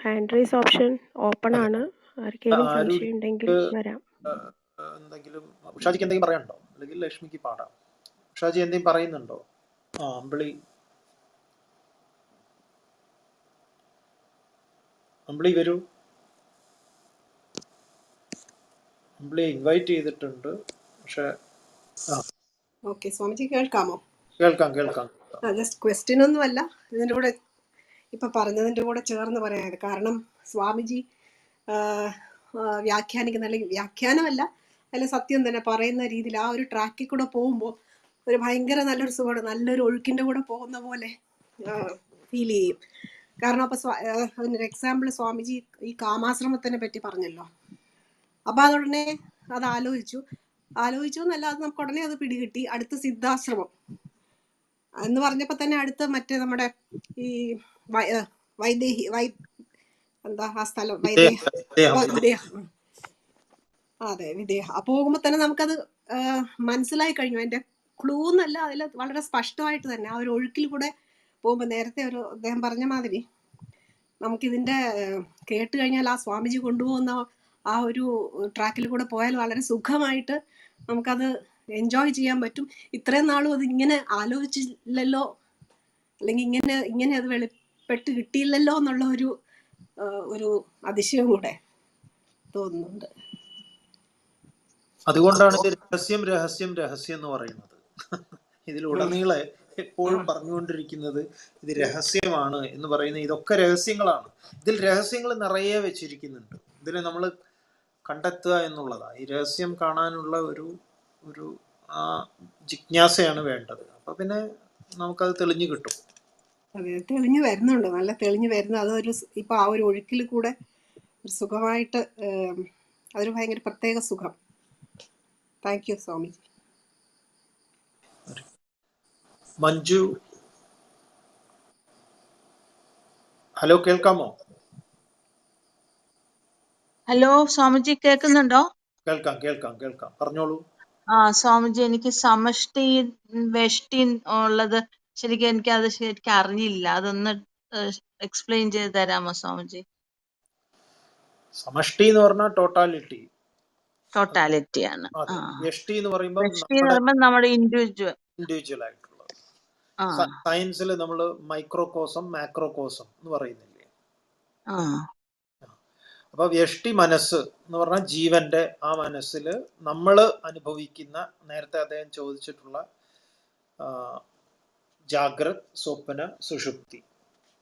ഹാൻഡ് റൈസ് ഓപ്ഷൻ ഓപ്പൺ ആണ്. ആർക്കെങ്കിലും സംശയം ഉണ്ടെങ്കിൽ വരാം. എന്തെങ്കിലും ഉഷാജിക്ക് എന്തെങ്കിലും പറയാനുണ്ടോ? അല്ലെങ്കിൽ ലക്ഷ്മിക്ക് പാടാം. ഉഷാജി എന്തെങ്കിലും പറയുന്നുണ്ടോ? അമ്പിളി വരൂ. അമ്പിളി ഇൻവൈറ്റ് ചെയ്തിട്ടുണ്ട്, പക്ഷെ ഓക്കെ സ്വാമിജി കേൾക്കാമോ? കേൾക്കാം. ജസ്റ്റ് ക്വസ്റ്റ്യൻ ഒന്നും അല്ല, ഇതിൻ്റെ കൂടെ ഇപ്പൊ പറഞ്ഞതിൻ്റെ കൂടെ ചേർന്ന് പറയാത്. കാരണം സ്വാമിജി വ്യാഖ്യാനിക്കുന്ന, അല്ലെങ്കിൽ വ്യാഖ്യാനമല്ല, അല്ലെങ്കിൽ സത്യം തന്നെ പറയുന്ന രീതിയിൽ ആ ഒരു ട്രാക്കിൽ കൂടെ പോകുമ്പോൾ ഒരു ഭയങ്കര നല്ലൊരു സുഖമാണ്, നല്ലൊരു ഒഴുക്കിൻ്റെ കൂടെ പോകുന്ന പോലെ ഫീൽ ചെയ്യും. കാരണം അപ്പൊ അതിനൊരു എക്സാമ്പിൾ സ്വാമിജി ഈ കാമാശ്രമത്തിനെ പറ്റി പറഞ്ഞല്ലോ. അപ്പൊ അതുടനെ അത് ആലോചിച്ചു. ആലോചിച്ചു എന്നല്ല, അത് നമുക്ക് ഉടനെ അത് പിടികിട്ടി. അടുത്ത സിദ്ധാശ്രമം എന്ന് പറഞ്ഞപ്പോൾ തന്നെ അടുത്ത് മറ്റേ നമ്മുടെ ഈ വൈദേഹി എന്താ ആ സ്ഥലം, വിദേഹ. അതെ, വിദേഹ. പോകുമ്പോൾ തന്നെ നമുക്കത് മനസ്സിലായി കഴിഞ്ഞു. അതിന്റെ ക്ലൂ എന്നല്ല, അതിൽ വളരെ സ്പഷ്ടമായിട്ട് തന്നെ ആ ഒരു ഒഴുക്കിൽ കൂടെ പോകുമ്പോൾ, നേരത്തെ അദ്ദേഹം പറഞ്ഞ മാതിരി നമുക്കിതിന്റെ കേട്ട് കഴിഞ്ഞാൽ ആ സ്വാമിജി കൊണ്ടുപോകുന്ന ആ ഒരു ട്രാക്കിൽ കൂടെ പോയാൽ വളരെ സുഖമായിട്ട് നമുക്കത് എൻജോയ് ചെയ്യാൻ പറ്റും. ഇത്രയും നാളും അത് ഇങ്ങനെ ആലോചിച്ചില്ലല്ലോ, അല്ലെങ്കിൽ ഇങ്ങനെ അത് വെളിപ്പെട്ട് കിട്ടിയില്ലല്ലോ എന്നുള്ള ഒരു അതിശയം കൂടെ തോന്നുന്നുണ്ട്. അതുകൊണ്ടാണ് ഇത് രഹസ്യം രഹസ്യം രഹസ്യം എന്ന് പറയുന്നത്. ഇതിലുടനീളെ എപ്പോഴും പറഞ്ഞുകൊണ്ടിരിക്കുന്നത് ഇത് രഹസ്യമാണ് എന്ന് പറയുന്ന ഇതൊക്കെ രഹസ്യങ്ങളാണ്. ഇതിൽ രഹസ്യങ്ങൾ നിറയെ വെച്ചിരിക്കുന്നുണ്ട്. ഇതിനെ നമ്മൾ കണ്ടെത്തുക എന്നുള്ളതാണ്. ഈ രഹസ്യം കാണാനുള്ള ഒരു ജിജ്ഞാസയാണ് വേണ്ടത്. അപ്പൊ പിന്നെ നമുക്കത് തെളിഞ്ഞു കിട്ടും. അതെ, തെളിഞ്ഞു വരുന്നുണ്ട്, നല്ല തെളിഞ്ഞു വരുന്നു. അതൊരു ഇപ്പൊ ആ ഒരു ഒഴുക്കിൽ കൂടെ ഒരു സുഖമായിട്ട്, അതൊരു ഭയങ്കര പ്രത്യേക സുഖം. Thank you Swamiji. Manju, hello, കേൾക്കാമോ? ഹലോ സ്വാമിജി, കേൾക്കുന്നുണ്ടോ? കേൾക്കാം, പറഞ്ഞോളൂ. സ്വാമിജി, എനിക്ക് സമഷ്ടി വെഷ്ടി ഉള്ളത് ശരിക്കും ശരിക്കും അറിയില്ല. അതൊന്ന് എക്സ്പ്ലെയിൻ ചെയ്ത് തരാമോ സ്വാമിജി? സമഷ്ടി എന്ന് പറഞ്ഞാൽ ടോട്ടാലിറ്റി ആണ്. വ്യഷ്ടി എന്ന് പറയുമ്പോൾ നമ്മുടെ ഇൻഡിവിജ്വൽ ആയിട്ടുള്ളത്. സയൻസിൽ നമ്മൾ മൈക്രോകോസം മാക്രോകോസം എന്ന് പറയുന്നില്ലേ? അപ്പൊ വ്യഷ്ടി മനസ്സ് എന്ന് പറഞ്ഞാൽ ജീവന്റെ ആ മനസ്സിൽ നമ്മൾ അനുഭവിക്കുന്ന, നേരത്തെ അദ്ദേഹം ചോദിച്ചിട്ടുള്ള ജാഗ്രത്, സ്വപ്ന, സുഷുപ്തി,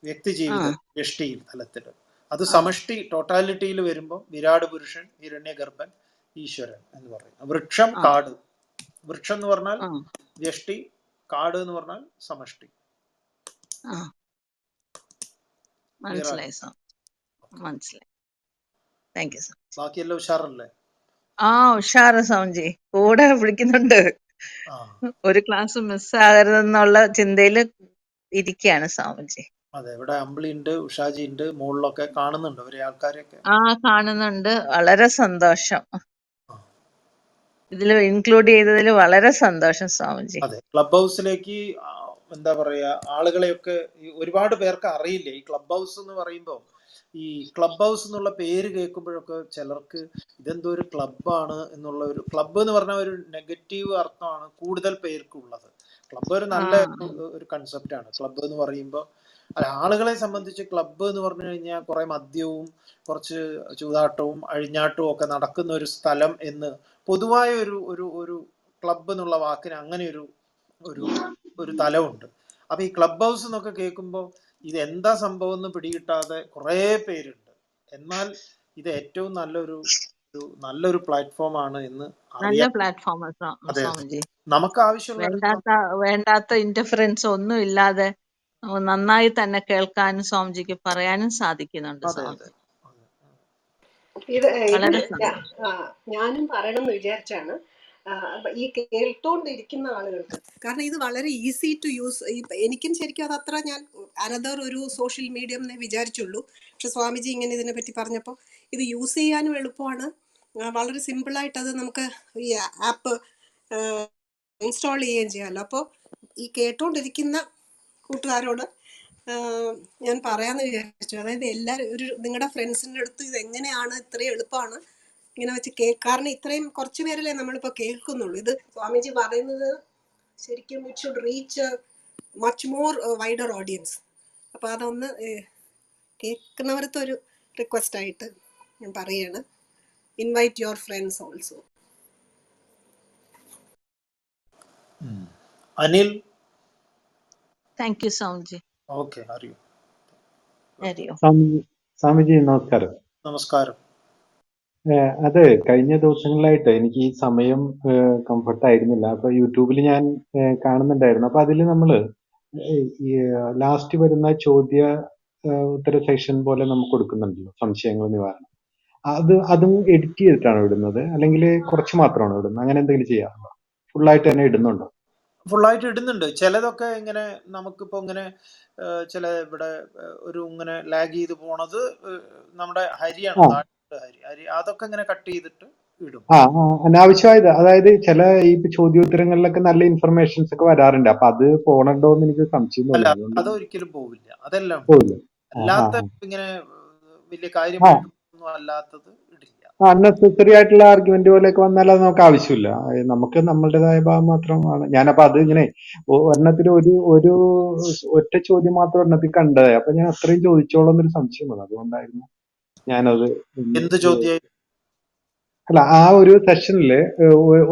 വ്യക്തി ജീവിത വ്യഷ്ടി തലത്തില്, അത് സമഷ്ടി ടോട്ടാലിറ്റിയിൽ വരുമ്പോൾ വിരാട് പുരുഷൻ, ഹിരണ്യഗർഭൻ, ഈശ്വരൻ എന്ന് പറയുന്നത്. വൃക്ഷം, കാട്. വൃക്ഷം എന്ന് പറഞ്ഞാൽ വ്യഷ്ടി, കാട് എന്ന് പറഞ്ഞാൽ സമഷ്ടി. മനസ്സിലായി. ബാക്കിയെല്ലാം ഉഷാറല്ലേ? ഉഷാറ് സ്വാമിജി. കൂടെ വിളിക്കുന്നുണ്ട്. ഒരു ക്ലാസ് മിസ്സാകരുതെന്നുള്ള ചിന്തയില് ഇരിക്കുകയാണ് സ്വാമിജി. അതെ, ഇവിടെ അമ്പിളി ഉണ്ട്, ഉഷാജി ഉണ്ട്, മുകളിലൊക്കെ കാണുന്നുണ്ട് അവരെ ആൾക്കാരെയൊക്കെ. കാണുന്നുണ്ട്. വളരെ സന്തോഷം. ഇതിൽ ഇൻക്ലൂഡ് ചെയ്തതിൽ വളരെ സന്തോഷം സ്വാമിജി. അതെ, ക്ലബ് ഹൗസിലേക്ക് എന്താ പറയാ, ആളുകളെയൊക്കെ ഒരുപാട് പേർക്ക് അറിയില്ല ഈ ക്ലബ് ഹൗസ് എന്ന് പറയുമ്പോൾ. ഈ ക്ലബ് ഹൗസ് എന്നുള്ള പേര് കേൾക്കുമ്പോഴൊക്കെ ചിലർക്ക് ഇതെന്തോ ഒരു ക്ലബ്ബാണ് എന്നുള്ള ഒരു, ക്ലബ്ബ് എന്ന് പറഞ്ഞാൽ ഒരു നെഗറ്റീവ് അർത്ഥമാണ് കൂടുതൽ പേർക്കുള്ളത്. ക്ലബ്ബ് ഒരു നല്ല ഒരു കൺസെപ്റ്റാണ്. ക്ലബ്ബ് എന്ന് പറയുമ്പോൾ ആളുകളെ സംബന്ധിച്ച് ക്ലബ്ബ് എന്ന് പറഞ്ഞു കഴിഞ്ഞാൽ കുറെ മദ്യവും കുറച്ച് ചൂതാട്ടവും അഴിഞ്ഞാട്ടവും ഒക്കെ നടക്കുന്ന ഒരു സ്ഥലം എന്ന് പൊതുവായ ഒരു ക്ലബ്ബ് എന്നുള്ള വാക്കിന് അങ്ങനെ ഒരു തലമുണ്ട്. അപ്പൊ ഈ ക്ലബ് ഹൗസ് എന്നൊക്കെ കേൾക്കുമ്പോൾ ഇത് എന്താ സംഭവം എന്ന് പിടികിട്ടാതെ കുറെ പേരുണ്ട്. എന്നാൽ ഇത് ഏറ്റവും നല്ലൊരു പ്ലാറ്റ്ഫോമാണ് എന്ന് അറിയാം. നമുക്ക് ആവശ്യമുള്ള വേണ്ടാത്ത ഇന്റർഫറൻസ് ഒന്നും ഇല്ലാതെ നന്നായി തന്നെ കേൾക്കാനും സ്വാമിജിക്ക് പറയാനും സാധിക്കുന്നുണ്ട് സ്വാമിജി. ഞാനും പറയണമെന്ന് വിചാരിച്ചാണ് ഈ കേൾത്തോണ്ടിരിക്കുന്ന ആളുകൾക്ക്, കാരണം ഇത് വളരെ ഈസി ടു യൂസ്. എനിക്കും ശരിക്കും അത് അത്ര, ഞാൻ അനദർ ഒരു സോഷ്യൽ മീഡിയം എന്നേ വിചാരിച്ചുള്ളൂ. പക്ഷെ സ്വാമിജി ഇങ്ങനെ ഇതിനെപ്പറ്റി പറഞ്ഞപ്പോൾ ഇത് യൂസ് ചെയ്യാനും എളുപ്പമാണ്. വളരെ സിമ്പിളായിട്ട് അത് നമുക്ക് ഈ ആപ്പ് ഇൻസ്റ്റാൾ ചെയ്യുകയും ചെയ്യാമല്ലോ. അപ്പോൾ ഈ കേട്ടോണ്ടിരിക്കുന്ന കൂട്ടുകാരോട് ഞാൻ പറയാമെന്ന് വിചാരിച്ചു. അതായത് എല്ലാവരും നിങ്ങളുടെ ഫ്രണ്ട്സിൻ്റെ അടുത്ത് ഇത് എങ്ങനെയാണ് ഇത്രയും എളുപ്പമാണ് ഇങ്ങനെ വെച്ച് കാരണം ഇത്രയും കുറച്ച് പേരല്ലേ നമ്മളിപ്പോൾ കേൾക്കുന്നുള്ളൂ. ഇത് സ്വാമിജി പറയുന്നത് ശരിക്കും it should reach much more wider audience. അപ്പോൾ അതൊന്ന് കേൾക്കുന്നവരത്തെ ഒരു റിക്വസ്റ്റ് ആയിട്ട് ഞാൻ പറയാണ്, invite your friends also. Anil. Thank you Swamiji. Okay, അറിയൂ. സ്വാമിജി നമസ്കാരം. നമസ്കാരം. അത് കഴിഞ്ഞ ദിവസങ്ങളിലായിട്ട് എനിക്ക് ഈ സമയം കംഫർട്ട് ആയിരുന്നില്ല. അപ്പൊ യൂട്യൂബിൽ ഞാൻ കാണുന്നുണ്ടായിരുന്നു. അപ്പൊ അതിൽ നമ്മള് ഈ ലാസ്റ്റ് വരുന്ന ചോദ്യ ഉത്തര സെക്ഷൻ പോലെ നമുക്ക് കൊടുക്കുന്നുണ്ടല്ലോ, സംശയങ്ങൾ നിവാരണം. അതും എഡിറ്റ് ചെയ്തിട്ടാണോ ഇടുന്നത്, അല്ലെങ്കിൽ കുറച്ച് മാത്രമാണോ ഇടുന്നത്? അങ്ങനെ എന്തെങ്കിലും ചെയ്യാറുണ്ടോ? ഫുള്ളായിട്ട് തന്നെ ഇടുന്നുണ്ടോ? ഫുള്ളായിട്ട് ഇടുന്നുണ്ട്. ചിലതൊക്കെ ഇങ്ങനെ നമുക്കിപ്പോൾ ഇങ്ങനെ ചില ഇവിടെ ഒരു ഇങ്ങനെ ലാഗ് ചെയ്ത് പോണത് നമ്മുടെ ഹരിയാണ്, ആ താഴെ ഹരി അതൊക്കെ ഇങ്ങനെ കട്ട് ചെയ്തിട്ട് ഇടും. അനാവശ്യമായത്, അതായത് ചില ഈ ചോദ്യോത്തരങ്ങളിലൊക്കെ നല്ല ഇൻഫർമേഷൻസ് ഒക്കെ വരാറുണ്ട്. അപ്പൊ അത് പോണുണ്ടോ എന്ന് എനിക്ക് സംശയം അല്ല, തോന്നി, അതുകൊണ്ട് അതൊരിക്കലും പോവില്ല, അതെല്ലാം ഉണ്ട്. പോയില്ല. അല്ലാത്ത ഇങ്ങനെ വലിയ ആ കാര്യമായിട്ടൊന്നും അല്ലാത്തത് ഇടില്ല. അൺനെസസറി ആയിട്ടുള്ള ആർഗ്യുമെന്റ് പോലെയൊക്കെ വന്നാൽ അത് നമുക്ക് ആവശ്യമില്ല. നമുക്ക് നമ്മളുടേതായ ഭാഗം മാത്രമാണ്. ഞാനപ്പോ അത് ഇങ്ങനെ ഒരെണ്ണത്തിൽ ഒരു ഒറ്റ ചോദ്യം മാത്രം ഒരെണ്ണത്തിൽ കണ്ടത്, അപ്പൊ ഞാൻ അത്രയും ചോദിച്ചോളൂ എന്നൊരു സംശയം വന്നു, അതുകൊണ്ടായിരുന്നു ഞാനത് എന്ത് ചോദ്യം? അല്ല, ആ ഒരു സെഷനില്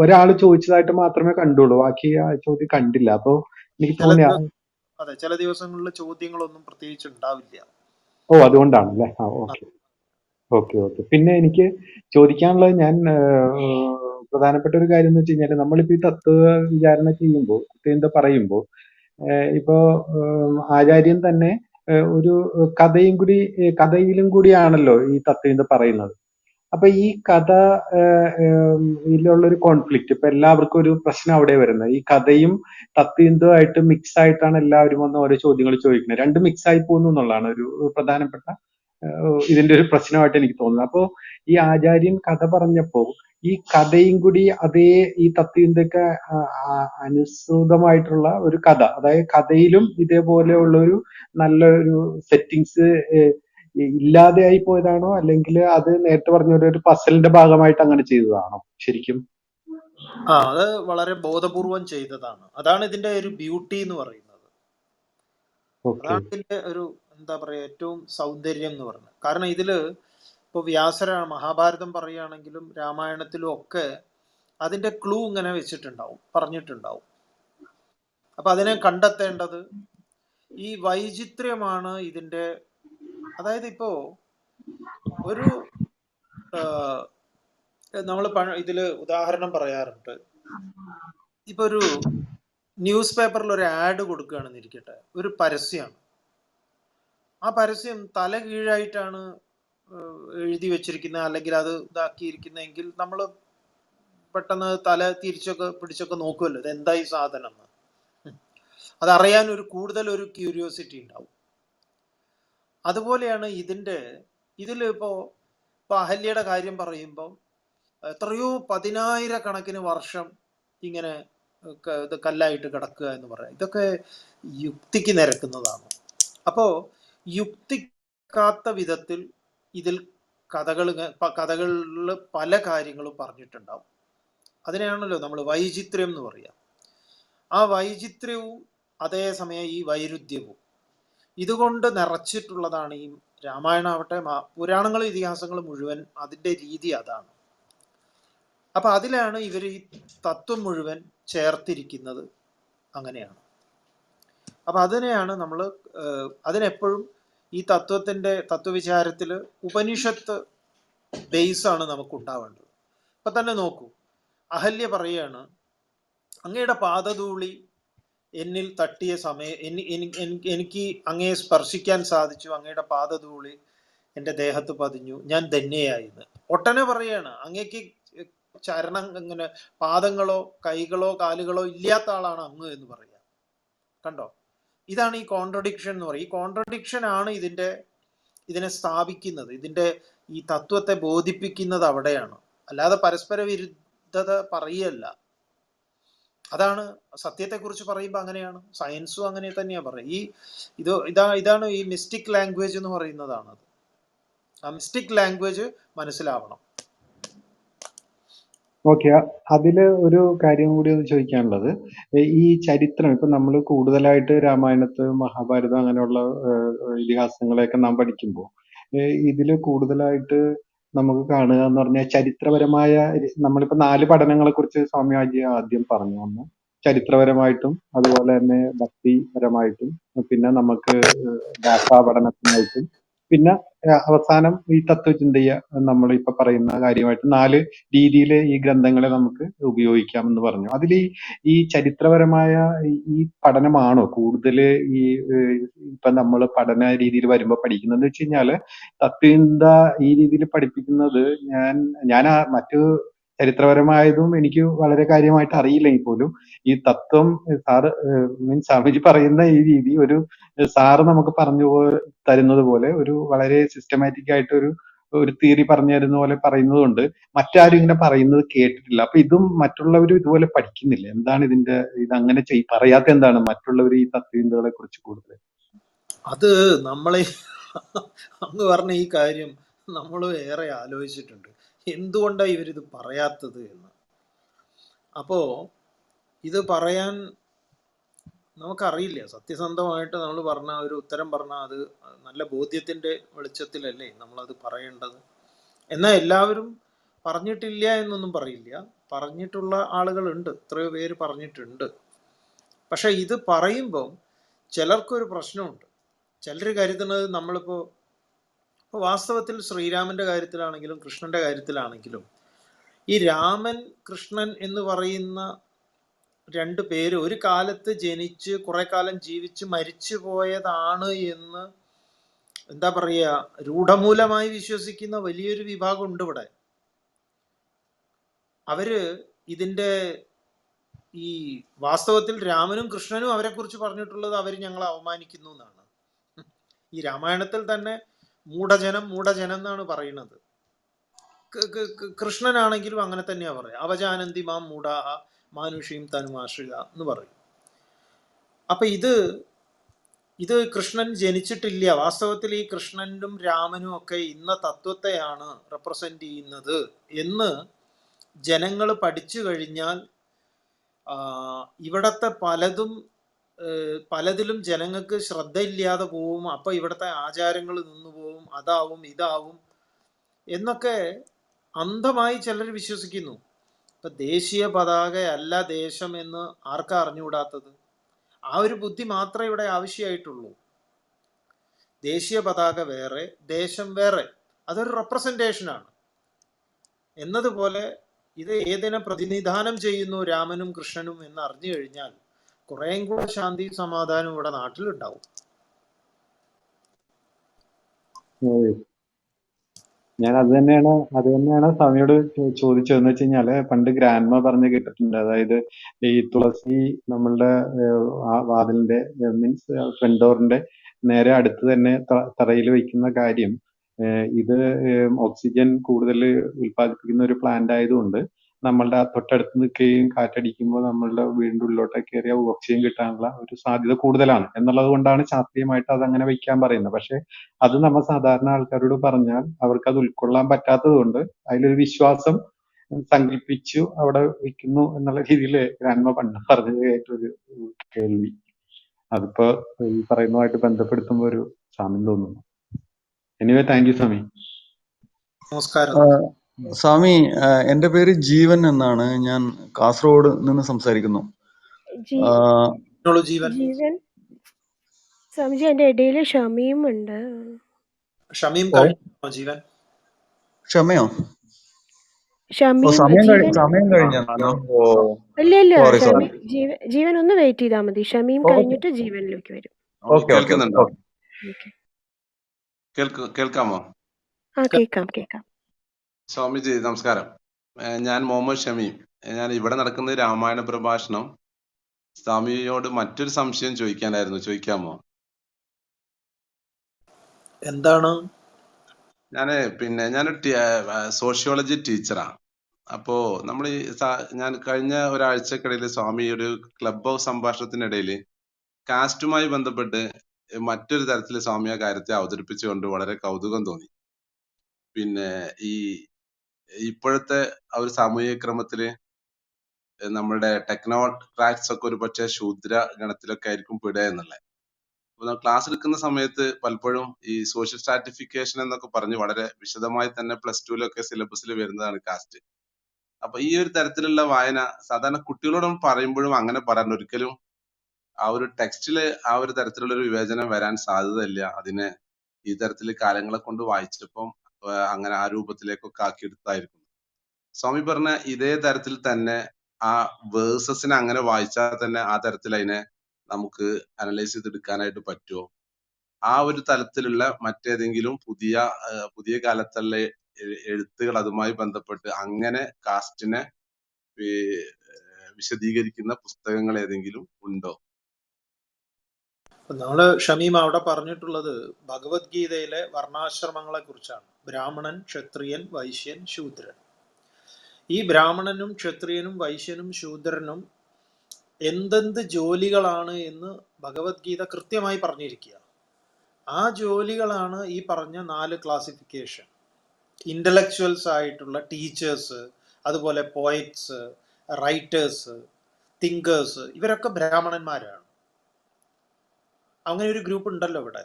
ഒരാൾ ചോദിച്ചതായിട്ട് മാത്രമേ കണ്ടുള്ളൂ, ബാക്കി ആ ചോദ്യം കണ്ടില്ല. അപ്പൊ എനിക്ക് തോന്നിയ അതെ, ചില ദിവസങ്ങളിൽ ചോദ്യങ്ങളൊന്നും പ്രത്യേകിച്ച് ഉണ്ടാവില്ല. അതുകൊണ്ടാണല്ലേ. Okay okay okay. പിന്നെ എനിക്ക് ചോദിക്കാനുള്ളത്, ഞാൻ പ്രധാനപ്പെട്ട ഒരു കാര്യം എന്ന് വെച്ച് കഴിഞ്ഞാൽ, നമ്മളിപ്പോ ഈ തത്വ വിചാരണ ചെയ്യുമ്പോൾ, എന്താ പറയുമ്പോൾ, ഇപ്പോ ആചാര്യൻ തന്നെ ഒരു കഥയിലും കൂടിയാണല്ലോ ഈ തത്വം പറയുന്നത്. അപ്പൊ ഈ കഥ ഇതിലുള്ളൊരു കോൺഫ്ലിക്റ്റ്, ഇപ്പൊ എല്ലാവർക്കും ഒരു പ്രശ്നം അവിടെ വരുന്നത്, ഈ കഥയും തത്വീന്തമായിട്ട് മിക്സ് ആയിട്ടാണ് എല്ലാവരും വന്ന് ഓരോ ചോദ്യങ്ങൾ ചോദിക്കുന്നത്, രണ്ടും മിക്സ് ആയി പോകുന്നു എന്നുള്ളതാണ് ഒരു പ്രധാനപ്പെട്ട ഇതിന്റെ ഒരു പ്രശ്നമായിട്ട് എനിക്ക് തോന്നുന്നത്. അപ്പോ ഈ ആചാര്യൻ കഥ പറഞ്ഞപ്പോ ഈ കഥയും കൂടി അതേ ഈ തത്വീന്തൊക്കെ അനുസൃതമായിട്ടുള്ള ഒരു കഥ, അതായത് കഥയിലും ഇതേപോലെയുള്ള ഒരു നല്ലൊരു സെറ്റിങ്സ് ഇല്ലാതെയായി പോയതാണോ, അല്ലെങ്കിൽ അത് നേരത്തെ പറഞ്ഞ ഒരു പസലിന്റെ ഭാഗമായിട്ട് അങ്ങനെ ചെയ്തതാണോ ശരിക്കും? അത് വളരെ ബോധപൂർവം ചെയ്തതാണ്. അതാണ് ഇതിന്റെ ഒരു ബ്യൂട്ടി എന്ന് പറയുന്നത്. അതാണ് ഇതിന്റെ ഒരു എന്താ പറയാ ഏറ്റവും സൗന്ദര്യം എന്ന് പറയുന്നത്. കാരണം ഇതില് ഇപ്പൊ വ്യാസരാണ് മഹാഭാരതം പറയുകയാണെങ്കിലും രാമായണത്തിലും ഒക്കെ അതിന്റെ ക്ലൂ ഇങ്ങനെ വെച്ചിട്ടുണ്ടാവും, പറഞ്ഞിട്ടുണ്ടാവും. അപ്പൊ അതിനെ കണ്ടെത്തേണ്ടത് ഈ വൈചിത്ര്യമാണ് ഇതിന്റെ. അതായത് ഇപ്പോ ഒരു നമ്മൾ ഇതില് ഉദാഹരണം പറയാറുണ്ട്. ഇപ്പൊ ഒരു ന്യൂസ് പേപ്പറിൽ ഒരു ആഡ് കൊടുക്കുകയാണെന്ന് ഇരിക്കട്ടെ, ഒരു പരസ്യമാണ്. ആ പരസ്യം തല കീഴായിട്ടാണ് എഴുതി വെച്ചിരിക്കുന്നത്, അല്ലെങ്കിൽ അത് ഇതാക്കിയിരിക്കുന്നതെങ്കിൽ നമ്മൾ പെട്ടെന്ന് തല തിരിച്ചൊക്കെ പിടിച്ചൊക്കെ നോക്കുമല്ലോ, ഇത് എന്താ ഈ സാധനം എന്ന്. അതറിയാൻ കൂടുതൽ ഒരു ക്യൂരിയോസിറ്റി ഉണ്ടാവും. അതുപോലെയാണ് ഇതിൽ ഇപ്പോ അഹല്യയുടെ കാര്യം പറയുമ്പോൾ എത്രയോ 10,000 വർഷം ഇങ്ങനെ ഇത് കല്ലായിട്ട് കിടക്കുക എന്ന് പറയാം, ഇതൊക്കെ യുക്തിക്ക് നിരക്കുന്നതാണ്. അപ്പോ യുക്തിക്കാത്ത വിധത്തിൽ ഇതിൽ കഥകളിൽ പല കാര്യങ്ങളും പറഞ്ഞിട്ടുണ്ടാവും. അതിനെയാണല്ലോ നമ്മൾ വൈചിത്ര്യം എന്ന് പറയുക. ആ വൈചിത്ര്യവും അതേസമയം ഈ വൈരുദ്ധ്യവും ഇതുകൊണ്ട് നിറച്ചിട്ടുള്ളതാണ് ഈ രാമായണം ആവട്ടെ പുരാണങ്ങളും ഇതിഹാസങ്ങളും മുഴുവൻ. അതിൻ്റെ രീതി അതാണ്. അപ്പൊ അതിലാണ് ഇവർ ഈ തത്വം മുഴുവൻ ചേർത്തിരിക്കുന്നത്. അങ്ങനെയാണ്. അപ്പൊ അതിനെയാണ് നമ്മൾ അതിനെപ്പോഴും ഈ തത്വവിചാരത്തിൽ ഉപനിഷത്ത് ബേസാണ് നമുക്ക് ഉണ്ടാവേണ്ടത്. ഇപ്പൊ തന്നെ നോക്കൂ, അഹല്യ പറയാണ്, അങ്ങയുടെ പാദധൂളി എന്നിൽ തട്ടിയ സമയം എനിക്ക് അങ്ങയെ സ്പർശിക്കാൻ സാധിച്ചു, അങ്ങയുടെ പാദധൂളി എൻ്റെ ദേഹത്ത് പതിഞ്ഞു, ഞാൻ ധന്യയായിന്ന് ഒട്ടനെ പറയാണ്. അങ്ങേക്ക് ചരണം ഇങ്ങനെ പാദങ്ങളോ കൈകളോ കാലുകളോ ഇല്ലാത്ത ആളാണ് അങ്ങ് എന്ന് പറയാം. കണ്ടോ, ഇതാണ് ഈ കോൺട്രഡിക്ഷൻ എന്ന് പറയുന്നത്. ഈ കോൺട്രഡിക്ഷൻ ആണ് ഇതിനെ സ്ഥാപിക്കുന്നത്, ഇതിന്റെ ഈ തത്വത്തെ ബോധിപ്പിക്കുന്നത് അവിടെയാണ്, അല്ലാതെ പരസ്പര വിരുദ്ധത പറയല്ല. അതാണ് സത്യത്തെക്കുറിച്ച് പറയുമ്പോൾ അങ്ങനെയാണ്, സയൻസും അങ്ങനെ തന്നെയാണ് പറയുക. ഇതാണ് ഈ മിസ്റ്റിക് ലാംഗ്വേജ് എന്ന് പറയുന്നതാണ്. ആ മിസ്റ്റിക് ലാംഗ്വേജ് മനസ്സിലാവണം. ഓക്കെ, അതില് ഒരു കാര്യം കൂടി ഒന്ന് ചോദിക്കാനുള്ളത്, ഈ ചരിത്രം ഇപ്പൊ നമ്മൾ കൂടുതലായിട്ട് രാമായണത്ത് മഹാഭാരതം അങ്ങനെയുള്ള ഇതിഹാസങ്ങളെയൊക്കെ നാം പഠിക്കുമ്പോൾ ഇതില് കൂടുതലായിട്ട് നമുക്ക് കാണുക എന്ന് പറഞ്ഞാൽ ചരിത്രപരമായ, നമ്മളിപ്പോ 4 പഠനങ്ങളെ കുറിച്ച് സ്വാമി ആദ്യം പറഞ്ഞു. ഒന്ന് ചരിത്രപരമായിട്ടും അതുപോലെ തന്നെ ഭക്തിപരമായിട്ടും പിന്നെ നമുക്ക് ഭാഷാ പഠനത്തിനായിട്ടും പിന്നെ അവസാനം ഈ തത്വചിന്തയെ നമ്മളിപ്പോ പറയുന്ന കാര്യമായിട്ട് 4 രീതിയിൽ ഈ ഗ്രന്ഥങ്ങളെ നമുക്ക് ഉപയോഗിക്കാം എന്ന് പറഞ്ഞു. അതിൽ ഈ ചരിത്രപരമായ ഈ പഠനമാണോ കൂടുതൽ ഈ ഇപ്പൊ നമ്മൾ പഠന രീതിയിൽ വരുമ്പോ പഠിക്കുന്നത് വെച്ച് കഴിഞ്ഞാല് തത്വചിന്ത ഈ രീതിയിൽ പഠിപ്പിക്കുന്നത് ഞാൻ മറ്റു ചരിത്രപരമായതും എനിക്ക് വളരെ കാര്യമായിട്ട് അറിയില്ലെങ്കിൽ പോലും ഈ തത്വം സാറ് മീൻസ് സ്വാമിജി പറയുന്ന ഈ രീതി ഒരു സാറ് നമുക്ക് പറഞ്ഞു തരുന്നത് പോലെ ഒരു വളരെ സിസ്റ്റമാറ്റിക് ആയിട്ട് ഒരു തിയറി പറഞ്ഞു തരുന്ന പോലെ പറയുന്നത് കൊണ്ട് മറ്റാരും ഇങ്ങനെ പറയുന്നത് കേട്ടിട്ടില്ല. അപ്പൊ ഇതും മറ്റുള്ളവരും ഇതുപോലെ പഠിക്കുന്നില്ല. എന്താണ് ഇതിന്റെ ഇത് അങ്ങനെ പറയാത്ത എന്താണ് മറ്റുള്ളവർ ഈ തത്വചിന്തകളെ കുറിച്ച് കൂടുതൽ? അത് നമ്മളെ അങ്ങ് പറഞ്ഞ ഈ കാര്യം നമ്മൾ ഏറെ ആലോചിച്ചിട്ടുണ്ട്, എന്തുകൊണ്ടാണ് ഇവരിത് പറയാത്തത് എന്ന്. അപ്പോ ഇത് പറയാൻ നമുക്കറിയില്ല. സത്യസന്ധമായിട്ട് നമ്മൾ പറഞ്ഞ ഒരു ഉത്തരം പറഞ്ഞാൽ അത് നല്ല ബോധ്യത്തിന്റെ വെളിച്ചത്തിലല്ലേ നമ്മളത് പറയേണ്ടത്. എന്നാൽ എല്ലാവരും പറഞ്ഞിട്ടില്ല എന്നൊന്നും പറയില്ല, പറഞ്ഞിട്ടുള്ള ആളുകളുണ്ട്, എത്രയോ പേര് പറഞ്ഞിട്ടുണ്ട്. പക്ഷെ ഇത് പറയുമ്പം ചിലർക്കൊരു പ്രശ്നമുണ്ട്. ചിലർ കരുതുന്നത് നമ്മളിപ്പോൾ വാസ്തവത്തിൽ ശ്രീരാമന്റെ കാര്യത്തിലാണെങ്കിലും കൃഷ്ണന്റെ കാര്യത്തിലാണെങ്കിലും ഈ രാമൻ കൃഷ്ണൻ എന്ന് പറയുന്ന 2 പേര് ഒരു കാലത്ത് ജനിച്ച് കുറെ കാലം ജീവിച്ച് മരിച്ചു പോയതാണ് എന്ന് എന്താ പറയുക, രൂഢമൂലമായി വിശ്വസിക്കുന്ന വലിയൊരു വിഭാഗം ഉണ്ട് ഇവിടെ. അവര് ഇതിന്റെ ഈ വാസ്തവത്തിൽ രാമനും കൃഷ്ണനും അവരെ കുറിച്ച് പറഞ്ഞിട്ടുള്ളത് അവർ ഞങ്ങളെ അവമാനിക്കുന്നു എന്നാണ്. ഈ രാമായണത്തിൽ തന്നെ മൂഢജനം മൂഢജനം എന്നാണ് പറയുന്നത്. കൃഷ്ണനാണെങ്കിലും അങ്ങനെ തന്നെയാ പറയാ, അവജാനന്തി മാം മൂഢാഹ മാനുഷീം തനുമാശ്രിത എന്ന് പറയും. അപ്പൊ ഇത് കൃഷ്ണൻ ജനിച്ചിട്ടില്ല. വാസ്തവത്തിൽ ഈ കൃഷ്ണനും രാമനും ഒക്കെ ഇന്ന തത്വത്തെയാണ് റെപ്രസെന്റ് ചെയ്യുന്നത് എന്ന് ജനങ്ങൾ പഠിച്ചു കഴിഞ്ഞാൽ ഇവിടത്തെ പലതിലും ജനങ്ങൾക്ക് ശ്രദ്ധയില്ലാതെ പോവും. അപ്പൊ ഇവിടുത്തെ ആചാരങ്ങൾ നിന്നു പോവും, അതാവും ഇതാവും എന്നൊക്കെ അന്ധമായി ചിലർ വിശ്വസിക്കുന്നു. ഇപ്പൊ ദേശീയ പതാകയല്ല ദേശം എന്ന് ആർക്കാ അറിഞ്ഞുകൂടാത്തത്? ആ ഒരു ബുദ്ധി മാത്രമേ ഇവിടെ ആവശ്യമായിട്ടുള്ളൂ. ദേശീയ പതാക വേറെ, ദേശം വേറെ, അതൊരു റെപ്രസെന്റേഷനാണ് എന്നതുപോലെ ഇത് ഏതിനെ പ്രതിനിധാനം ചെയ്യുന്നു രാമനും കൃഷ്ണനും എന്ന് അറിഞ്ഞു കഴിഞ്ഞാൽ കുറേയും കൂടെ ശാന്തി സമാധാനം ഇവിടെ നാട്ടിലുണ്ടാവും. ഞാൻ അത് തന്നെയാണ് സ്വാമിയോട് ചോദിച്ചതെന്ന് വെച്ച് കഴിഞ്ഞാല് പണ്ട് ഗ്രാൻഡ്മ പറഞ്ഞ് കേട്ടിട്ടുണ്ട്. അതായത് ഈ തുളസി നമ്മളുടെ വാതിലിന്റെ മീൻസ് ഫ്രണ്ട് ഡോറിന്റെ നേരെ അടുത്ത് തന്നെ തറയിൽ വെക്കുന്ന കാര്യം ഇത് ഓക്സിജൻ കൂടുതൽ ഉൽപ്പാദിപ്പിക്കുന്ന ഒരു പ്ലാന്റ് ആയതുകൊണ്ട് നമ്മളുടെ തൊട്ടടുത്ത് നിൽക്കുകയും കാറ്റടിക്കുമ്പോൾ നമ്മളുടെ വീടിന്റെ ഉള്ളിലോട്ടൊക്കെ കയറിയ ഓക്സിജൻ കിട്ടാനുള്ള ഒരു സാധ്യത കൂടുതലാണ് എന്നുള്ളത് കൊണ്ടാണ് ശാസ്ത്രീയമായിട്ട് അത് അങ്ങനെ വെക്കാൻ പറയുന്നത്. പക്ഷെ അത് നമ്മൾ സാധാരണ ആൾക്കാരോട് പറഞ്ഞാൽ അവർക്ക് അത് ഉൾക്കൊള്ളാൻ പറ്റാത്തത് കൊണ്ട് അതിലൊരു വിശ്വാസം സങ്കല്പിച്ചു അവിടെ വെക്കുന്നു എന്നുള്ള രീതിയിൽ ഗ്രാൻഡ്മ പണ്ട് പറഞ്ഞത് കേട്ടൊരു കേൾവി. അതിപ്പോ ഈ പറയുന്നതുമായിട്ട് ബന്ധപ്പെടുത്തുമ്പോൾ ഒരു സാമ്യം തോന്നുന്നു. എനിവേ താങ്ക് യു സ്വാമി. നമസ്കാരം. സ്വാമി, എന്റെ പേര് ജീവൻ എന്നാണ്. ഞാൻ കാസർഗോഡ് നിന്ന് സംസാരിക്കുന്നു. ജീവൻ സ്വാമിജി, എന്റെ ഇടയിൽ ഷമീം ഉണ്ട്. ഷമീം കഴിഞ്ഞോ ജീവൻ? ക്ഷമയോ? ഷമീം സമയം കഴിഞ്ഞോ? ഇല്ല, ജീവൻ ഒന്ന് വെയിറ്റ് ചെയ്താൽ മതി. ഷമീം കഴിഞ്ഞിട്ട് ജീവനിലേക്ക് വരും. കേൾക്കുന്നുണ്ടോ? കേൾക്കാമോ? കേൾക്കാം. സ്വാമിജി നമസ്കാരം. ഞാൻ മുഹമ്മദ് ഷമീം. ഞാൻ ഇവിടെ നടക്കുന്ന രാമായണ പ്രഭാഷണം സ്വാമിയോട് മറ്റൊരു സംശയം ചോദിക്കാനായിരുന്നു. ചോദിക്കാമോ? എന്താണ്? ഞാനൊരു സോഷ്യോളജി ടീച്ചറാണ്. അപ്പോ നമ്മൾ ഞാൻ കഴിഞ്ഞ ഒരാഴ്ചക്കിടയിൽ സ്വാമി ഒരു ക്ലബ് ഹൗസ് സംഭാഷണത്തിനിടയിൽ കാസ്റ്റുമായി ബന്ധപ്പെട്ട് മറ്റൊരു തരത്തിൽ സ്വാമി ആ കാര്യത്തെ അവതരിപ്പിച്ചുകൊണ്ട് വളരെ കൗതുകം തോന്നി. ഈ ഇപ്പോഴത്തെ ആ ഒരു സാമൂഹിക ക്രമത്തില് നമ്മളുടെ ടെക്നോക്രാറ്റ്സ് ഒക്കെ ഒരു പക്ഷേ ശൂദ്ര ഗണത്തിലൊക്കെ ആയിരിക്കും പെടുക എന്നുള്ളത്. അപ്പൊ ക്ലാസ് എടുക്കുന്ന സമയത്ത് പലപ്പോഴും ഈ സോഷ്യൽ സ്ട്രാറ്റിഫിക്കേഷൻ എന്നൊക്കെ പറഞ്ഞ് വളരെ വിശദമായി തന്നെ +2 സിലബസിൽ വരുന്നതാണ് കാസ്റ്റ്. അപ്പൊ ഈ ഒരു തരത്തിലുള്ള വായന സാധാരണ കുട്ടികളോട് പറയുമ്പോഴും അങ്ങനെ പറയാൻ ഒരിക്കലും ആ ഒരു ടെക്സ്റ്റില് ആ ഒരു തരത്തിലുള്ള ഒരു വിവേചനം വരാൻ സാധ്യതയില്ല. അതിനെ ഈ തരത്തിൽ കാലങ്ങളെ കൊണ്ട് വായിച്ചപ്പം അങ്ങനെ ആ രൂപത്തിലേക്കൊക്കെ ആക്കിയെടുത്തായിരിക്കും. സ്വാമി പറഞ്ഞ ഇതേ തരത്തിൽ തന്നെ ആ വേഴ്സസിനെ അങ്ങനെ വായിച്ചാൽ തന്നെ ആ തരത്തിൽ അതിനെ നമുക്ക് അനലൈസ് ചെയ്തെടുക്കാനായിട്ട് പറ്റുമോ? ആ ഒരു തലത്തിലുള്ള മറ്റേതെങ്കിലും പുതിയ കാലത്തുള്ള എഴുത്തുകൾ അതുമായി ബന്ധപ്പെട്ട് അങ്ങനെ കാസ്റ്റിനെ വിശദീകരിക്കുന്ന പുസ്തകങ്ങൾ ഏതെങ്കിലും ഉണ്ടോ? നമ്മള് ഷമീം അവിടെ പറഞ്ഞിട്ടുള്ളത് ഭഗവത്ഗീതയിലെ വർണ്ണാശ്രമങ്ങളെ കുറിച്ചാണ്. ബ്രാഹ്മണൻ, ക്ഷത്രിയൻ, വൈശ്യൻ, ശൂദ്രൻ. ഈ ബ്രാഹ്മണനും ക്ഷത്രിയനും വൈശ്യനും ശൂദ്രനും എന്തെന്ത് ജോലികളാണ് എന്ന് ഭഗവത്ഗീത കൃത്യമായി പറഞ്ഞിരിക്കുക. ആ ജോലികളാണ് ഈ പറഞ്ഞ 4 ക്ലാസിഫിക്കേഷൻ. ഇന്റലക്ച്വൽസ് ആയിട്ടുള്ള ടീച്ചേഴ്സ്, അതുപോലെ പോയറ്റ്സ്, റൈറ്റേഴ്സ്, തിങ്കേഴ്സ്, ഇവരൊക്കെ ബ്രാഹ്മണന്മാരാണ്. അങ്ങനെ ഒരു ഗ്രൂപ്പ് ഉണ്ടല്ലോ ഇവിടെ.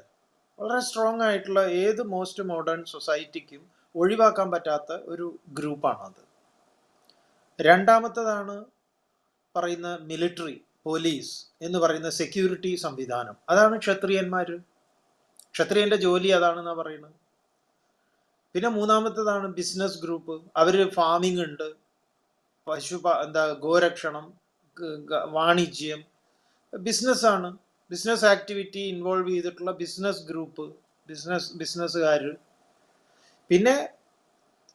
വളരെ സ്ട്രോങ് ആയിട്ടുള്ള ഏത് മോസ്റ്റ് മോഡേൺ സൊസൈറ്റിക്കും ഒഴിവാക്കാൻ പറ്റാത്ത ഒരു ഗ്രൂപ്പാണ് അത്. രണ്ടാമത്തതാണ് പറയുന്ന മിലിറ്ററി, പോലീസ് എന്ന് പറയുന്ന സെക്യൂരിറ്റി സംവിധാനം. അതാണ് ക്ഷത്രിയന്മാർ. ക്ഷത്രിയന്റെ ജോലി അതാണെന്നാ പറയുന്നത്. പിന്നെ മൂന്നാമത്തതാണ് ബിസിനസ് ഗ്രൂപ്പ്. അവര് ഫാമിംഗ് ഉണ്ട്, ഗോരക്ഷണം, വാണിജ്യം, ബിസിനസ്സാണ്. ബിസിനസ് ആക്ടിവിറ്റി ഇൻവോൾവ് ചെയ്തിട്ടുള്ള ബിസിനസ് ഗ്രൂപ്പ്, ബിസിനസ്സുകാർ. പിന്നെ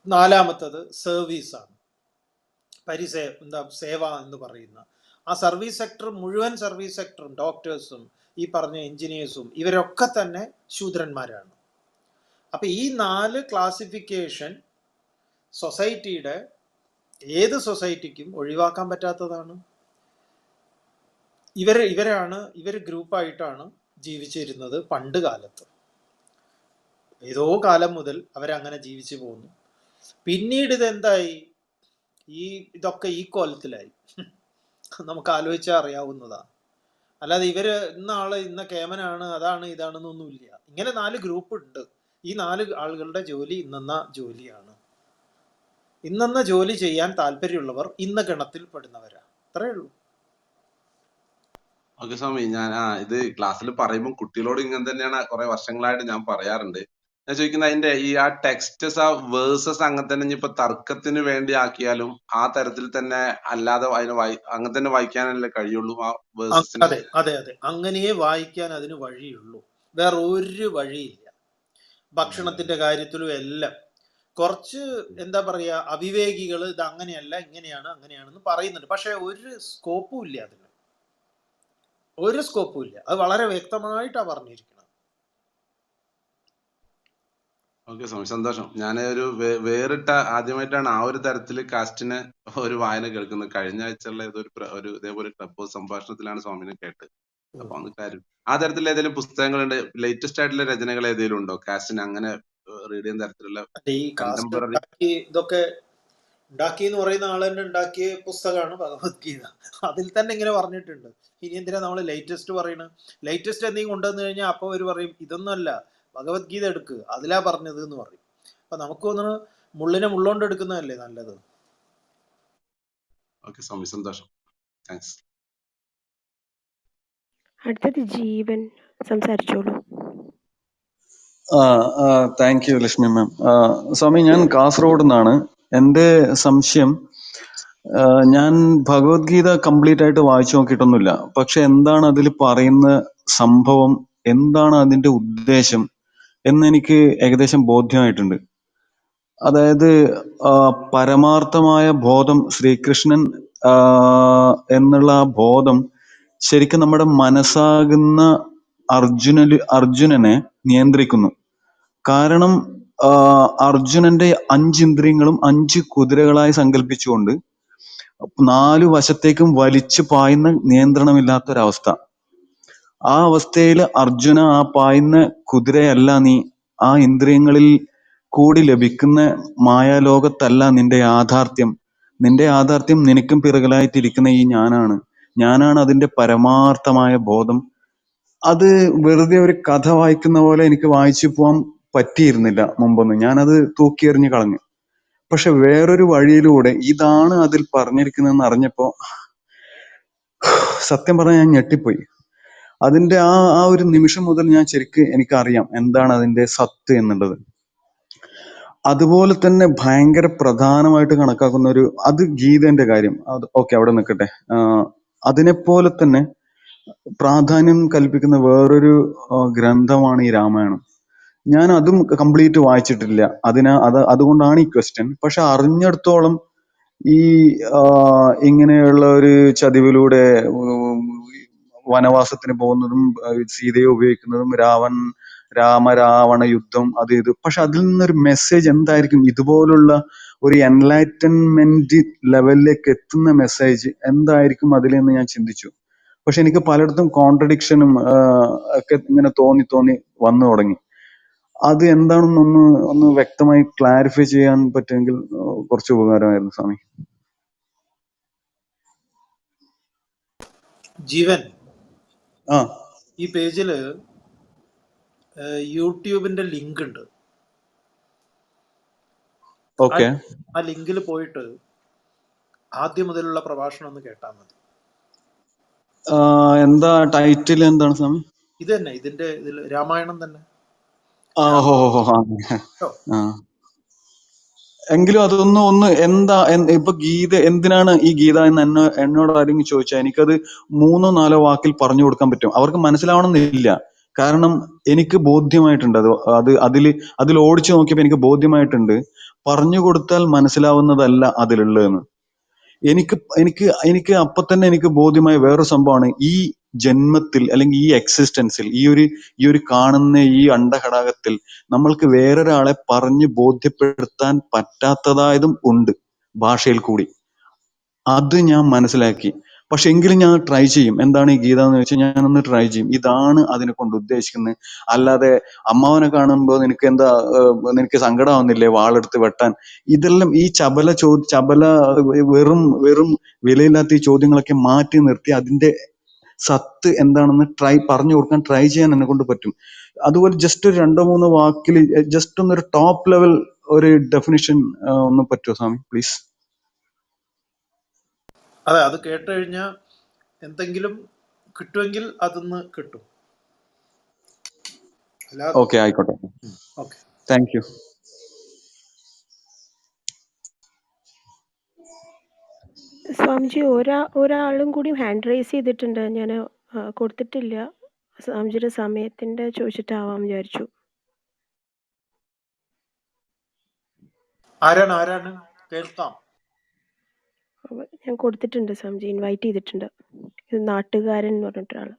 നാലാമത്തത് സർവീസാണ്, സേവ എന്ന് പറയുന്ന ആ സർവീസ് സെക്ടർ. മുഴുവൻ സർവീസ് സെക്ടറും ഡോക്ടേഴ്സും ഈ പറഞ്ഞ എഞ്ചിനീയേഴ്സും ഇവരൊക്കെ തന്നെ ശൂദ്രന്മാരാണ്. അപ്പൊ ഈ 4 ക്ലാസിഫിക്കേഷൻ സൊസൈറ്റിയുടെ ഏത് സൊസൈറ്റിക്കും ഒഴിവാക്കാൻ പറ്റാത്തതാണ്. ഇവർ ഗ്രൂപ്പായിട്ടാണ് ജീവിച്ചിരുന്നത് പണ്ട് കാലത്ത്. ഏതോ കാലം മുതൽ അവരങ്ങനെ ജീവിച്ചു പോകുന്നു. പിന്നീട് ഇതെന്തായി? ഇതൊക്കെ ഈ കോലത്തിലായി. നമുക്ക് ആലോചിച്ചാൽ അറിയാവുന്നതാണ്. അല്ലാതെ ഇന്ന കേമനാണ്, അതാണ് ഇതാണെന്നൊന്നുമില്ല. ഇങ്ങനെ 4 ഗ്രൂപ്പ് ഉണ്ട്. ഈ 4 ആളുകളുടെ ജോലി ഇന്നെന്ന ജോലിയാണ്. ഇന്നെന്ന ജോലി ചെയ്യാൻ താല്പര്യമുള്ളവർ ഇന്ന ഗണത്തിൽ പെടുന്നവരാ. അത്രേ ഉള്ളൂ. ഓക്കെ സ്വാമി, ഞാൻ ഇത് ക്ലാസ്സിൽ പറയുമ്പോൾ കുട്ടികളോട് ഇങ്ങനെ തന്നെയാണ് കുറെ വർഷങ്ങളായിട്ട് ഞാൻ പറയാറുണ്ട്. ഞാൻ ചോദിക്കുന്നത് അതിന്റെ ആ ടെക്സ്റ്റസ്, ആ വേഴ്സസ് അങ്ങനെ തന്നെ ഇനിയിപ്പോ തർക്കത്തിന് വേണ്ടി ആക്കിയാലും ആ തരത്തിൽ തന്നെ, അല്ലാതെ അതിനെ അങ്ങനെ തന്നെ വായിക്കാനല്ലേ കഴിയുള്ളൂ ആ വേഴ്സസിനെ? അതെ അതെ അതെ, അങ്ങനെയേ വായിക്കാൻ അതിന് വഴിയുള്ളൂ. വേറെ ഒരു വഴിയില്ല. ഭക്ഷണത്തിന്റെ കാര്യത്തിലും എല്ലാം കുറച്ച് അവിവേകികൾ ഇത് അങ്ങനെയല്ല അങ്ങനെയാണെന്ന് പറയുന്നുണ്ട്. പക്ഷെ ഒരു സ്കോപ്പും ഇല്ല അതിന്, ഒരു സ്കോപ്പും ഇല്ല. അത് വളരെ വ്യക്തമായിട്ടാണ് പറഞ്ഞിരിക്കുന്നത്. ഓക്കെ സ്വാമി, സന്തോഷം. ഞാൻ ഒരു വേറിട്ട ആദ്യമായിട്ടാണ് ആ ഒരു തരത്തിൽ കാസ്റ്റിന് ഒരു വായന കേൾക്കുന്നത്. കഴിഞ്ഞ ആഴ്ചയുള്ള ഒരു ഇതേപോലെ ക്ലബ് ഹൗസ് സംഭാഷണത്തിലാണ് സ്വാമിനെ കേട്ടത്. അപ്പൊ അന്ന് കാര്യം ആ തരത്തിൽ ഏതെങ്കിലും പുസ്തകങ്ങളുണ്ട്, ലേറ്റസ്റ്റ് ആയിട്ടുള്ള രചനകൾ ഏതെങ്കിലും ഉണ്ടോ കാസ്റ്റിന് അങ്ങനെ റീഡ് ചെയ്യുന്ന തരത്തിലുള്ള ഈ കാസ്റ്റ് കണ്ടംപററി? ഇതൊക്കെ ഉണ്ടാക്കി എന്ന് പറയുന്ന ആൾ തന്നെ ഉണ്ടാക്കിയ പുസ്തകമാണ് ഭഗവത്ഗീത. അതിൽ തന്നെ ഇങ്ങനെ പറഞ്ഞിട്ടുണ്ട്. ഇനി എന്തിനാ നമ്മൾ ലേറ്റസ്റ്റ് പറയുന്നത്? ലേറ്റസ്റ്റ് എന്തെങ്കിലും കൊണ്ടുവന്നു കഴിഞ്ഞാൽ അപ്പോൾ അവർ പറയും ഇതൊന്നുമല്ല, ഭഗവത്ഗീത എടുക്കുക, അതിലാ പറഞ്ഞത് എന്ന് പറയും. അപ്പൊ നമുക്ക് തോന്നുന്നു മുള്ളിനെ മുള്ളോണ്ട് എടുക്കുന്നതല്ലേ നല്ലത്. ഓക്കെ സ്വാമി, സന്തോഷം. താങ്ക്സ്. അടുത്തത് ജീവൻ, സംസാരിച്ചോളൂ. താങ്ക് യു ലക്ഷ്മി മാം. സ്വാമി, ഞാൻ കാസർഗോഡ് നിന്നാണ്. എൻ്റെ സംശയം, ഞാൻ ഭഗവത്ഗീത കംപ്ലീറ്റ് ആയിട്ട് വായിച്ചു നോക്കിയിട്ടൊന്നുമില്ല. പക്ഷെ എന്താണ് അതിൽ പറയുന്ന സംഭവം, എന്താണ് അതിന്റെ ഉദ്ദേശം എന്നെനിക്ക് ഏകദേശം ബോധ്യമായിട്ടുണ്ട്. അതായത് പരമാർത്ഥമായ ബോധം, ശ്രീകൃഷ്ണൻ എന്നുള്ള ആ ബോധം ശരിക്കും നമ്മുടെ മനസ്സാകുന്ന അർജുനനെ നിയന്ത്രിക്കുന്നു. കാരണം അർജുനന്റെ 5 ഇന്ദ്രിയങ്ങളും 5 കുതിരകളായി സങ്കല്പിച്ചുകൊണ്ട് 4 വശത്തേക്കും വലിച്ചു പായുന്ന നിയന്ത്രണമില്ലാത്തൊരവസ്ഥ. ആ അവസ്ഥയിൽ അർജുന, ആ പായുന്ന കുതിരയല്ല നീ, ആ ഇന്ദ്രിയങ്ങളിൽ കൂടി ലഭിക്കുന്ന മായാലോകത്തല്ല നിന്റെ യാഥാർത്ഥ്യം. നിന്റെ യാഥാർത്ഥ്യം നിനക്കും പിറകിലായിട്ടിരിക്കുന്ന ഈ ഞാനാണ് അതിന്റെ പരമാർത്ഥമായ ബോധം. അത് വെറുതെ ഒരു കഥ വായിക്കുന്ന പോലെ എനിക്ക് വായിച്ചു പോകാൻ പറ്റിയിരുന്നില്ല മുമ്പൊന്നും. ഞാനത് തൂക്കിയെറിഞ്ഞു കളഞ്ഞു. പക്ഷെ വേറൊരു വഴിയിലൂടെ ഇതാണ് അതിൽ പറഞ്ഞിരിക്കുന്നതെന്ന് അറിഞ്ഞപ്പോ സത്യം പറഞ്ഞാൽ ഞാൻ ഞെട്ടിപ്പോയി. അതിന്റെ ആ ആ ഒരു നിമിഷം മുതൽ ഞാൻ ശരിക്കും എനിക്കറിയാം എന്താണ് അതിന്റെ സത്ത് എന്നുള്ളത്. അതുപോലെ തന്നെ ഭയങ്കര പ്രധാനമായിട്ട് കണക്കാക്കുന്ന ഒരു അത് ഗീതന്റെ കാര്യം, അത് ഓക്കെ അവിടെ നിൽക്കട്ടെ. അതിനെപ്പോലെ തന്നെ പ്രാധാന്യം കൽപ്പിക്കുന്ന വേറൊരു ഗ്രന്ഥമാണ് ഈ രാമായണം. ഞാൻ അതും കംപ്ലീറ്റ് വായിച്ചിട്ടില്ല, അതുകൊണ്ടാണ് ഈ ക്വസ്റ്റ്യൻ. പക്ഷെ അറിഞ്ഞിടത്തോളം ഈ ഇങ്ങനെയുള്ള ഒരു ചതിവിലൂടെ വനവാസത്തിന് പോകുന്നതും സീതയെ ഉപയോഗിക്കുന്നതും രാവണ യുദ്ധം അത് ഇത്, പക്ഷെ അതിൽ നിന്നൊരു മെസ്സേജ് എന്തായിരിക്കും? ഇതുപോലുള്ള ഒരു എൻലൈറ്റൻമെന്റ് ലെവലിലേക്ക് എത്തുന്ന മെസ്സേജ് എന്തായിരിക്കും അതിലെന്ന് ഞാൻ ചിന്തിച്ചു. പക്ഷെ എനിക്ക് പലയിടത്തും കോൺട്രഡിക്ഷനും ഒക്കെ ഇങ്ങനെ തോന്നി വന്നു തുടങ്ങി. അത് എന്താണെന്നൊന്ന് വ്യക്തമായി ക്ലാരിഫൈ ചെയ്യാൻ പറ്റുമെങ്കിൽ കുറച്ച് ഉപകാരമായിരുന്നു സ്വാമി. ജീവൻ, ആ ഈ പേജില് യൂട്യൂബിന്റെ ലിങ്ക് ഉണ്ട്. ഓക്കെ, ആ ലിങ്കിൽ പോയിട്ട് ആദ്യം മുതലുള്ള പ്രഭാഷണം ഒന്ന് കേട്ടാൽ മതി. എന്താ ടൈറ്റിൽ എന്താണ് സ്വാമി? ഇത് തന്നെ, ഇതിന്റെ ഇതിൽ രാമായണം തന്നെ. കേട്ടോ? എങ്കിലും അതൊന്ന് എന്താ ഇപ്പൊ ഗീത എന്തിനാണ് ഈ ഗീത എന്ന് എന്നോട് ആരെങ്കിലും ചോദിച്ചാൽ എനിക്കത് 3-4 വാക്കിൽ പറഞ്ഞു കൊടുക്കാൻ പറ്റും. അവർക്ക് മനസ്സിലാവണമെന്നില്ല. കാരണം എനിക്ക് ബോധ്യമായിട്ടുണ്ട്. അതിൽ ഓടിച്ചു നോക്കിയപ്പോൾ എനിക്ക് ബോധ്യമായിട്ടുണ്ട് പറഞ്ഞു കൊടുത്താൽ മനസ്സിലാവുന്നതല്ല അതിലുള്ളതെന്ന്. എനിക്ക് അപ്പൊ തന്നെ എനിക്ക് ബോധ്യമായ വേറൊരു സംഭവമാണ്, ഈ ജന്മത്തിൽ അല്ലെങ്കിൽ ഈ എക്സിസ്റ്റൻസിൽ ഈ ഒരു കാണുന്ന ഈ അണ്ടഘടാകത്തിൽ നമ്മൾക്ക് വേറൊരാളെ പറഞ്ഞ് ബോധ്യപ്പെടുത്താൻ പറ്റാത്തതായതും ഉണ്ട് ഭാഷയിൽ കൂടി. അത് ഞാൻ മനസ്സിലാക്കി. പക്ഷെ എങ്കിലും ഞാൻ ട്രൈ ചെയ്യും. എന്താണ് ഈ ഗീത എന്ന് വെച്ചാൽ ഞാനൊന്ന് ട്രൈ ചെയ്യും. ഇതാണ് അതിനെ കൊണ്ട് ഉദ്ദേശിക്കുന്നത്. അല്ലാതെ അമ്മാവനെ കാണുമ്പോൾ നിനക്ക് സങ്കടമാവുന്നില്ലേ വാളെടുത്ത് വെട്ടാൻ? ഇതെല്ലാം ഈ ചപല വെറും വിലയില്ലാത്ത ഈ ചോദ്യങ്ങളൊക്കെ മാറ്റി നിർത്തി അതിന്റെ സത്ത് എന്താണെന്ന് പറഞ്ഞു കൊടുക്കാൻ ട്രൈ ചെയ്യാൻ എന്നെ കൊണ്ട് പറ്റും. അതുപോലെ ജസ്റ്റ് ഒരു 2-3 വാക്കിൽ ജസ്റ്റ് ഒന്നൊരു ടോപ്പ് ലെവൽ ഒരു ഡെഫിനിഷൻ ഒന്ന് പറ്റുമോ സ്വാമി പ്ലീസ്? അതെ, അത് കേട്ട് കഴിഞ്ഞാൽ എന്തെങ്കിലും കിട്ടുമെങ്കിൽ അതൊന്ന് കിട്ടും. ഓക്കെ, ആയിക്കോട്ടെ. Okay, thank you. സ്വാമിജി, ഒരാളും കൂടി ഹാൻഡ് റൈസ് ചെയ്തിട്ടുണ്ട്. ഞാൻ കൊടുത്തിട്ടില്ല. സ്വാമിജിയുടെ സമയത്തിന്റെ ചോദിച്ചിട്ടാവാം വിചാരിച്ചു. ആരാണ് കേൾക്കാം? ഞാൻ കൊടുത്തിട്ടുണ്ട് സ്വാമിജി, ഇൻവൈറ്റ് ചെയ്തിട്ടുണ്ട്. ഇത് നാട്ടുകാരൻ എന്ന് പറഞ്ഞിട്ടൊരാള്.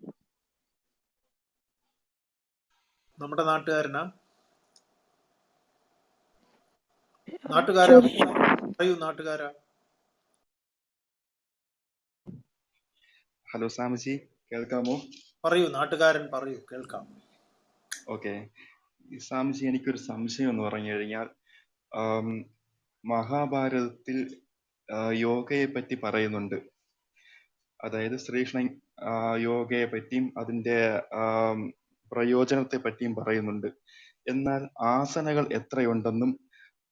നമ്മുടെ നാട്ടുകാരനാ? ചോദിച്ചു. പറയൂ നാട്ടുകാരാ. ഹലോ സ്വാമിജി, കേൾക്കാമോ? പറയൂ നാട്ടുകാരൻ, പറയൂ, കേൾക്കാം. ഓക്കെ സ്വാമിജി, എനിക്കൊരു സംശയം എന്ന് പറഞ്ഞു കഴിഞ്ഞാൽ, മഹാഭാരതത്തിൽ യോഗയെ പറ്റി പറയുന്നുണ്ട്. അതായത് ശ്രീകൃഷ്ണൻ യോഗയെ പറ്റിയും അതിൻ്റെ പ്രയോജനത്തെ പറ്റിയും പറയുന്നുണ്ട്. എന്നാൽ ആസനകൾ എത്രയുണ്ടെന്നും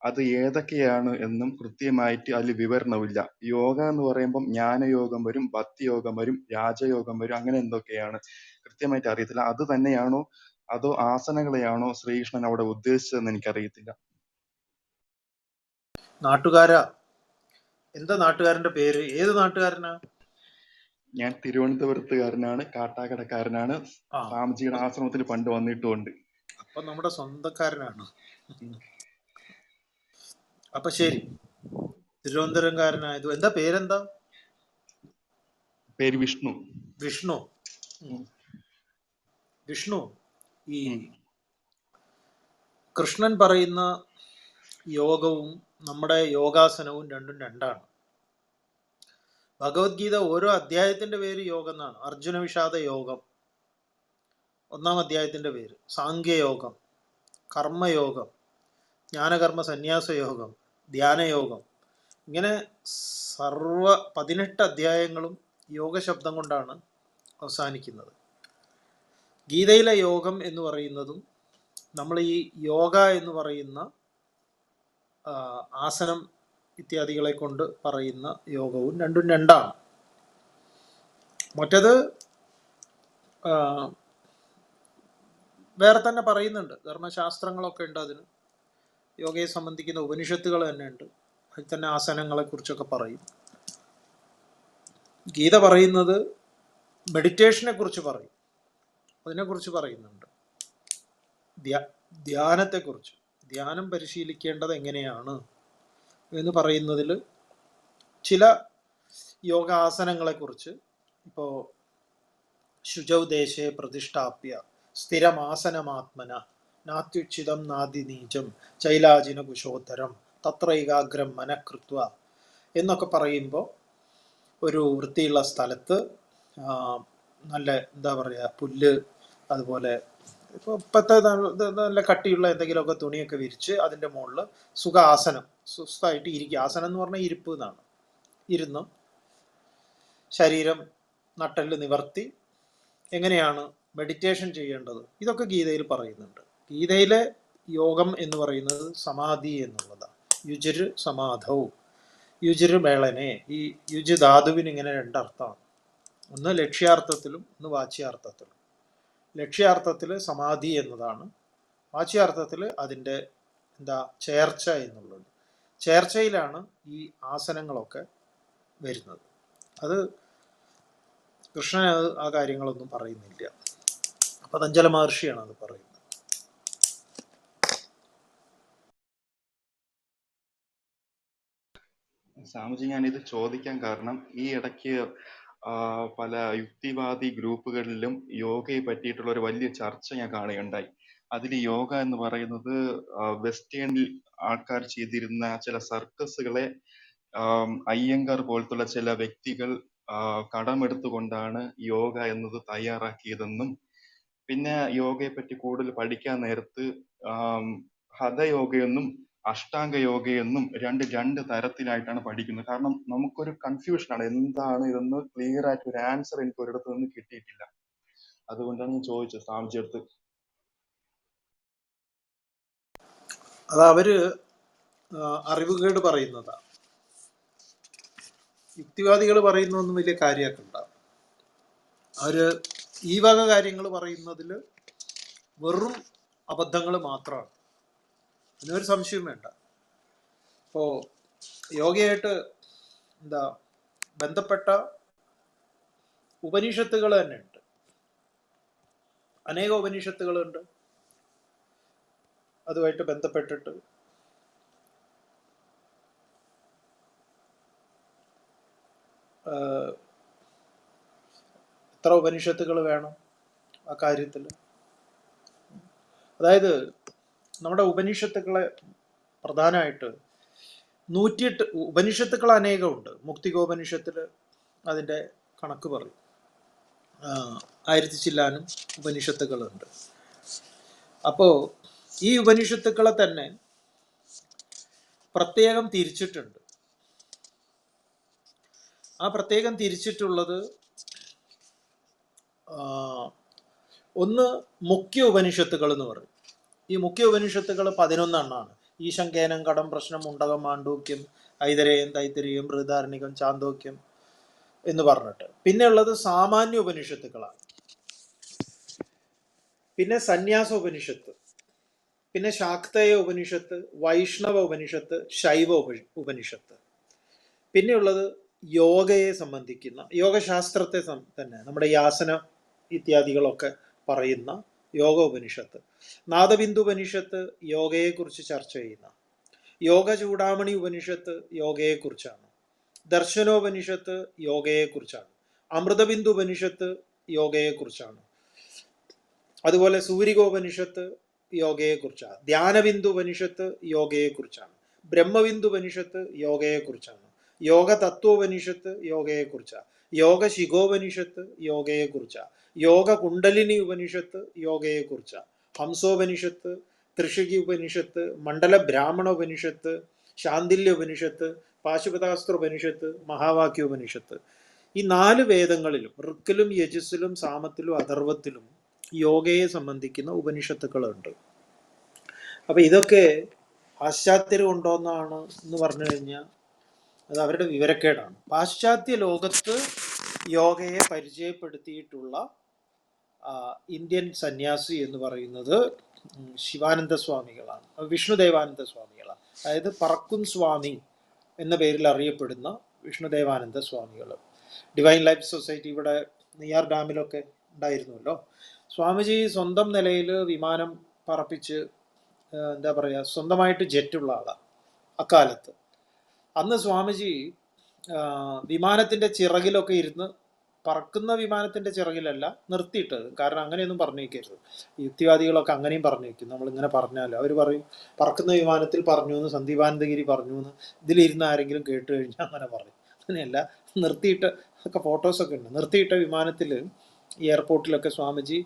അത് ഏതൊക്കെയാണ് എന്നും കൃത്യമായിട്ട് അതിൽ വിവരണമില്ല. യോഗ എന്ന് പറയുമ്പം ജ്ഞാനയോഗം വരും, ഭക്തിയോഗം വരും, രാജയോഗം വരും, അങ്ങനെ എന്തൊക്കെയാണ് കൃത്യമായിട്ട് അറിയത്തില്ല. അത് തന്നെയാണോ അതോ ആസനകളെയാണോ ശ്രീകൃഷ്ണൻ അവിടെ ഉദ്ദേശിച്ചതെന്ന് എനിക്കറിയത്തില്ല. നാട്ടുകാരാ, എന്താ നാട്ടുകാരന്റെ പേര്? ഏത് നാട്ടുകാരനാ? ഞാൻ തിരുവനന്തപുരത്തുകാരനാണ്, കാട്ടാക്കടക്കാരനാണ്. സ്വാമിജിയുടെ ആശ്രമത്തിൽ പണ്ട് വന്നിട്ടുമുണ്ട്. അപ്പൊ നമ്മുടെ സ്വന്തക്കാരനാണ്. അപ്പൊ ശരി, തിരുവനന്തപുരംകാരനായത്. എന്താ പേരെന്താ? പേര് വിഷ്ണു. വിഷ്ണു, ഈ കൃഷ്ണൻ പറയുന്ന യോഗവും നമ്മുടെ യോഗാസനവും രണ്ടാണ്. ഭഗവത്ഗീത ഓരോ അധ്യായത്തിന്റെ പേര് യോഗം എന്നാണ്. അർജുന വിഷാദ യോഗം 1-ാം അധ്യായത്തിന്റെ പേര്, സാംഖ്യയോഗം, കർമ്മയോഗം, ജ്ഞാനകർമ്മ സന്യാസ യോഗം, ധ്യാനയോഗം, ഇങ്ങനെ 18 അധ്യായങ്ങളും യോഗശബ്ദം കൊണ്ടാണ് അവസാനിക്കുന്നത്. ഗീതയിലെ യോഗം എന്ന് പറയുന്നതും നമ്മൾ ഈ യോഗ എന്ന് പറയുന്ന ആസനം ഇത്യാദികളെ കൊണ്ട് പറയുന്ന യോഗവും രണ്ടാണ്. മറ്റത് ആ, വേറെ തന്നെ പറയുന്നുണ്ട്, ധർമ്മശാസ്ത്രങ്ങളൊക്കെ ഉണ്ട് അതിന്. യോഗയെ സംബന്ധിക്കുന്ന ഉപനിഷത്തുകൾ തന്നെ ഉണ്ട്, അതിൽ തന്നെ ആസനങ്ങളെ കുറിച്ചൊക്കെ പറയും. ഗീത പറയുന്നത് മെഡിറ്റേഷനെ കുറിച്ച് പറയും, അതിനെക്കുറിച്ച് പറയുന്നുണ്ട്. ധ്യാനത്തെക്കുറിച്ച്, ധ്യാനം പരിശീലിക്കേണ്ടത് എങ്ങനെയാണ് എന്ന് പറയുന്നതിൽ ചില യോഗാസനങ്ങളെക്കുറിച്ച്, ഇപ്പോൾ ശുചൗ ദേശേ പ്രതിഷ്ഠാപ്യ സ്ഥിരമാസനമാത്മന നാത്യുച്ഛിതം നാദിനീചം ചൈലാജിന കുശോത്തരം തത്രൈകാഗ്രം മനഃകൃത്വ എന്നൊക്കെ പറയുമ്പോൾ ഒരു വൃത്തിയുള്ള സ്ഥലത്ത് നല്ല എന്താ പറയുക, പുല്ല്, അതുപോലെ ഇപ്പോൾ ഇപ്പോഴത്തെ നല്ല കട്ടിയുള്ള എന്തെങ്കിലുമൊക്കെ തുണിയൊക്കെ വിരിച്ച് അതിൻ്റെ മുകളിൽ സുഖാസനം, സ്വസ്ഥമായിട്ട് ഇരിക്കുക. ആസനം എന്ന് പറഞ്ഞാൽ ഇരിപ്പ് എന്നാണ്. ഇരുന്ന് ശരീരം നട്ടെല്ല് നിവർത്തി എങ്ങനെയാണ് മെഡിറ്റേഷൻ ചെയ്യേണ്ടത്, ഇതൊക്കെ ഗീതയിൽ പറയുന്നുണ്ട്. ഗീതയിലെ യോഗം എന്ന് പറയുന്നത് സമാധി എന്നുള്ളതാണ്. യുജിര് സമാധവും യുജിര് മേളനെ. ഈ യുജ് ധാതുവിന് ഇങ്ങനെ രണ്ടർത്ഥമാണ്, ഒന്ന് ലക്ഷ്യാർത്ഥത്തിലും ഒന്ന് വാച്യാർത്ഥത്തിലും. ലക്ഷ്യാർത്ഥത്തിൽ സമാധി എന്നതാണ്, വാച്യാർത്ഥത്തിൽ അതിൻ്റെ എന്താ ചേർച്ച എന്നുള്ളത്. ചേർച്ചയിലാണ് ഈ ആസനങ്ങളൊക്കെ വരുന്നത്. അത് കൃഷ്ണൻ ആ കാര്യങ്ങളൊന്നും പറയുന്നില്ല, പതഞ്ജല മഹർഷിയാണ് അത് പറയുന്നത്. സ്വാമിജി, ഞാൻ ഇത് ചോദിക്കാൻ കാരണം ഈ ഇടയ്ക്ക് പല യുക്തിവാദി ഗ്രൂപ്പുകളിലും യോഗയെ പറ്റിയിട്ടുള്ള ഒരു വലിയ ചർച്ച ഞാൻ കാണുകയുണ്ടായി. അതിൽ യോഗ എന്ന് പറയുന്നത് വെസ്റ്റേണിൽ ആൾക്കാർ ചെയ്തിരുന്ന ചില സർക്കസുകളെ അയ്യങ്കാർ പോലത്തുള്ള ചില വ്യക്തികൾ കടമെടുത്തുകൊണ്ടാണ് യോഗ എന്നത് തയ്യാറാക്കിയതെന്നും, പിന്നെ യോഗയെ പറ്റി കൂടുതൽ പഠിക്കാൻ നേരത്ത് ഹഠയോഗയെന്നും അഷ്ടാംഗ യോഗയെന്നും രണ്ട് തരത്തിലായിട്ടാണ് പഠിക്കുന്നത്. കാരണം നമുക്കൊരു കൺഫ്യൂഷനാണ്, എന്താണ് ഇതെന്ന് ക്ലിയർ ആയിട്ട് ഒരു ആൻസർ എനിക്ക് ഒരിടത്തു നിന്ന് കിട്ടിയിട്ടില്ല. അതുകൊണ്ടാണ് ഞാൻ ചോദിച്ചത് സ്വാമിജി അടുത്ത്. അത് അവര് അറിവുകേട് പറയുന്നതാ. യുക്തിവാദികൾ പറയുന്നൊന്നും വലിയ കാര്യമാക്കണ്ട. അവര് ഈ വക കാര്യങ്ങൾ പറയുന്നതിൽ വെറും അബദ്ധങ്ങൾ മാത്രമാണ്, അതിനൊരു സംശയം വേണ്ട. ഇപ്പോൾ യോഗയായിട്ട് എന്താ ബന്ധപ്പെട്ട ഉപനിഷത്തുകൾ തന്നെ ഉണ്ട്, അനേക ഉപനിഷത്തുകളുണ്ട്. അതുമായിട്ട് ബന്ധപ്പെട്ടിട്ട് എത്ര ഉപനിഷത്തുകൾ വേണം ആ കാര്യത്തിൽ? അതായത് നമ്മുടെ ഉപനിഷത്തുക്കളെ പ്രധാനമായിട്ട് 108 ഉപനിഷത്തുക്കൾ അനേകമുണ്ട്. മുക്തികോപനിഷത്തിൽ അതിൻ്റെ കണക്ക് പറയും, 1000 ചില്ലാനും ഉപനിഷത്തുക്കളുണ്ട്. അപ്പോൾ ഈ ഉപനിഷത്തുക്കളെ തന്നെ പ്രത്യേകം തിരിച്ചിട്ടുണ്ട്. ആ പ്രത്യേകം തിരിച്ചിട്ടുള്ളത് ഒന്ന് മുഖ്യ ഉപനിഷത്തുകൾ എന്ന് പറയും. ഈ മുഖ്യ ഉപനിഷത്തുകൾ 11 എണ്ണമാണ്. ഈശങ്കേനം, കടം, പ്രശ്നം, മുണ്ടകം, മാണ്ഡൂക്യം, ഐതരേയം, തൈത്തിരീയം, ബൃഹദാരണ്യകം, ചാന്തോക്യം എന്ന് പറഞ്ഞിട്ട്. പിന്നെ ഉള്ളത് സാമാന്യ ഉപനിഷത്തുക്കളാണ്. പിന്നെ സന്യാസ ഉപനിഷത്ത്, പിന്നെ ശാക്തേയ ഉപനിഷത്ത്, വൈഷ്ണവ ഉപനിഷത്ത്, ശൈവ ഉപനിഷത്ത്. പിന്നെയുള്ളത് യോഗയെ സംബന്ധിക്കുന്ന, യോഗശാസ്ത്രത്തെ തന്നെ, നമ്മുടെ ഈ ആസന ഇത്യാദികളൊക്കെ പറയുന്ന യോഗ ഉപനിഷത്ത്. നാദബിന്ദു ഉപനിഷത്ത് യോഗയെക്കുറിച്ച് ചർച്ച ചെയ്യുന്ന. യോഗ ചൂടാമണി ഉപനിഷത്ത് യോഗയെക്കുറിച്ചാണ്. ദർശനോപനിഷത്ത് യോഗയെക്കുറിച്ചാണ്. അമൃതബിന്ദു ഉപനിഷത്ത് യോഗയെക്കുറിച്ചാണ്. അതുപോലെ സൂരികോപനിഷത്ത് യോഗയെക്കുറിച്ചാണ്. ധ്യാനബിന്ദു ഉപനിഷത്ത് യോഗയെക്കുറിച്ചാണ്. ബ്രഹ്മബിന്ദു ഉപനിഷത്ത് യോഗയെക്കുറിച്ചാണ്. യോഗ തത്വോപനിഷത്ത് യോഗയെക്കുറിച്ചാണ്. യോഗ ശിഖോപനിഷത്ത് യോഗയെക്കുറിച്ചാണ്. യോഗ കുണ്ടലിനി ഉപനിഷത്ത് യോഗയെക്കുറിച്ചാണ്. ഹംസോപനിഷത്ത്, ത്രിഷികി ഉപനിഷത്ത്, മണ്ഡല ബ്രാഹ്മണ ഉപനിഷത്ത്, ശാന്തില്യ ഉപനിഷത്ത്, പാശുപതാസ്ത്ര ഉപനിഷത്ത്, മഹാവാക്യോപനിഷത്ത്. ഈ 4 വേദങ്ങളിലും ഋക്കിലും യജസ്സിലും സാമത്തിലും അഥർവത്തിലും യോഗയെ സംബന്ധിക്കുന്ന ഉപനിഷത്തുക്കളുണ്ട്. അപ്പൊ ഇതൊക്കെ പാശ്ചാത്യർ കൊണ്ടുവന്നാണ് എന്ന് പറഞ്ഞു കഴിഞ്ഞാൽ അത് അവരുടെ വിവരക്കേടാണ്. പാശ്ചാത്യ ലോകത്ത് യോഗയെ പരിചയപ്പെടുത്തിയിട്ടുള്ള ഇന്ത്യൻ സന്യാസി എന്ന് പറയുന്നത് ശിവാനന്ദ സ്വാമികളാണ്, വിഷ്ണുദേവാനന്ദ സ്വാമികളാണ്. അതായത് പറക്കും സ്വാമി എന്ന പേരിൽ അറിയപ്പെടുന്ന വിഷ്ണുദേവാനന്ദ സ്വാമികൾ. ഡിവൈൻ ലൈഫ് സൊസൈറ്റി ഇവിടെ നെയ്യാർ ഡാമിലൊക്കെ ഉണ്ടായിരുന്നല്ലോ. സ്വാമിജി സ്വന്തം നിലയിൽ വിമാനം പറപ്പിച്ച് എന്താ പറയുക, സ്വന്തമായിട്ട് ജെറ്റുള്ള ആളാണ് അക്കാലത്ത്. അന്ന് സ്വാമിജി വിമാനത്തിൻ്റെ ചിറകിലൊക്കെ ഇരുന്ന്, പറക്കുന്ന വിമാനത്തിൻ്റെ ചിറകിലല്ല നിർത്തിയിട്ടത്. കാരണം അങ്ങനെയൊന്നും പറഞ്ഞു വയ്ക്കരുത്. യുക്തിവാദികളൊക്കെ അങ്ങനെയും പറഞ്ഞു വയ്ക്കും. നമ്മളിങ്ങനെ പറഞ്ഞാൽ അവർ പറയും പറക്കുന്ന വിമാനത്തിൽ പറഞ്ഞു എന്ന്, സന്ദീപാനന്ദഗിരി പറഞ്ഞു എന്ന്, ഇതിലിരുന്ന് ആരെങ്കിലും കേട്ട് കഴിഞ്ഞാൽ അങ്ങനെ പറയും. അങ്ങനെയല്ല, നിർത്തിയിട്ട് ഒക്കെ ഫോട്ടോസൊക്കെ ഉണ്ട്. നിർത്തിയിട്ട വിമാനത്തിൽ എയർപോർട്ടിലൊക്കെ സ്വാമിജി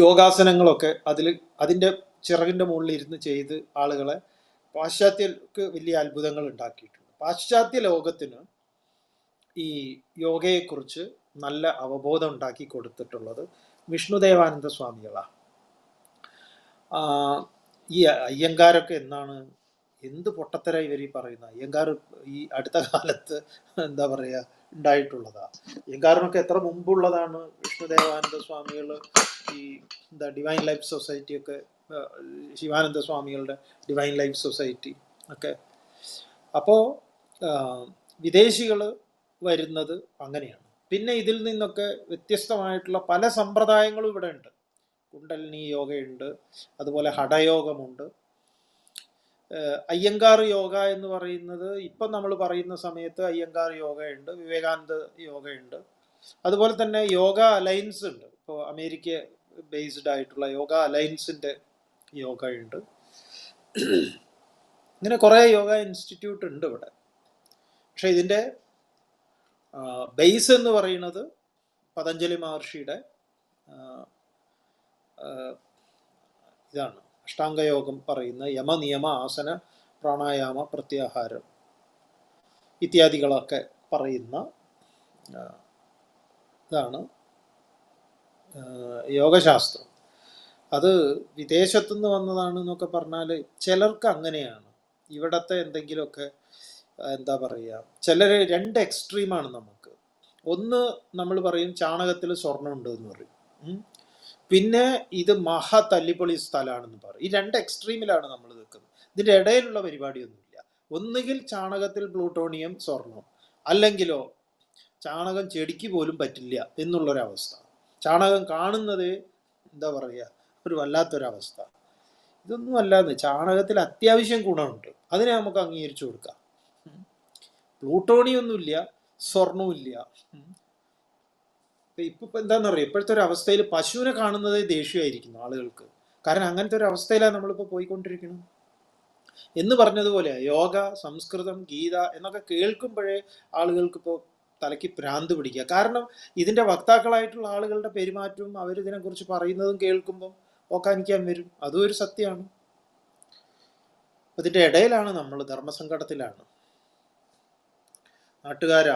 യോഗാസനങ്ങളൊക്കെ അതിൻ്റെ ചിറകിൻ്റെ മുകളിൽ ഇരുന്ന് ചെയ്ത് ആളുകളെ, പാശ്ചാത്യർക്ക് വലിയ അത്ഭുതങ്ങൾ ഉണ്ടാക്കിയിട്ടുണ്ട്. പാശ്ചാത്യ ലോകത്തിന് ഈ യോഗയെക്കുറിച്ച് നല്ല അവബോധം ഉണ്ടാക്കി കൊടുത്തിട്ടുള്ളത് വിഷ്ണുദേവാനന്ദ സ്വാമികളാണ്. ഈ അയ്യങ്കാരൊക്കെ എന്ത് പൊട്ടത്തര ഇവർ ഈ പറയുന്ന അയ്യങ്കാർ ഈ അടുത്ത കാലത്ത് എന്താ പറയുക ഉണ്ടായിട്ടുള്ളതാണ്. അയ്യങ്കാറിനൊക്കെ എത്ര മുമ്പുള്ളതാണ് വിഷ്ണുദേവാനന്ദ സ്വാമികൾ, ഈ ഡിവൈൻ ലൈഫ് സൊസൈറ്റി ഒക്കെ, ശിവാനന്ദ സ്വാമികളുടെ ഡിവൈൻ ലൈഫ് സൊസൈറ്റി ഒക്കെ. അപ്പോൾ വിദേശികൾ വരുന്നത് അങ്ങനെയാണ്. പിന്നെ ഇതിൽ നിന്നൊക്കെ വ്യത്യസ്തമായിട്ടുള്ള പല സമ്പ്രദായങ്ങളും ഇവിടെ ഉണ്ട്. കുണ്ടലിനി യോഗയുണ്ട്, അതുപോലെ ഹഠയോഗമുണ്ട്. അയ്യങ്കാർ യോഗ എന്ന് പറയുന്നത് ഇപ്പം നമ്മൾ പറയുന്ന സമയത്ത് അയ്യങ്കാർ യോഗയുണ്ട്, വിവേകാനന്ദ യോഗയുണ്ട്. അതുപോലെ തന്നെ യോഗ അലയൻസ് ഉണ്ട്. ഇപ്പോൾ അമേരിക്ക ബേസ്ഡ് ആയിട്ടുള്ള യോഗ അലയൻസിൻ്റെ യോഗ ഉണ്ട്. ഇങ്ങനെ കുറേ യോഗ ഇൻസ്റ്റിറ്റ്യൂട്ട് ഉണ്ട് ഇവിടെ. പക്ഷെ ഇതിൻ്റെ ബേസ് എന്ന് പറയുന്നത് പതഞ്ജലി മഹർഷിയുടെ ഇതാണ്. അഷ്ടാംഗയോഗം പറയുന്ന യമ, നിയമ, ആസന, പ്രാണായാമ, പ്രത്യാഹാരം ഇത്യാദികളൊക്കെ പറയുന്ന ഇതാണ് യോഗശാസ്ത്രം. അത് വിദേശത്തുനിന്ന് വന്നതാണെന്നൊക്കെ പറഞ്ഞാൽ ചിലർക്ക് അങ്ങനെയാണ്. ഇവിടത്തെ എന്തെങ്കിലുമൊക്കെ എന്താ പറയുക, ചിലർ രണ്ട് എക്സ്ട്രീമാണ് നമുക്ക്. ഒന്ന് നമ്മൾ പറയും ചാണകത്തിൽ സ്വർണ്ണമുണ്ട് എന്ന് പറയും, പിന്നെ ഇത് മഹാ തല്ലിപ്പൊളി സ്ഥലമാണെന്ന് പറയും. ഈ രണ്ട് എക്സ്ട്രീമിലാണ് നമ്മൾ നിൽക്കുന്നത്. ഇതിൻ്റെ ഇടയിലുള്ള പരിപാടിയൊന്നുമില്ല. ഒന്നുകിൽ ചാണകത്തിൽ പ്ലൂട്ടോണിയം സ്വർണം, അല്ലെങ്കിലോ ചാണകം ചെടിക്ക് പോലും പറ്റില്ല എന്നുള്ളൊരവസ്ഥ. ചാണകം കാണുന്നത് എന്താ പറയുക, ഒരു വല്ലാത്തൊരവസ്ഥ. ഇതൊന്നും അല്ലാതെ ചാണകത്തിൽ അത്യാവശ്യം ഗുണമുണ്ട്, അതിനെ നമുക്ക് അംഗീകരിച്ചു കൊടുക്കാം. പ്ലൂട്ടോണിയൊന്നുമില്ല, സ്വർണവുമില്ല. ഇപ്പം എന്താണെന്നറിയാം, ഇപ്പോഴത്തെ ഒരു അവസ്ഥയിൽ പശുവിനെ കാണുന്നത് ദേഷ്യമായിരിക്കുന്നു ആളുകൾക്ക്. കാരണം അങ്ങനത്തെ ഒരു അവസ്ഥയിലാണ് നമ്മളിപ്പോൾ പോയിക്കൊണ്ടിരിക്കുന്നത്. എന്ന് പറഞ്ഞതുപോലെ യോഗ, സംസ്കൃതം, ഗീത എന്നൊക്കെ കേൾക്കുമ്പോഴേ ആളുകൾക്കിപ്പോൾ തലയ്ക്ക് ഭ്രാന്ത് പിടിക്കുക. കാരണം ഇതിൻ്റെ വക്താക്കളായിട്ടുള്ള ആളുകളുടെ പെരുമാറ്റവും അവരിതിനെക്കുറിച്ച് പറയുന്നതും കേൾക്കുമ്പം ഓക്കാനിക്കാൻ വരും. അതും ഒരു സത്യമാണ്. അതിൻ്റെ ഇടയിലാണ് നമ്മൾ, ധർമ്മസങ്കടത്തിലാണ്. നാട്ടുകാരാ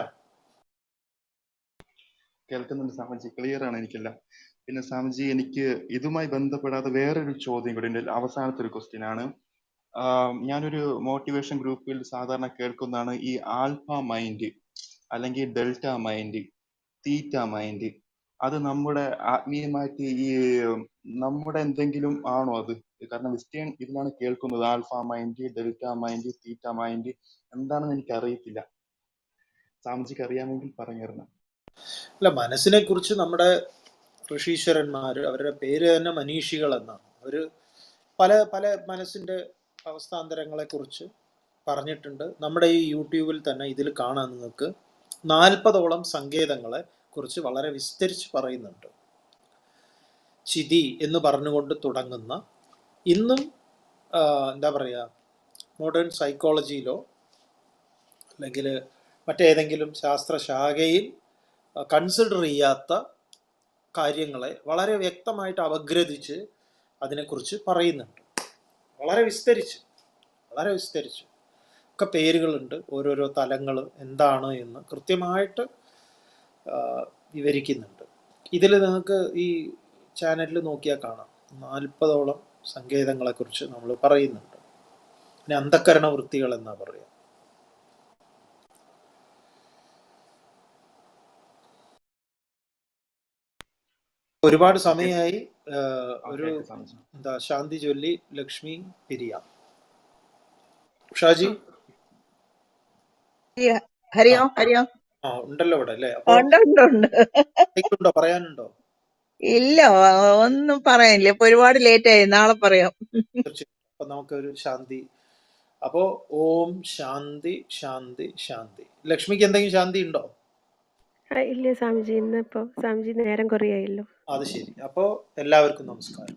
കേൾക്കുന്നുണ്ട് സ്വാമിജി, ക്ലിയർ ആണ് എനിക്കെല്ലാം. പിന്നെ സ്വാമിജി, എനിക്ക് ഇതുമായി ബന്ധപ്പെടാതെ വേറൊരു ചോദ്യം കൂടി ഉണ്ട്. അവസാനത്തെ ഒരു ക്വസ്റ്റ്യൻ ആണ്. ഞാനൊരു മോട്ടിവേഷൻ ഗ്രൂപ്പിൽ സാധാരണ കേൾക്കുന്നതാണ് ഈ ആൽഫ മൈൻഡ് അല്ലെങ്കിൽ ഡെൽറ്റ മൈൻഡ്, തീറ്റ മൈൻഡ്. അത് നമ്മുടെ ആത്മീയമായിട്ട് ഈ നമ്മുടെ എന്തെങ്കിലും ആണോ അത്? കാരണം ക്രിസ്ത്യൻ ഇതിലാണ് കേൾക്കുന്നത്, ആൽഫ മൈൻഡ്, ഡെൽറ്റ മൈൻഡ്, തീറ്റ മൈൻഡ്. എന്താണെന്ന് എനിക്ക് അറിയത്തില്ല. സ്വാമിജിക്ക് അറിയാമെങ്കിൽ പറഞ്ഞു തരണം. അല്ല, മനസ്സിനെ കുറിച്ച് നമ്മുടെ ഋഷീശ്വരന്മാർ, അവരുടെ പേര് തന്നെ മനീഷികൾ എന്നാണ്. അവർ പല പല മനസ്സിൻ്റെ അവസ്ഥാന്തരങ്ങളെക്കുറിച്ച് പറഞ്ഞിട്ടുണ്ട്. നമ്മുടെ ഈ യൂട്യൂബിൽ തന്നെ ഇതിൽ കാണാൻ നിങ്ങൾക്ക് 40ഓളം സങ്കേതങ്ങളെ കുറിച്ച് വളരെ വിസ്തരിച്ച് പറയുന്നുണ്ട്. ചിതി എന്ന് പറഞ്ഞുകൊണ്ട് തുടങ്ങുന്ന, ഇന്നും എന്താ പറയുക, മോഡേൺ സൈക്കോളജിയിലോ അല്ലെങ്കിൽ മറ്റേതെങ്കിലും ശാസ്ത്രശാഖയിൽ കൺസിഡർ ചെയ്യാത്ത കാര്യങ്ങളെ വളരെ വ്യക്തമായിട്ട് അപഗ്രഥിച്ച് അതിനെക്കുറിച്ച് പറയുന്നുണ്ട്. വളരെ വിസ്തരിച്ച് ഒക്കെ പേരുകളുണ്ട്. ഓരോരോ തലങ്ങൾ എന്താണ് എന്ന് കൃത്യമായിട്ട് വിവരിക്കുന്നുണ്ട്. ഇതിൽ നിങ്ങൾക്ക് ഈ ചാനലിൽ നോക്കിയാൽ കാണാം 40ഓളം സങ്കേതങ്ങളെക്കുറിച്ച് നമ്മൾ പറയുന്നുണ്ട്. പിന്നെ അന്ധക്കരണ വൃത്തികൾ എന്നാ പറയുക. ഒരുപാട് ഓക്കെ സമയമായി. ഒരു ഓക്കെ സ്വാമിജി. എന്താ ശാന്തി ചൊല്ലി ലക്ഷ്മി പിരിയാം. ഷാജി ഹരി ആ ഓം ഹരി ഓം. ഉണ്ടല്ലോ ഇവിടെ അല്ലേ? അപ്പോ ഉണ്ട് ഉണ്ട് ഉണ്ട്. ഉണ്ടോ, പറയാനുണ്ടോ? ഇല്ല, ഒന്നും പറയാനില്ല. ഇപ്പൊ ഒരുപാട് ലേറ്റ് ആയി, നാളെ പറയാം. തീർച്ചയായും. അപ്പൊ നമുക്കൊരു ശാന്തി. അപ്പോ ഓം ശാന്തി ശാന്തി ശാന്തി. ലക്ഷ്മിക്ക് എന്തെങ്കിലും ശാന്തി ഉണ്ടോ? ഇല്ല സ്വാമിജി, ഇന്നിപ്പോ സ്വാമിജി നേരം കുറയായല്ലോ. അത് ശരി. അപ്പോ എല്ലാവർക്കും നമസ്കാരം.